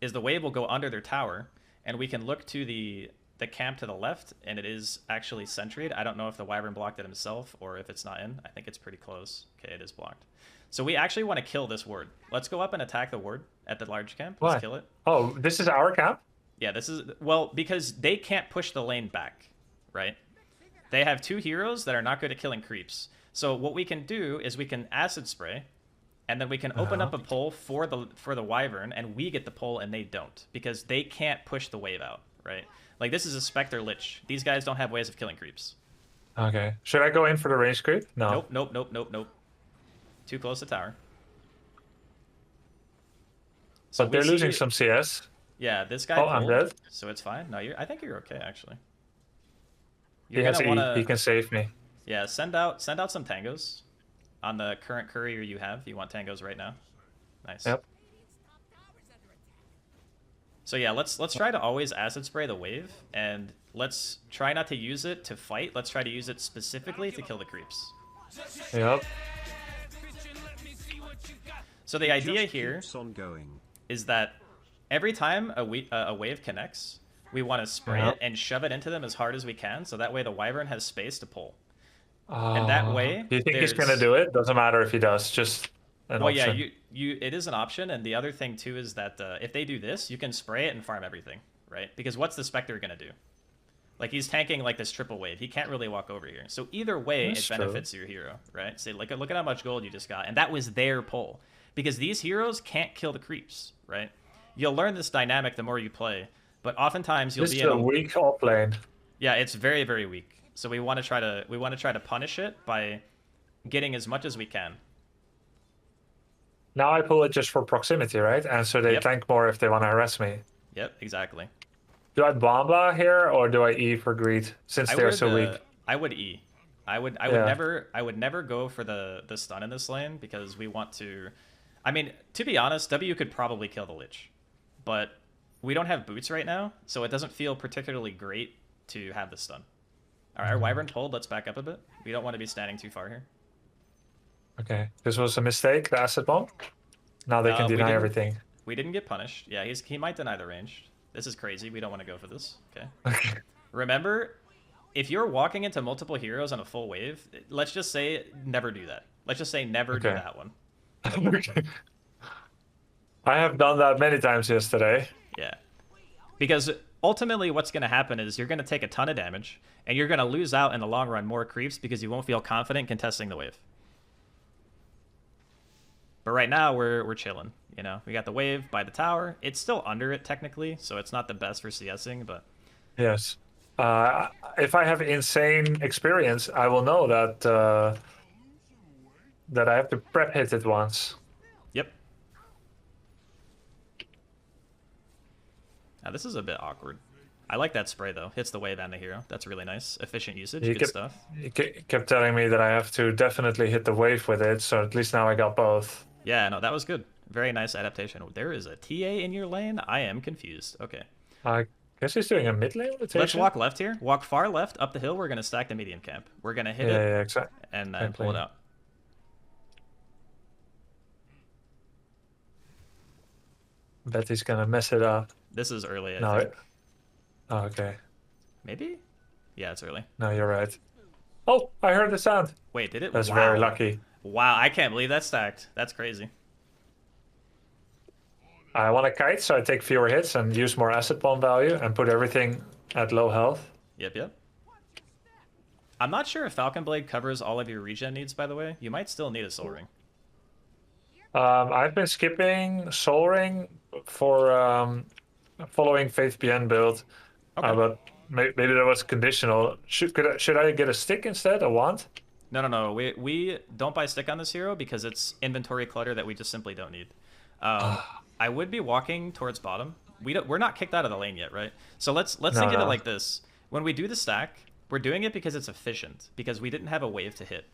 is the wave will go under their tower, and we can look to the camp to the left, and it is actually sentryed. I don't know if the Wyvern blocked it himself or if it's not in. I think it's pretty close. Okay, it is blocked. So we actually want to kill this ward. Let's go up and attack the ward at the large camp. Let's Why? kill it. Oh, this is our camp? Yeah, this is... Well, because they can't push the lane back, right? They have 2 heroes that are not good at killing creeps. So what we can do is we can acid spray, and then we can open up a pull for the Wyvern, and we get the pull and they don't, because they can't push the wave out, right? Like this is a Spectre Lich. These guys don't have ways of killing creeps. Okay. Should I go in for the range creep? No. Nope. Too close to tower. But they're losing some CS. Yeah, this guy. Oh, I'm dead. So it's fine. No, I think you're okay actually. He has E. He can save me. Yeah, send out some tangos on the current courier you have. You want tangos right now. Nice. Yep. So yeah, let's try to always acid spray the wave, and let's try not to use it to fight. Let's try to use it specifically to kill the creeps. Yep. So the idea here is that every time a wave connects, we want to spray it and shove it into them as hard as we can, so that way the Wyvern has space to pull. And that way, do you think he's gonna do it? Doesn't matter if he does. Just an option. Yeah, it is an option, and the other thing too is that if they do this, you can spray it and farm everything, right? Because what's the Spectre gonna do? Like he's tanking like this triple wave. He can't really walk over here. So either way, it benefits your hero, right? So look at how much gold you just got, and that was their pull. Because these heroes can't kill the creeps, right? You'll learn this dynamic the more you play, but oftentimes you'll be in a weak off lane. Yeah, it's very, very weak. So we want to try to punish it by getting as much as we can. Now I pull it just for proximity, right? And so they tank more if they want to harass me. Yep, exactly. Do I Bomba here or do I E for greed since they're so weak? I would E. I would never go for the stun in this lane, because we want to. I mean, to be honest, W could probably kill the Lich, but we don't have boots right now, so it doesn't feel particularly great to have the stun. All right, our Wyvern told. Let's back up a bit. We don't want to be standing too far here. Okay, this was a mistake, the acid bomb. Now they can deny everything. We didn't get punished. Yeah, he might deny the range. This is crazy. We don't want to go for this. Okay. Okay. Remember, if you're walking into multiple heroes on a full wave, let's just say never do that. Let's just say never do that one. Okay. I have done that many times yesterday. Yeah. Because ultimately what's going to happen is you're going to take a ton of damage, and you're going to lose out in the long run more creeps because you won't feel confident contesting the wave. But right now we're chilling, you know. We got the wave by the tower. It's still under it technically, so it's not the best for CSing, but yes. If I have insane experience, I will know that that I have to prep hit it once. Yep. Now this is a bit awkward. I like that spray though. Hits the wave and the hero. That's really nice. Efficient usage. Good stuff. He kept telling me that I have to definitely hit the wave with it, so at least now I got both. Yeah, no, that was good. Very nice adaptation. There is a TA in your lane? I am confused. Okay. I guess he's doing a mid lane rotation. Let's walk left here. Walk far left up the hill. We're going to stack the medium camp. We're going to hit it exactly. And pull it out. Bet he's going to mess it up. This is early, I think. Oh, okay. Maybe? Yeah, it's early. No, you're right. Oh, I heard the sound. Wait, did it? That's very lucky. Wow, I can't believe that's stacked. That's crazy. I want to kite, so I take fewer hits and use more acid bomb value and put everything at low health. Yep. I'm not sure if Falcon Blade covers all of your regen needs, by the way. You might still need a Soul Ring. I've been skipping Soul Ring for following Faith BN build. Okay. But maybe that was conditional. Should I get a stick instead? A wand? No. We don't buy stick on this hero because it's inventory clutter that we just simply don't need. I would be walking towards bottom. We're not kicked out of the lane yet, right? So let's think of it like this. When we do the stack, we're doing it because it's efficient, because we didn't have a wave to hit.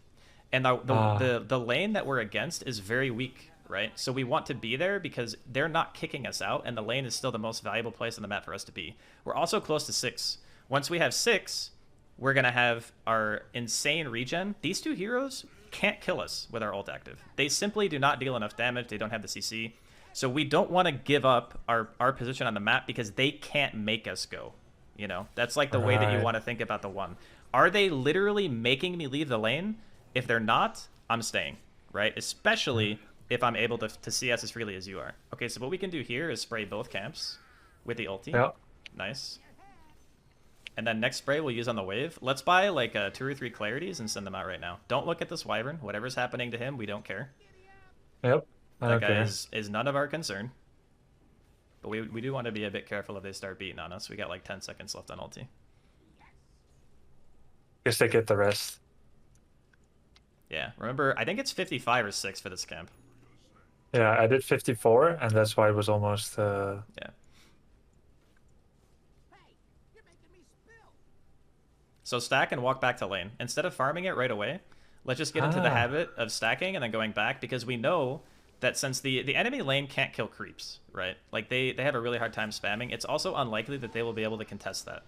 And the lane that we're against is very weak, right? So we want to be there because they're not kicking us out, and the lane is still the most valuable place on the map for us to be. We're also close to 6. Once we have 6, we're going to have our insane regen. These two heroes can't kill us with our ult active. They simply do not deal enough damage. They don't have the CC. So we don't want to give up our position on the map because they can't make us go. You know, that's like the way that you want to think about the one. Are they literally making me leave the lane? If they're not, I'm staying, right? Especially if I'm able to CS as freely as you are. Okay, so what we can do here is spray both camps with the ulti. Yeah. Nice. And then next spray we'll use on the wave. Let's buy like 2 or 3 clarities and send them out right now. Don't look at this wyvern. Whatever's happening to him, we don't care. Yep. That guy is none of our concern. But we do want to be a bit careful if they start beating on us. We got like 10 seconds left on ulti. Guess they get the rest. Yeah, remember, I think it's 55 or 6 for this camp. Yeah, I did 54, and that's why it was almost... Yeah. So stack and walk back to lane. Instead of farming it right away, let's just get into the habit of stacking and then going back, because we know that since the enemy lane can't kill creeps, right? Like, they have a really hard time spamming. It's also unlikely that they will be able to contest that.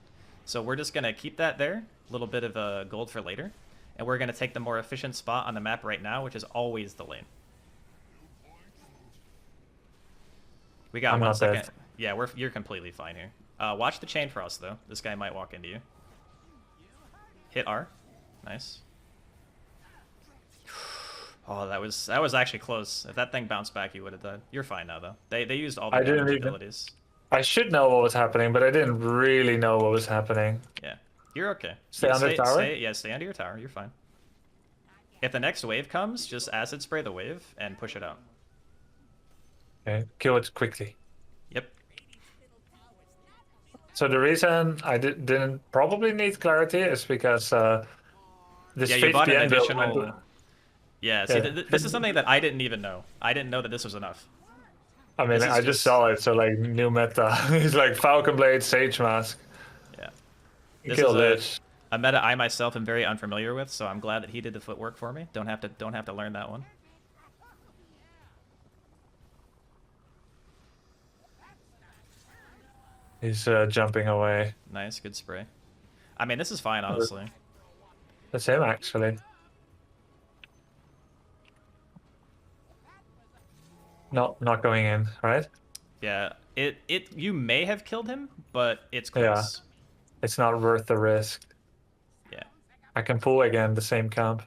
So we're just going to keep that there, a little bit of gold for later. And we're going to take the more efficient spot on the map right now, which is always the lane. We got 1 second. Dead. Yeah, you're completely fine here. Watch the chain for us, though. This guy might walk into you. Hit R. Nice. Oh, that was actually close. If that thing bounced back, you would have died. You're fine now, though. They used all the damage abilities. I should know what was happening, but I didn't really know what was happening. Yeah. You're okay. Stay under the tower? Stay under your tower. You're fine. If the next wave comes, just acid spray the wave and push it out. Okay, kill it quickly. Yep. So the reason I didn't probably need clarity is because this you bought an additional... build... Yeah, see, this is something that I didn't even know. I didn't know that this was enough. I mean, I just saw it, so like, new meta. He's like Falcon Blade, Sage Mask. Yeah. This is a meta I myself am very unfamiliar with, so I'm glad that he did the footwork for me. Don't have to learn that one. He's jumping away. Nice, good spray. I mean, this is fine, honestly. That's him, actually. No, not going in, right? Yeah, you may have killed him, but it's close. Yeah, it's not worth the risk. Yeah. I can pull again the same camp.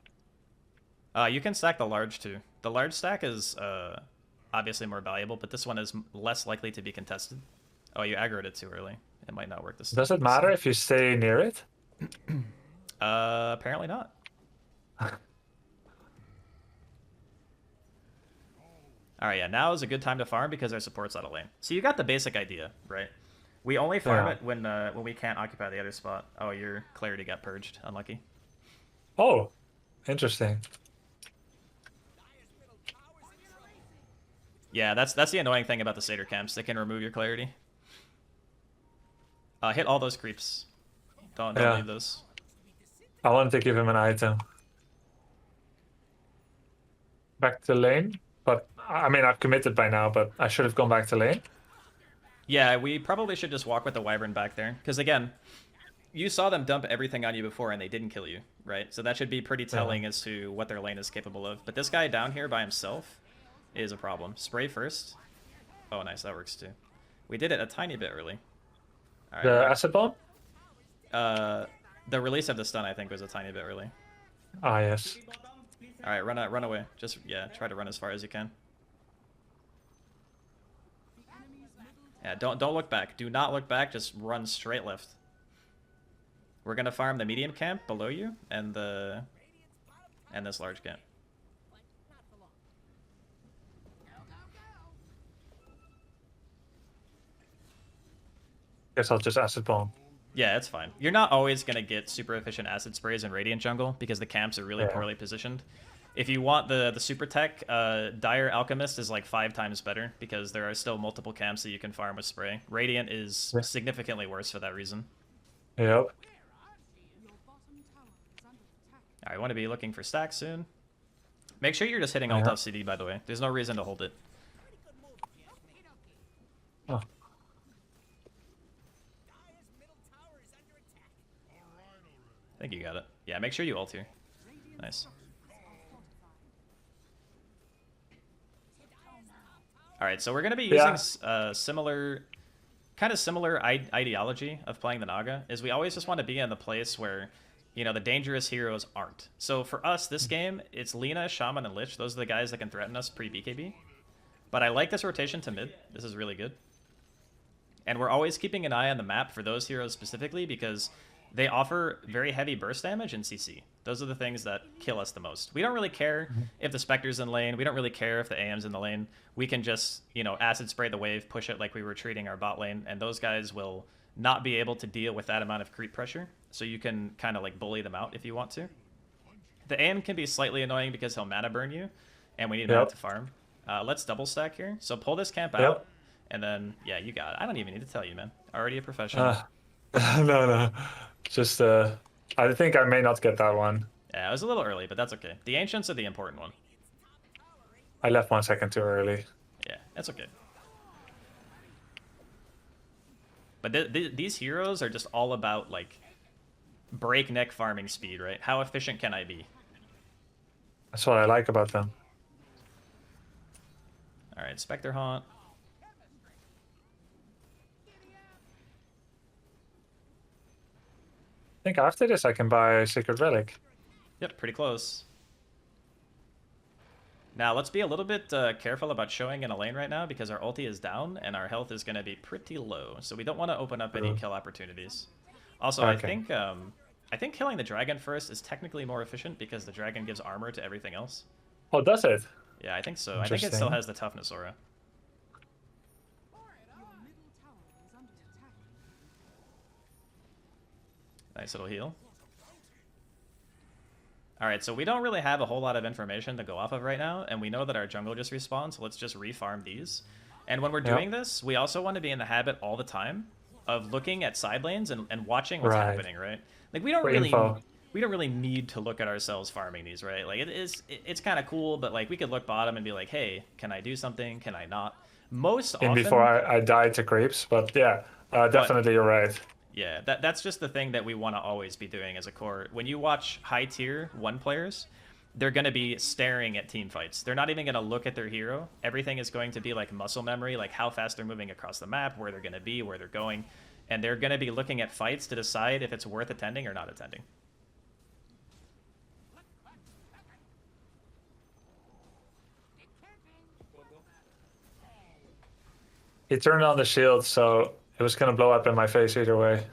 You can stack the large too. The large stack is obviously more valuable, but this one is less likely to be contested. Oh, you aggroed it too early. It might not work this time. Does it matter if you stay near it? Apparently not. Alright, yeah, now is a good time to farm because our support's out of lane. So you got the basic idea, right? We only farm it when we can't occupy the other spot. Oh, your clarity got purged. Unlucky. Oh, interesting. Yeah, that's the annoying thing about the Satyr camps. They can remove your clarity. Hit all those creeps. Don't leave those. I wanted to give him an item. Back to lane, but I mean, I've committed by now, but I should have gone back to lane. Yeah, we probably should just walk with the wyvern back there. Because again, you saw them dump everything on you before and they didn't kill you, right? So that should be pretty telling as to what their lane is capable of. But this guy down here by himself is a problem. Spray first. Oh, nice. That works too. We did it a tiny bit early. All right, the acid bomb? The release of the stun, I think, was a tiny bit early. Ah, yes. All right, run away. Just, yeah, try to run as far as you can. Yeah, don't look back. Do not look back. Just run straight left. We're gonna farm the medium camp below you and this large camp. Guess I'll just acid bomb. Yeah, it's fine. You're not always going to get super efficient acid sprays in Radiant jungle because the camps are really Yeah. poorly positioned. If you want the super tech, Dire Alchemist is like 5 times better because there are still multiple camps that you can farm with spray. Radiant is Yeah. significantly worse for that reason. Yep. I want to be looking for stacks soon. Make sure you're just hitting alt Yeah. off CD, by the way. There's no reason to hold it. Oh. I think you got it. Yeah, make sure you ult here. Nice. All right, so we're going to be using similar ideology of playing the Naga. Is we always just want to be in the place where, you know, the dangerous heroes aren't. So for us, this game, it's Lina, Shaman, and Lich. Those are the guys that can threaten us pre-BKB. But I like this rotation to mid. This is really good. And we're always keeping an eye on the map for those heroes specifically because they offer very heavy burst damage and CC. Those are the things that kill us the most. We don't really care if the Spectre's in lane. We don't really care if the AM's in the lane. We can just, you know, acid spray the wave, push it like we were treating our bot lane, and those guys will not be able to deal with that amount of creep pressure. So you can kind of like bully them out if you want to. The AM can be slightly annoying because he'll mana burn you, and we need mana to farm. Let's double stack here. So pull this camp out, and then, yeah, you got it. I don't even need to tell you, man. Already a professional. No. Just, I think I may not get that one. Yeah, it was a little early, but that's okay. The Ancients are the important one. I left 1 second too early. Yeah, that's okay. But these heroes are just all about, like, breakneck farming speed, right? How efficient can I be? That's what I like about them. All right, Spectre Haunt. I think after this I can buy a Sacred Relic. Yep, pretty close. Now, let's be a little bit careful about showing in a lane right now because our ulti is down and our health is going to be pretty low. So we don't want to open up any kill opportunities. Also, Okay. I think killing the dragon first is technically more efficient because the dragon gives armor to everything else. Oh, does it? Yeah, I think so. I think it still Interesting. has the toughness aura. Nice little heal. Alright, so we don't really have a whole lot of information to go off of right now, and we know that our jungle just respawned, so let's just refarm these. And when we're doing this, we also want to be in the habit all the time of looking at side lanes and watching what's happening, right? Like, we don't really need to look at ourselves farming these, right? Like, it's kind of cool, but, like, we could look bottom and be like, hey, can I do something? Can I not? Most often... Before I died to creeps, but yeah, definitely you're right. Yeah, that's just the thing that we want to always be doing as a core. When you watch high tier 1 players, they're going to be staring at team fights. They're not even going to look at their hero. Everything is going to be like muscle memory, like how fast they're moving across the map, where they're going to be, where they're going. And they're going to be looking at fights to decide if it's worth attending or not attending. He turned on the shield, so it was going to blow up in my face either way.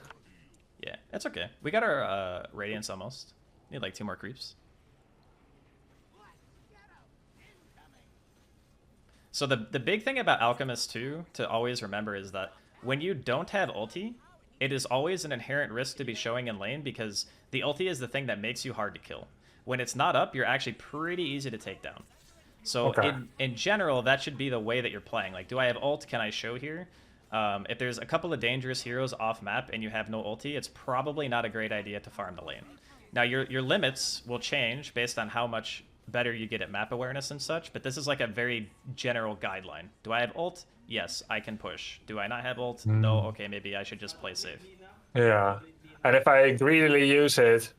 Yeah, that's okay. We got our Radiance almost. Need like 2 more creeps. So the big thing about Alchemist too, to always remember, is that when you don't have ulti, it is always an inherent risk to be showing in lane because the ulti is the thing that makes you hard to kill. When it's not up, you're actually pretty easy to take down. So in general, that should be the way that you're playing. Like, do I have ult? Can I show here? If there's a couple of dangerous heroes off map and you have no ulti, it's probably not a great idea to farm the lane. Now, your limits will change based on how much better you get at map awareness and such, but this is like a very general guideline. Do I have ult? Yes, I can push. Do I not have ult? No, okay, maybe I should just play safe. Yeah, and if I greedily use it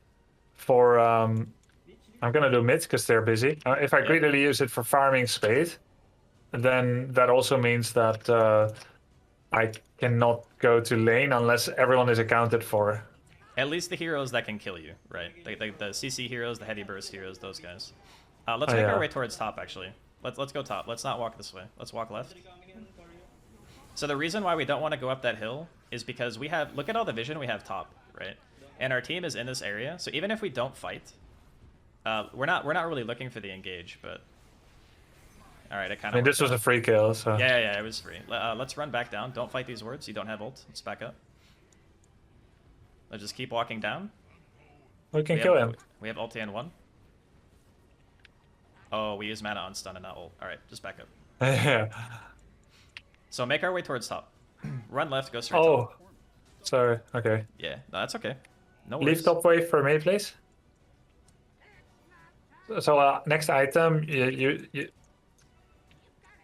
for... I'm going to do mid because they're busy. If I greedily use it for farming Spade, then that also means that I cannot go to lane unless everyone is accounted for. At least the heroes that can kill you, right? The CC heroes, the heavy burst heroes, those guys. Let's make our way towards top, actually. Let's go top. Let's not walk this way. Let's walk left. So the reason why we don't want to go up that hill is because we have... Look at all the vision we have top, right? And our team is in this area, so even if we don't fight... we're not really looking for the engage, but all right, it kind of. I mean, this was a free kill, so yeah, it was free. Let's run back down. Don't fight these wards. You don't have ult. Let's back up. Let's just keep walking down. We can kill him. We have ulti and 1. Oh, we use mana on stun and not ult. Alright, just back up. Yeah. So make our way towards top. Run left, go straight Oh, top. sorry. Okay. Yeah, no, that's okay. No worries. Leave top wave for me, please. So next item,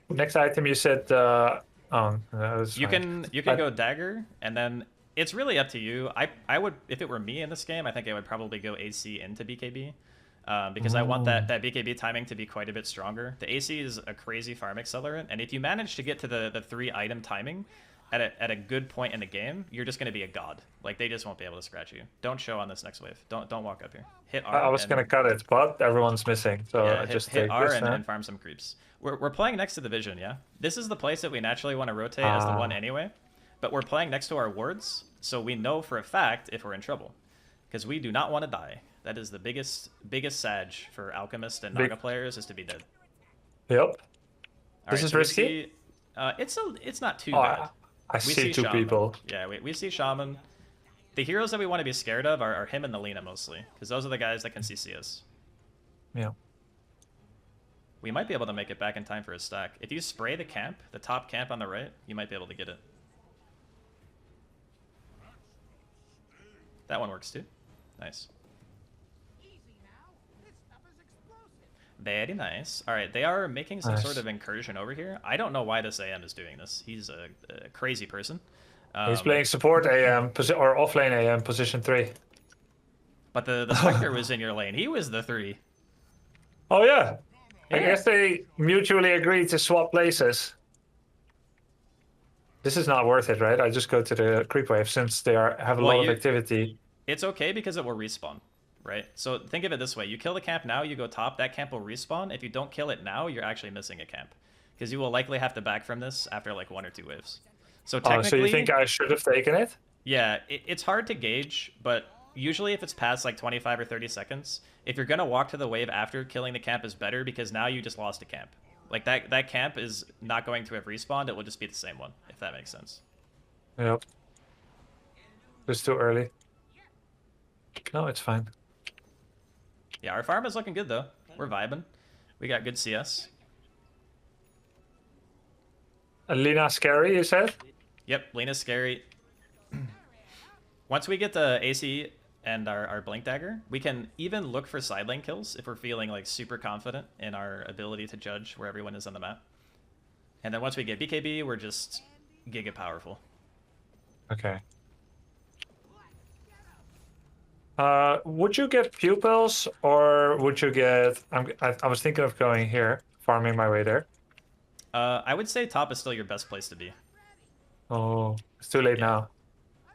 next item you said. Oh, that was You fine. can go dagger, and then it's really up to you. I would, if it were me in this game, I think I would probably go AC into BKB. Because I want that BKB timing to be quite a bit stronger. The AC is a crazy farm accelerant, and if you manage to get to the 3 item timing at a good point in the game, you're just going to be a god. Like, they just won't be able to scratch you. Don't show on this next wave. Don't walk up here. Hit R. I was gonna cut it, but everyone's missing, so yeah, I just hit take R this. and farm some creeps. We're playing next to the vision, yeah? This is the place that we naturally want to rotate as the one anyway, but we're playing next to our wards, so we know for a fact if we're in trouble. Because we do not want to die. That is the biggest sag for Alchemist and Naga players, is to be dead. Yep. This Alright, is so we risky. see, it's not too bad. I We see two Shaman. people. Yeah, we see Shaman. The heroes that we want to be scared of are him and the Lina mostly, because those are the guys that can CC us. Yeah. We might be able to make it back in time for a stack. If you spray the camp, the top camp on the right, you might be able to get it. That one works too. Nice. Very nice. All right, they are making some sort of incursion over here. I don't know why this AM is doing this. He's a crazy person. He's playing support AM or offlane AM position 3. But the Spectre was in your lane. He was the 3. Oh yeah. I Yeah. guess they mutually agreed to swap places. This is not worth it, right? I just go to the creep wave since they have a lot of activity. It's okay because it will respawn, right? So think of it this way. You kill the camp now, you go top, that camp will respawn. If you don't kill it now, you're actually missing a camp. Because you will likely have to back from this after like 1 or 2 waves. So technically... so you think I should have taken it? Yeah, it's hard to gauge, but usually if it's past like 25 or 30 seconds, if you're going to walk to the wave after killing the camp is better because now you just lost a camp. Like that camp is not going to have respawned, it will just be the same one, if that makes sense. Yep. It's too early. No, it's fine. Yeah, our farm is looking good though. We're vibing. We got good CS. Lina scary, you said? Yep, Lena's scary. Once we get the AC and our Blink Dagger, we can even look for side lane kills if we're feeling like super confident in our ability to judge where everyone is on the map. And then once we get BKB, we're just giga powerful. Okay. Would you get pupils or would you get... I was thinking of going here, farming my way there. I would say top is still your best place to be. Oh, it's too late now.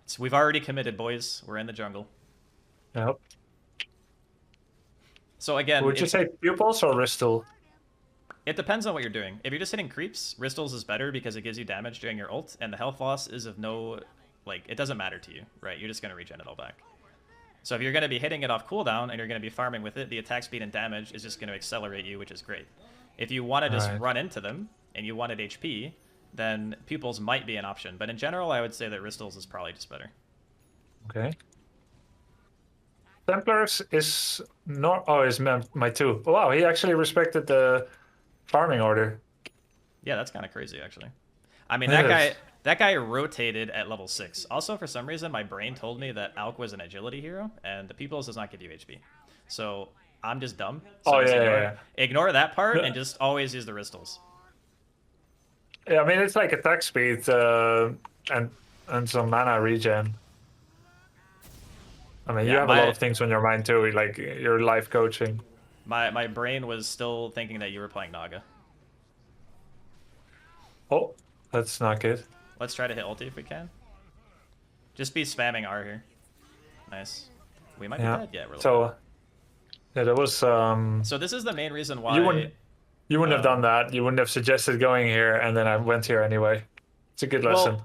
So we've already committed, boys. We're in the jungle. Yep. So again, Would you say pupils or Ristal? it depends on what you're doing. If you're just hitting creeps, Ristles is better because it gives you damage during your ult, and the health loss is of no... Like, it doesn't matter to you, right? You're just going to regen it all back. So if you're going to be hitting it off cooldown and you're going to be farming with it, the attack speed and damage is just going to accelerate you, which is great. If you want to just run into them and you wanted HP, then pupils might be an option. But in general, I would say that Ristles is probably just better. Okay. Templars is not... Oh, is my 2. Wow, he actually respected the farming order. Yeah, that's kind of crazy, actually. I mean, that guy rotated at level 6. Also, for some reason, my brain told me that Alk was an agility hero, and the pupils does not give you HP. So I'm just dumb. So ignore that part and just always use the Ristles. Yeah, I mean, it's like attack speed and some mana regen. I mean, you have a lot of things on your mind too, like your life coaching. My brain was still thinking that you were playing Naga. Oh, that's not good. Let's try to hit ulti if we can. Just be spamming R here. Nice. We might be dead. Yeah, we're so, yeah, that was... So this is the main reason why... You wouldn't have done that. You wouldn't have suggested going here, and then I went here anyway. It's a good lesson.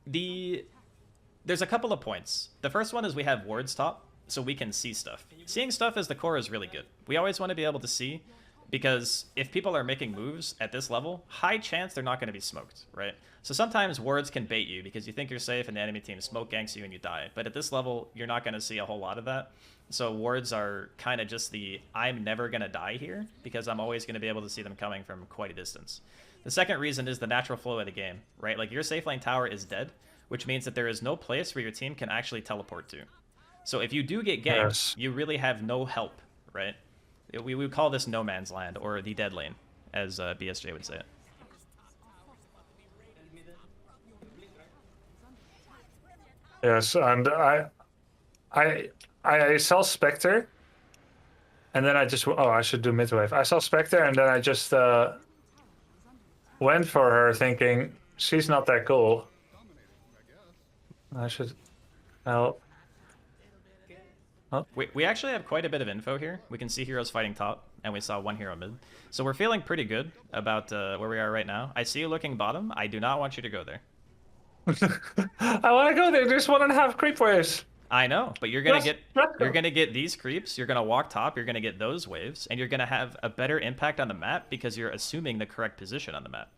Well, there's a couple of points. The first one is we have wards top, so we can see stuff. Seeing stuff as the core is really good. We always want to be able to see. because if people are making moves at this level, high chance they're not going to be smoked, right? So sometimes wards can bait you because you think you're safe and the enemy team smoke ganks you and you die. But at this level, you're not going to see a whole lot of that. So wards are kind of just the I'm never going to die here because I'm always going to be able to see them coming from quite a distance. The second reason is the natural flow of the game, right? Like your safe lane tower is dead, which means that there is no place where your team can actually teleport to. So if you do get ganked, you really have no help, right? We would call this no man's land, or the dead lane, as BSJ would say it. Yes, and I saw Spectre, and then I just I should do midwave. I saw Spectre, and then I just went for her, thinking she's not that cool. I should help. We actually have quite a bit of info here. We can see heroes fighting top, and we saw one hero mid. So we're feeling pretty good about where we are right now. I see you looking bottom. I do not want you to go there. I want to go there. There's 1.5 creep waves. I know, but you're gonna get these creeps. You're gonna walk top. You're gonna get those waves, and you're gonna have a better impact on the map because you're assuming the correct position on the map,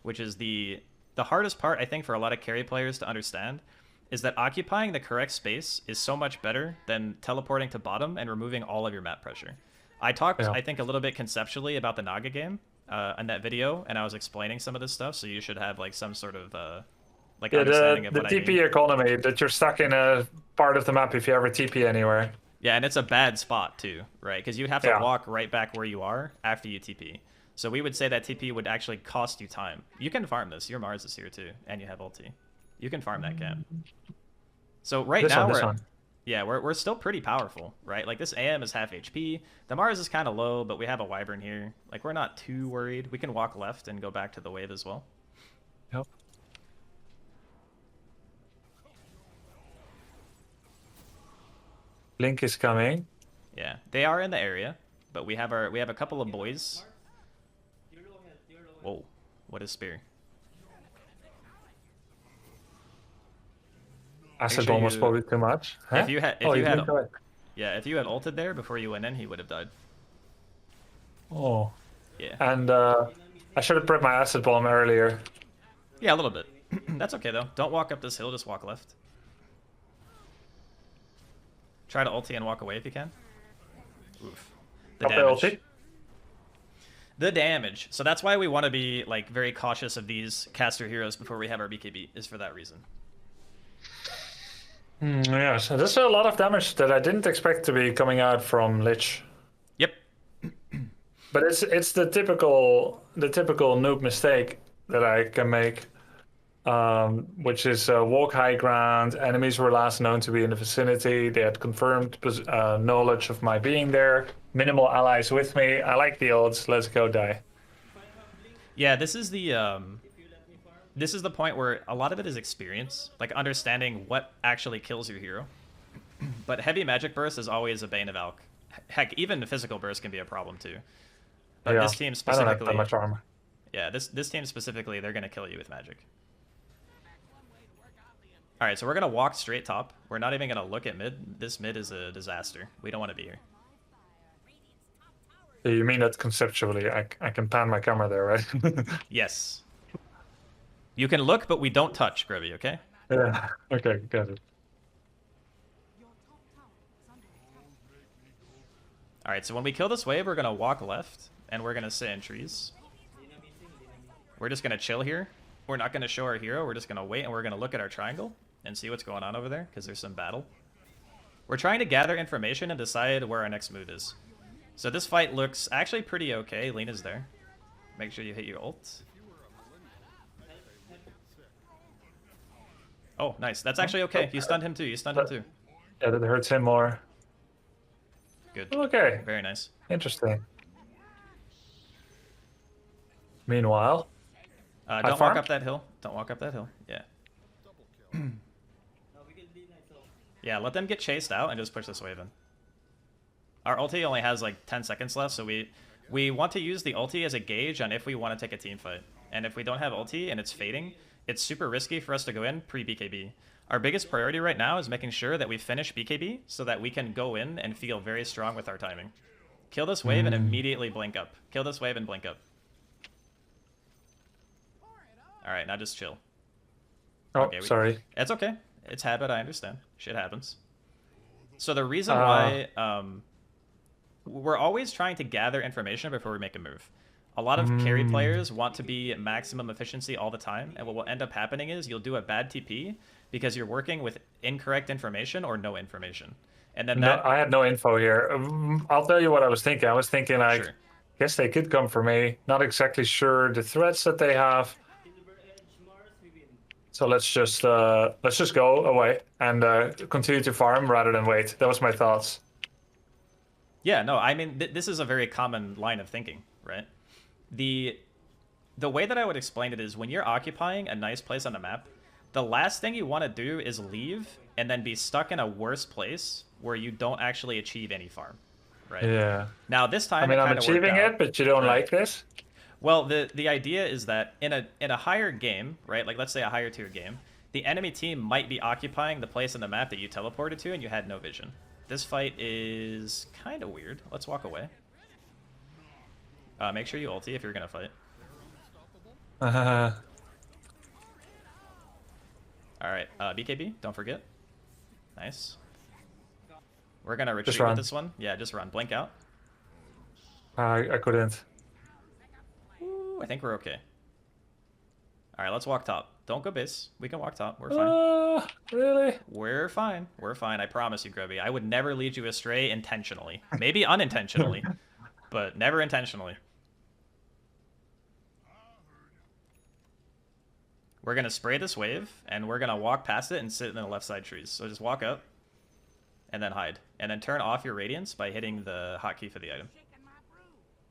which is the hardest part I think for a lot of carry players to understand. Is that occupying the correct space is so much better than teleporting to bottom and removing all of your map pressure. I talked, I think, a little bit conceptually about the Naga game in that video, and I was explaining some of this stuff, so you should have like some sort of understanding of what I mean. The TP economy, that you're stuck in a part of the map if you ever TP anywhere. Yeah, and it's a bad spot too, right? Because you'd have to walk right back where you are after you TP. So we would say that TP would actually cost you time. You can farm this. Your Mars is here too, and you have ulti. You can farm that camp. So right now we're still pretty powerful, right? Like this AM is half HP. The Mars is kind of low, but we have a Wyvern here. Like we're not too worried. We can walk left and go back to the wave as well. Yep. Link is coming. Yeah, they are in the area, but we have a couple of boys. Whoa, what is spear? Acid bomb was probably too much. Huh? If you had ulted there before you went in, he would have died. Oh. Yeah. And I should have prepped my acid bomb earlier. Yeah, a little bit. That's okay though. Don't walk up this hill, just walk left. Try to ulti and walk away if you can. Oof. The damage. The damage. So that's why we want to be like very cautious of these caster heroes before we have our BKB, is for that reason. Yeah, so there's a lot of damage that I didn't expect to be coming out from Lich. Yep. But it's the typical noob mistake that I can make, which is walk high ground. Enemies were last known to be in the vicinity. They had confirmed knowledge of my being there. Minimal allies with me. I like the odds. Let's go die. Yeah, this is the point where a lot of it is experience, like understanding what actually kills your hero. But heavy magic burst is always a bane of Alk. Heck, even the physical burst can be a problem too. But this team specifically, I don't have that much armor. Yeah, this team specifically, they're gonna kill you with magic. All right, so we're gonna walk straight top. We're not even gonna look at mid. This mid is a disaster. We don't want to be here. You mean that conceptually? I can pan my camera there, right? Yes. You can look, but we don't touch, Grubby, okay? Yeah, okay, got it. Alright, so when we kill this wave, we're going to walk left, and we're going to sit in trees. We're just going to chill here. We're not going to show our hero. We're just going to wait, and we're going to look at our triangle and see what's going on over there, because there's some battle. We're trying to gather information and decide where our next move is. So this fight looks actually pretty okay. Lena's there. Make sure you hit your ult. Oh, nice. That's actually okay. You stunned him too. You stunned him too. Yeah, that hurts him more. Good. Okay. Very nice. Interesting. Meanwhile, don't walk up that hill. Don't walk up that hill. Yeah. Yeah, let them get chased out and just push this wave in. Our ulti only has like 10 seconds left, so we want to use the ulti as a gauge on if we want to take a team fight. And if we don't have ulti and it's fading, it's super risky for us to go in pre-BKB. Our biggest priority right now is making sure that we finish BKB so that we can go in and feel very strong with our timing. Kill this wave and immediately blink up. Kill this wave and blink up. Alright, now just chill. Oh, Okay, sorry. It's okay. It's habit, I understand. Shit happens. So the reason why we're always trying to gather information before we make a move. A lot of carry players want to be maximum efficiency all the time, and what will end up happening is you'll do a bad TP because you're working with incorrect information or no information. And then that... No, I had no info here. I'll tell you what I was thinking. I was thinking, like, Sure. guess they could come for me. Not exactly sure the threats that they have. So let's just go away and continue to farm rather than wait. That was my thoughts. Yeah, no, I mean, this is a very common line of thinking, right? The way that I would explain it is when you're occupying a nice place on the map, the last thing you want to do is leave and then be stuck in a worse place where you don't actually achieve any farm, right? Yeah. Now this time, I mean, I'm achieving it, but you don't like this? Well, the idea is that in a higher game, right? Like let's say a higher tier game, the enemy team might be occupying the place on the map that you teleported to and you had no vision. This fight is kind of weird. Let's walk away. Make sure you ulti if you're gonna fight. Alright, BKB, don't forget. Nice. We're gonna retreat with this one. Yeah, just run. Blink out. I couldn't. Ooh, I think we're okay. Alright, let's walk top. Don't go base. We can walk top. We're fine. Really? We're fine. We're fine. I promise you, Grubby. I would never lead you astray intentionally. Maybe unintentionally, but never intentionally. We're going to spray this wave, and we're going to walk past it and sit in the left side trees. So just walk up, and then hide. And then turn off your radiance by hitting the hotkey for the item.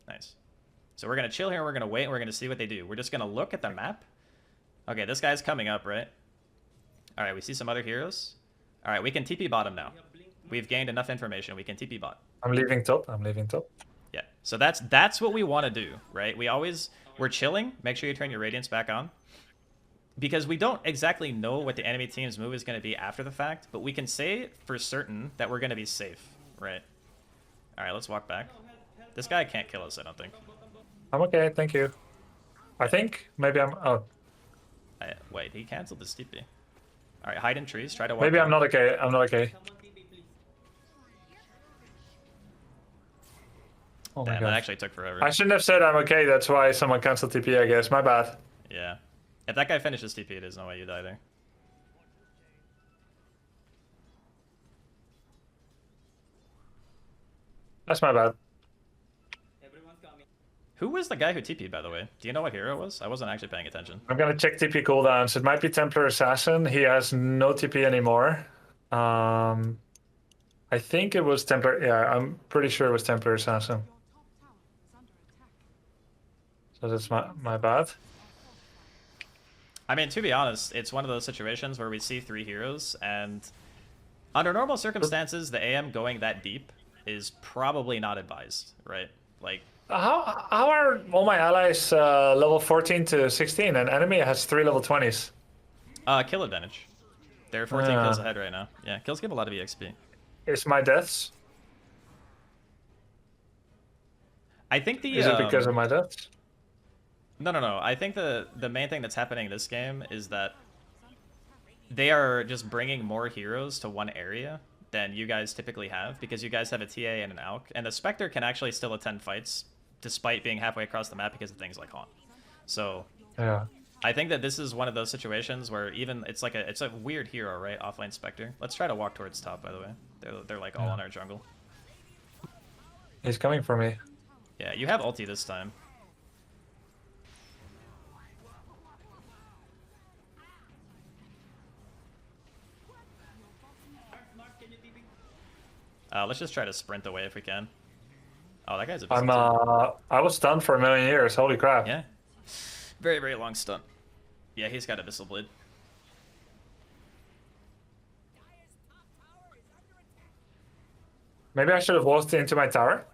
Nice. So we're going to chill here, we're going to wait, and we're going to see what they do. We're just going to look at the map. Okay, this guy's coming up, right? Alright, we see some other heroes. Alright, we can TP bottom now. We've gained enough information. We can TP bot. I'm leaving top. I'm leaving top. Yeah, so that's what we want to do, right? We're chilling. Make sure you turn your radiance back on. Because we don't exactly know what the enemy team's move is going to be after the fact, but we can say for certain that we're going to be safe, right? Alright, let's walk back. This guy can't kill us, I don't think. I'm okay, thank you. I think maybe I'm... Oh. Wait, he canceled the TP. Alright, hide in trees, try to walk Maybe down. I'm not okay, I'm not okay. Oh my Damn, god. that actually took forever. I shouldn't have said I'm okay, that's why someone canceled TP, I guess. My bad. Yeah. If that guy finishes TP, there's no way you die there. That's my bad. Who was the guy who TP'd, by the way? Do you know what hero it was? I wasn't actually paying attention. I'm gonna check TP cooldowns. It might be Templar Assassin. He has no TP anymore. I think it was Templar... Yeah, I'm pretty sure it was Templar Assassin. So that's my bad. I mean, to be honest, it's one of those situations where we see 3 heroes, and under normal circumstances, the AM going that deep is probably not advised, right? Like, how are all my allies level 14 to 16, and enemy has 3 level 20s? Kill advantage. They're 14 kills ahead right now. Yeah, kills give a lot of EXP. Is my deaths? I think the... Is it because of my deaths? No. I think the main thing that's happening this game is that they are just bringing more heroes to one area than you guys typically have, because you guys have a TA and an ALK, and the Spectre can actually still attend fights despite being halfway across the map because of things like Haunt. So Yeah. I think that this is one of those situations where even it's a weird hero, right? Offlane Spectre. Let's try to walk towards top, by the way. They're like all in our jungle. He's coming for me. Yeah, you have ulti this time. Let's just try to sprint away if we can. Oh, that guy's a I was stunned for a million years. Holy crap. Yeah. Very, very long stunt. Yeah, he's got Abyssal Blade. Maybe I should have walked into my tower.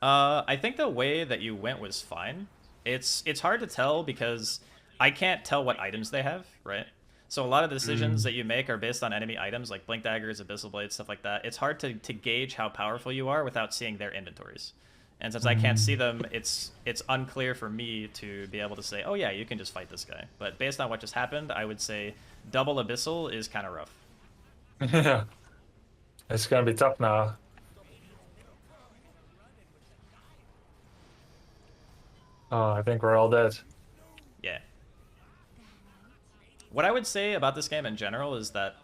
I think the way that you went was fine. It's hard to tell because I can't tell what items they have, right? So a lot of the decisions that you make are based on enemy items like Blink Daggers, Abyssal Blades, stuff like that. It's hard to gauge how powerful you are without seeing their inventories. And since I can't see them, it's unclear for me to be able to say, oh yeah, you can just fight this guy. But based on what just happened, I would say double Abyssal is kind of rough. Yeah. It's gonna be tough now. Oh, I think we're all dead. Yeah. What I would say about this game in general is that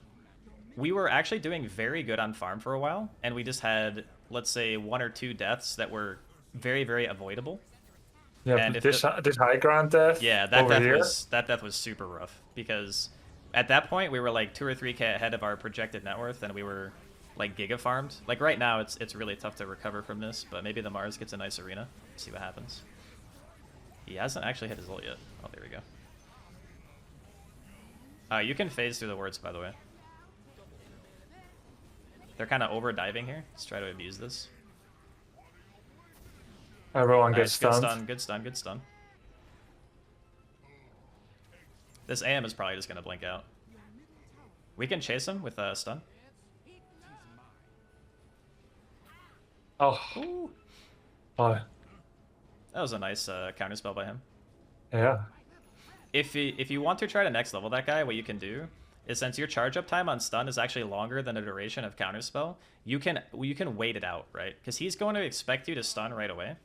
we were actually doing very good on farm for a while, and we just had, let's say, 1 or 2 deaths that were very, very avoidable. Yeah, And but if this high ground death. Yeah, that over here, death was super rough because at that point we were like 2 or 3K ahead of our projected net worth, and we were like giga farmed. Like right now, it's really tough to recover from this, but maybe the Mars gets a nice arena. See what happens. He hasn't actually hit his ult yet. Oh, there we go. You can phase through the wards, by the way. They're kind of over diving here. Let's try to abuse this. everyone Nice, gets good stunned. stun, good stun, good stun. This AM is probably just gonna blink out. We can chase him with a stun. Oh, Ooh. oh, That was a nice counterspell by him. yeah. If you want to try to next level that guy, what you can do is, since your charge up time on stun is actually longer than the duration of counterspell, you can wait it out, right? Because he's going to expect you to stun right away.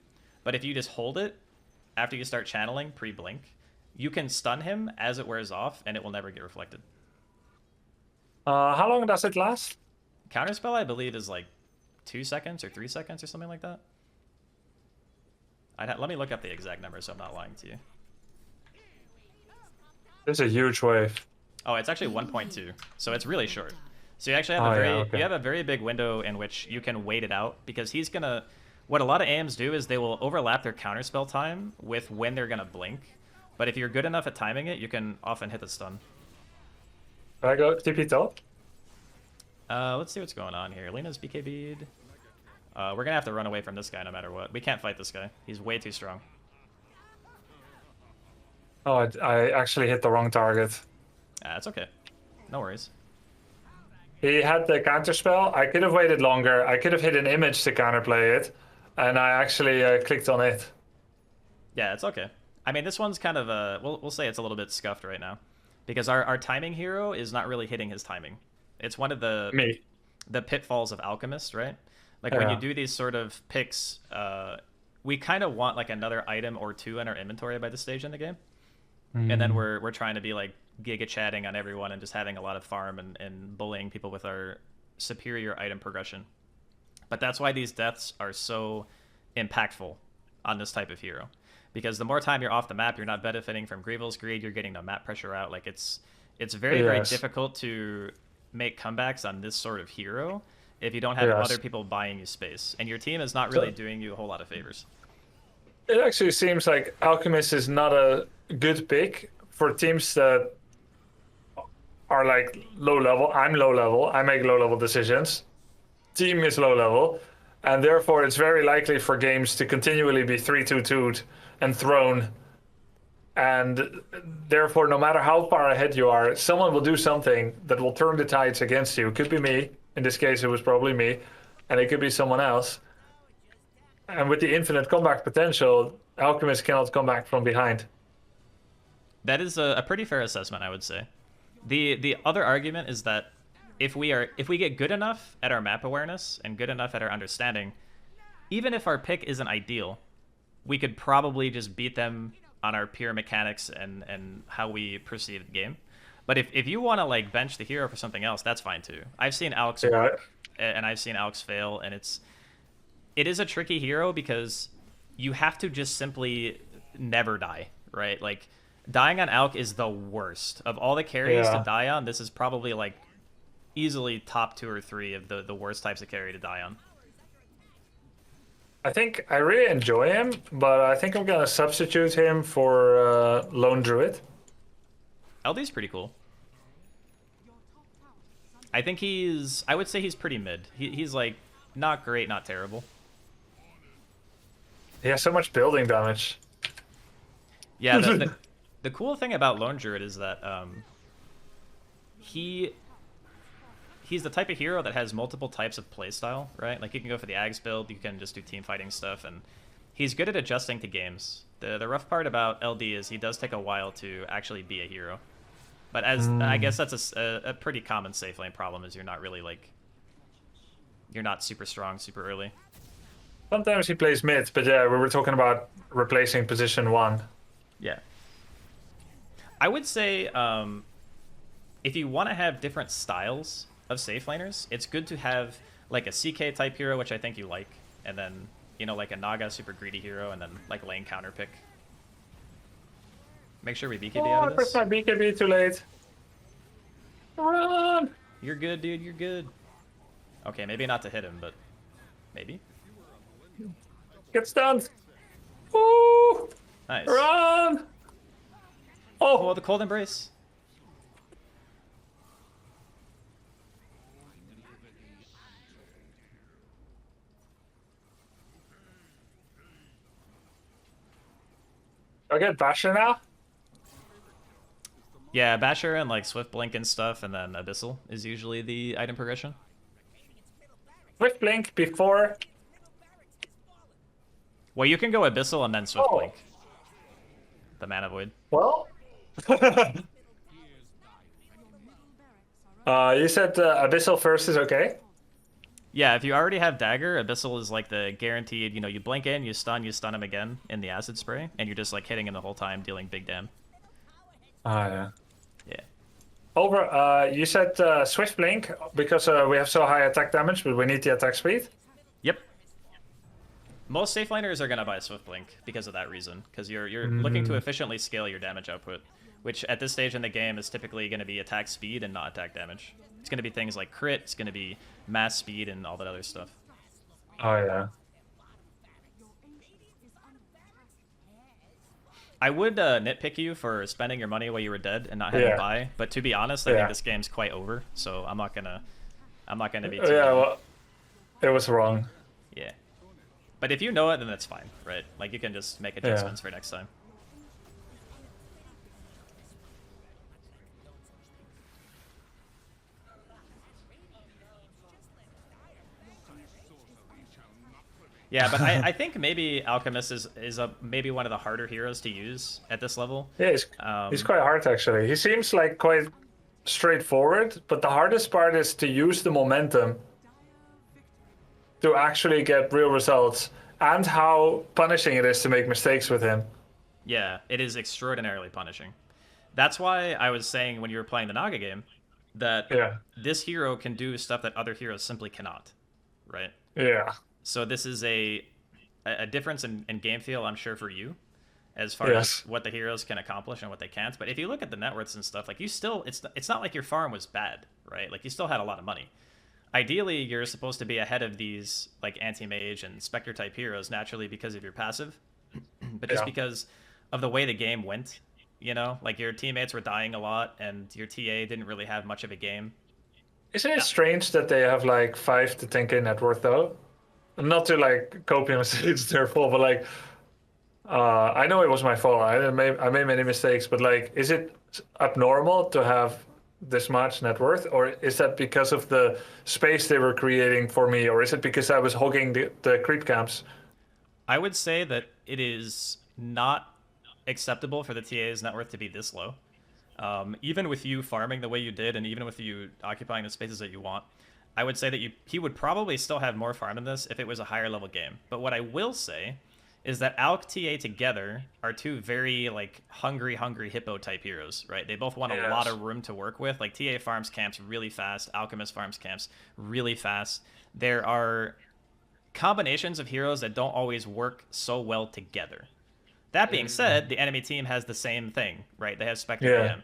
But if you just hold it after you start channeling pre-blink, you can stun him as it wears off, and it will never get reflected. How long does it last? Counterspell, I believe, is like 2 seconds or 3 seconds or something like that. Let me look up the exact number so I'm not lying to you. This is a huge wave. Oh, it's actually 1.2, so it's really short. So you actually have Okay. you have a very big window in which you can wait it out, because he's gonna. What a lot of AMs do is they will overlap their counterspell time with when they're gonna blink. But if you're good enough at timing it, you can often hit the stun. Can I go TP top? Let's see what's going on here. Lena's BKB'd. We're gonna have to run away from this guy no matter what. We can't fight this guy. He's way too strong. Oh, I actually hit the wrong target. It's okay. No worries. He had the counter spell. I could have waited longer. I could have hit an image to counterplay it, and I actually clicked on it. Yeah, it's okay. I mean, this one's kind of we'll say it's a little bit scuffed right now, because our timing hero is not really hitting his timing. It's one of the pitfalls of Alchemist, right? Like when you Yeah. do these sort of picks, we kind of want like another item or 2 in our inventory by this stage in the game, and then we're trying to be like giga chatting on everyone and just having a lot of farm and bullying people with our superior item progression. But that's why these deaths are so impactful on this type of hero, because the more time you're off the map, you're not benefiting from Grievel's Greed, you're getting the map pressure out. Like it's very, very Yes. difficult to make comebacks on this sort of hero if you don't have Yes. other people buying you space, and your team is not really doing you a whole lot of favors. It actually seems like Alchemist is not a good pick for teams that are like low level. I'm low level. I make low level decisions. Team is low level, and therefore it's very likely for games to continually be 3-2-2'd and thrown. And therefore, no matter how far ahead you are, someone will do something that will turn the tides against you. It could be me. In this case, it was probably me, and it could be someone else. And with the infinite comeback potential, Alchemist cannot come back from behind. That is a pretty fair assessment, I would say. The other argument is that if we get good enough at our map awareness and good enough at our understanding, even if our pick isn't ideal, we could probably just beat them on our pure mechanics and how we perceive the game. But if you want to like bench the hero for something else, that's fine too. I've seen Alex work, and I've seen Alex fail, and it is a tricky hero because you have to just simply never die, right? Like dying on Alk is the worst of all the carries to die on. This is probably like easily top 2 or 3 of the worst types of carry to die on. I think I really enjoy him, but I think I'm gonna substitute him for Lone Druid. LD's pretty cool. I think I would say he's pretty mid. He's like not great, not terrible. He has so much building damage. Yeah, the cool thing about Lone Druid is that he's the type of hero that has multiple types of playstyle, right? Like you can go for the Ags build, you can just do team fighting stuff, and he's good at adjusting to games. The rough part about LD is he does take a while to actually be a hero. But as I guess that's a pretty common safe lane problem is you're not really like you're not super strong super early. Sometimes he plays mid, but yeah, we were talking about replacing position 1. Yeah. I would say if you want to have different styles of safe laners, it's good to have like a CK type hero, which I think you like, and then like a Naga super greedy hero, and then like lane counter pick. Make sure we BKB out of this. I pressed my BKB too late. Run! You're good, dude. You're good. Okay, maybe not to hit him, but maybe. Get stunned. Woo! Nice. Run! Oh, the cold embrace. I get Basher now? Yeah, Basher and like Swift Blink and stuff, and then Abyssal is usually the item progression. Swift Blink before. Well, you can go Abyssal and then Swift Blink. The Mana Void. Well. You said Abyssal first is okay? Yeah, if you already have Dagger, Abyssal is like the guaranteed, you blink in, you stun him again in the acid spray, and you're just like hitting him the whole time, dealing big dam. Yeah. Yeah. Over, you said Swift Blink because we have so high attack damage, but we need the attack speed? Yep. Most safe laners are going to buy Swift Blink because of that reason, because you're looking to efficiently scale your damage output, which at this stage in the game is typically going to be attack speed and not attack damage. It's going to be things like crit, it's going to be mass speed, and all that other stuff. Oh, yeah. I would nitpick you for spending your money while you were dead and not having to buy, but to be honest, I think this game's quite over, so I'm not gonna be too... Yeah, well, it was wrong. Yeah. But if you know it, then that's fine, right? Like, you can just make adjustments for next time. Yeah, but I think maybe Alchemist is maybe one of the harder heroes to use at this level. Yeah, he's quite hard, actually. He seems like quite straightforward, but the hardest part is to use the momentum to actually get real results, and how punishing it is to make mistakes with him. Yeah, it is extraordinarily punishing. That's why I was saying when you were playing the Naga game that this hero can do stuff that other heroes simply cannot, right? Yeah. So this is a difference in game feel, I'm sure, for you, as far as what the heroes can accomplish and what they can't. But if you look at the net worths and stuff, like it's not like your farm was bad, right? Like you still had a lot of money. Ideally, you're supposed to be ahead of these like anti-mage and spectre type heroes naturally because of your passive, but just because of the way the game went, like your teammates were dying a lot and your TA didn't really have much of a game. Isn't it strange that they have like 5 to 10k net worth though? Not to like copy mistakes, their fault, but like, I know it was my fault. I made many mistakes, but like, is it abnormal to have this much net worth, or is that because of the space they were creating for me, or is it because I was hogging the creep camps? I would say that it is not acceptable for the TA's net worth to be this low. Even with you farming the way you did, and even with you occupying the spaces that you want, I would say that he would probably still have more farm in this if it was a higher level game. But what I will say is that Alch TA together are two very like hungry hippo type heroes, right? They both want a lot of room to work with. Like TA farms camps really fast, Alchemist farms camps really fast. There are combinations of heroes that don't always work so well together. That being said, the enemy team has the same thing, right? They have Spectre PM.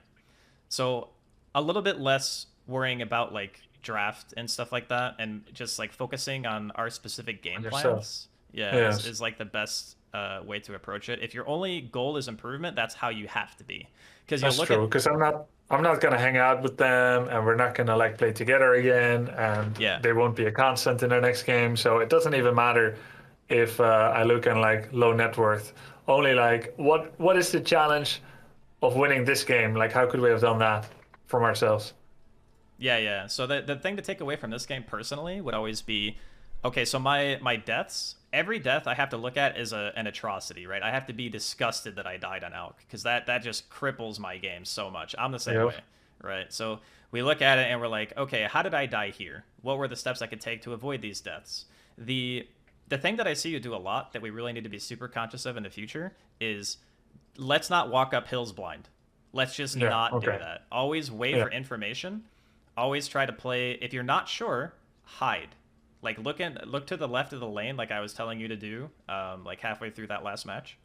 So a little bit less worrying about like draft and stuff like that, and just like focusing on our specific game plans is like the best way to approach it. If your only goal is improvement, that's how you have to be, because that's true, because I'm not gonna hang out with them, and we're not gonna like play together again, and they won't be a constant in the next game, so it doesn't even matter if I look at like low net worth. Only like what is the challenge of winning this game? Like, how could we have done that from ourselves? Yeah. So the thing to take away from this game personally would always be, okay, so my deaths, every death I have to look at is an atrocity, right? I have to be disgusted that I died on Alk, because that just cripples my game so much. I'm the same Yep. way, right? So we look at it and we're like, okay, how did I die here? What were the steps I could take to avoid these deaths? The thing that I see you do a lot that we really need to be super conscious of in the future is, let's not walk up hills blind. Let's just Yeah, not do okay. that. Always wait Yeah. for information. Always try to play. If you're not sure, hide. Like look to the left of the lane, like I was telling you to do, like halfway through that last match.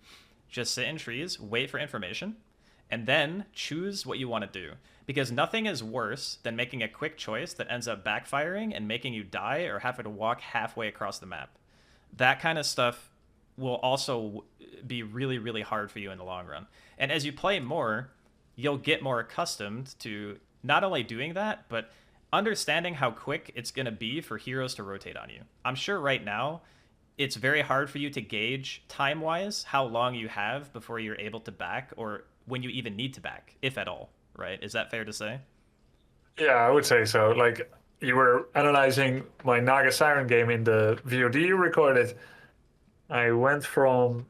Just sit in trees, wait for information, and then choose what you want to do. Because nothing is worse than making a quick choice that ends up backfiring and making you die or having to walk halfway across the map. That kind of stuff will also be really, really hard for you in the long run. And as you play more, you'll get more accustomed to not only doing that, but understanding how quick it's going to be for heroes to rotate on you. I'm sure right now it's very hard for you to gauge time-wise how long you have before you're able to back, or when you even need to back, if at all, right? Is that fair to say? Yeah, I would say so. Like you were analyzing my Naga Siren game in the VOD you recorded. I went from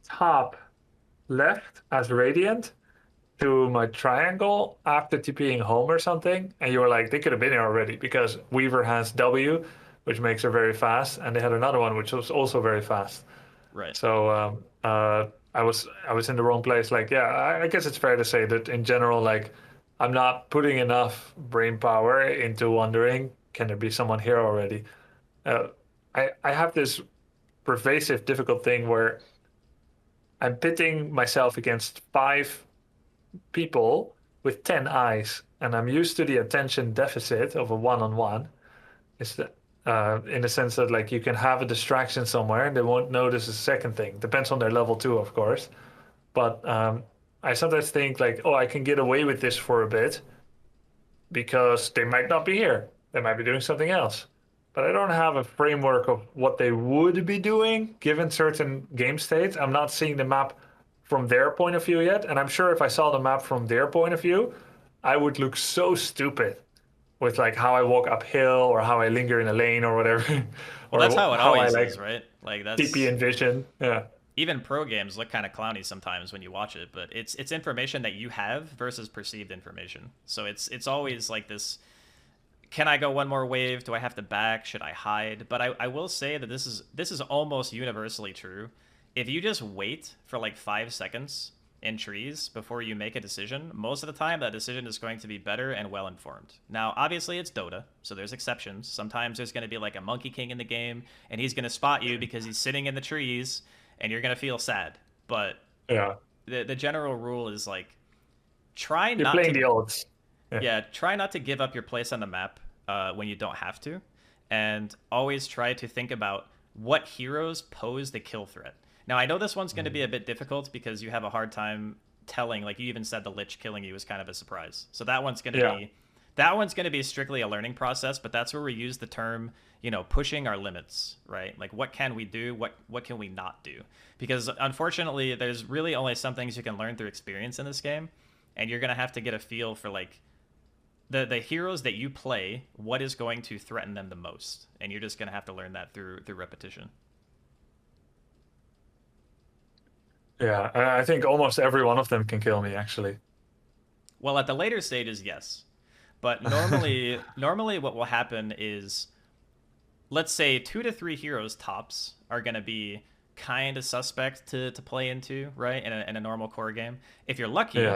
top left as Radiant to my triangle after TPing home or something, and you were like, they could have been here already because Weaver has W, which makes her very fast, and they had another one which was also very fast. Right. So I was in the wrong place. Like, yeah, I guess it's fair to say that in general, like, I'm not putting enough brain power into wondering, can there be someone here already? Uh, I have this pervasive, difficult thing where I'm pitting myself against 5 people with 10 eyes, and I'm used to the attention deficit of a one-on-one. It's the, in the sense that like you can have a distraction somewhere and they won't notice a second thing. Depends on their level too, of course. But I sometimes think like, oh, I can get away with this for a bit because they might not be here. They might be doing something else. But I don't have a framework of what they would be doing given certain game states. I'm not seeing the map from their point of view yet. And I'm sure if I saw the map from their point of view, I would look so stupid with like how I walk uphill or how I linger in a lane or whatever. Well, or that's how it how I always like is, right? Like TP and vision. Yeah. even pro games look kind of clowny sometimes when you watch it, but it's information that you have versus perceived information. So it's always like this, can I go one more wave? Do I have to back? Should I hide? But I will say that this is almost universally true. If you just wait for like 5 seconds in trees before you make a decision, most of the time that decision is going to be better and well informed. Now, obviously it's Dota, so there's exceptions. Sometimes there's going to be like a Monkey King in the game, and he's going to spot you because he's sitting in the trees, and you're going to feel sad. But Yeah. the general rule is like, try You're not playing to the odds. yeah, try not to give up your place on the map when you don't have to, and always try to think about what heroes pose the kill threat. Now, I know this one's going to be a bit difficult because you have a hard time telling. Like you even said, the Lich killing you was kind of a surprise. So that one's going to be strictly a learning process. But that's where we use the term, pushing our limits, right? Like what can we do? What can we not do? Because unfortunately, there's really only some things you can learn through experience in this game, and you're going to have to get a feel for like the heroes that you play, what is going to threaten them the most, and you're just going to have to learn that through repetition. Yeah, I think almost every one of them can kill me, actually. Well, at the later stages, yes. But normally what will happen is, let's say 2 to 3 heroes tops are going to be kind of suspect to play into, right, in a normal core game. If you're lucky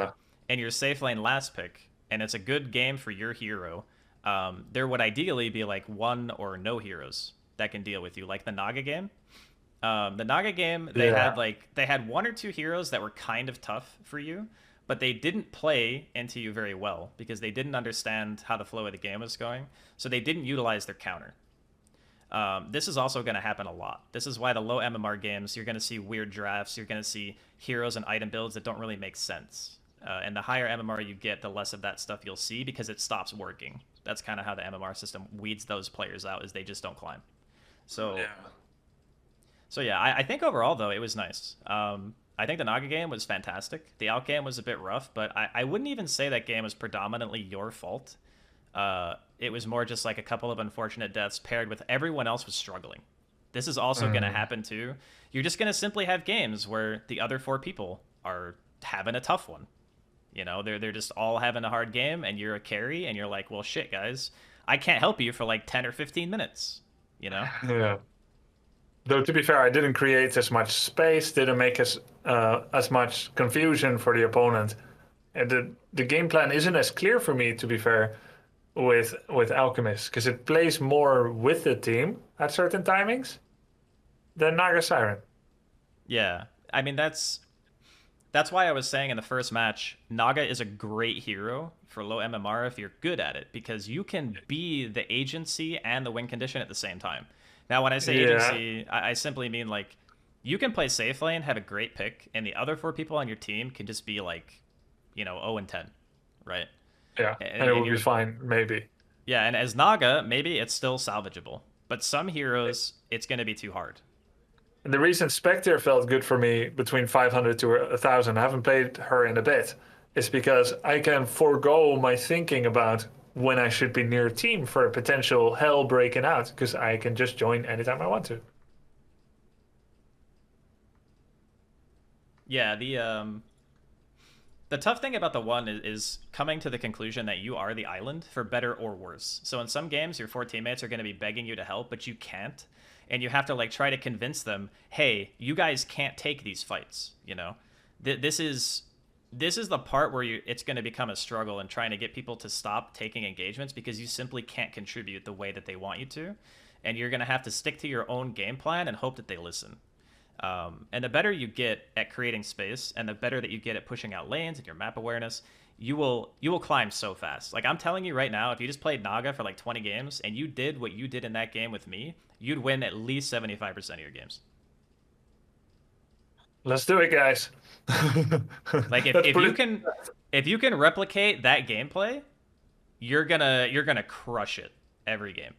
and you're safe lane last pick, and it's a good game for your hero, there would ideally be like 1 or no heroes that can deal with you, like the Naga game. The Naga game, they had 1 or 2 heroes that were kind of tough for you, but they didn't play into you very well because they didn't understand how the flow of the game was going, so they didn't utilize their counter. This is also going to happen a lot. This is why the low MMR games, you're going to see weird drafts, you're going to see heroes and item builds that don't really make sense. And the higher MMR you get, the less of that stuff you'll see because it stops working. That's kind of how the MMR system weeds those players out, is they just don't climb. So yeah, I think overall, though, it was nice. I think the Naga game was fantastic. The Out game was a bit rough, but I wouldn't even say that game was predominantly your fault. It was more just like a couple of unfortunate deaths paired with everyone else was struggling. This is also going to happen too. You're just going to simply have games where the other 4 people are having a tough one. You know, they're just all having a hard game, and you're a carry, and you're like, well, shit, guys, I can't help you for like 10 or 15 minutes. You know? Yeah. Though to be fair, I didn't create as much space, didn't make as much confusion for the opponent, and the game plan isn't as clear for me, to be fair, with Alchemist, because it plays more with the team at certain timings than Naga Siren. Yeah, I mean that's why I was saying in the first match, Naga is a great hero for low MMR if you're good at it, because you can be the agency and the win condition at the same time. Now, when I say agency, I simply mean like you can play safe lane, have a great pick, and the other 4 people on your team can just be like, you know, 0 and 10, right? Yeah, and it will be fine, maybe. Yeah, and as Naga, maybe it's still salvageable. But some heroes, it's going to be too hard. And the reason Spectre felt good for me between 500 to 1,000, I haven't played her in a bit, is because I can forego my thinking about when I should be near a team for a potential hell breaking out, because I can just join anytime I want to. Yeah, the tough thing about the one is coming to the conclusion that you are the island, for better or worse. So in some games, your 4 teammates are going to be begging you to help, but you can't. And you have to like try to convince them, hey, you guys can't take these fights, you know? This is the part where it's going to become a struggle in trying to get people to stop taking engagements, because you simply can't contribute the way that they want you to. And you're going to have to stick to your own game plan and hope that they listen. And the better you get at creating space, and the better that you get at pushing out lanes and your map awareness, you will climb so fast. Like, I'm telling you right now, if you just played Naga for like 20 games and you did what you did in that game with me, you'd win at least 75% of your games. Let's do it, guys. Like if you can replicate that gameplay, you're gonna crush it every game.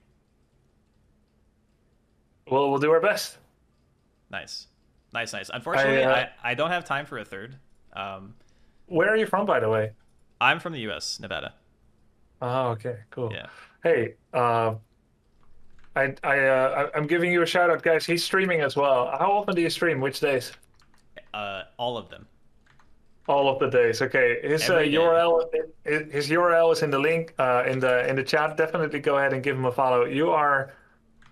Well, we'll do our best. Nice. Unfortunately, I don't have time for a third. Where are you from, by the way? I'm from the U.S., Nevada. Oh, okay, cool. Yeah. Hey, I'm giving you a shout out, guys. He's streaming as well. How often do you stream? Which days? All of them. All of the days. Okay. His URL is in the link in the chat. Definitely go ahead and give him a follow. You are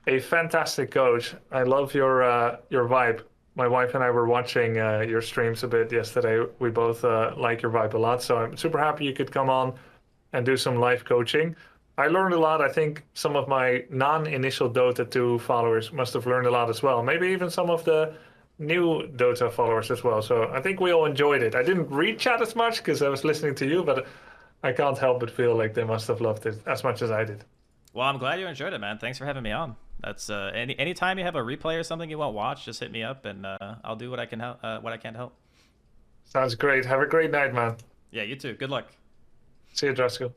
a fantastic coach. I love your vibe. My wife and I were watching your streams a bit yesterday. We both like your vibe a lot. So I'm super happy you could come on and do some live coaching. I learned a lot. I think some of my non-initial Dota 2 followers must have learned a lot as well. Maybe even some of the new Dota followers as well. So I think we all enjoyed it. I didn't read chat as much because I was listening to you, but I can't help but feel like they must have loved it as much as I did. Well, I'm glad you enjoyed it, man. Thanks for having me on. That's anytime you have a replay or something you won't watch, just hit me up and I'll do what I can help. What I can to help. Sounds great. Have a great night, man. Yeah, you too. Good luck. See you, Draskyl.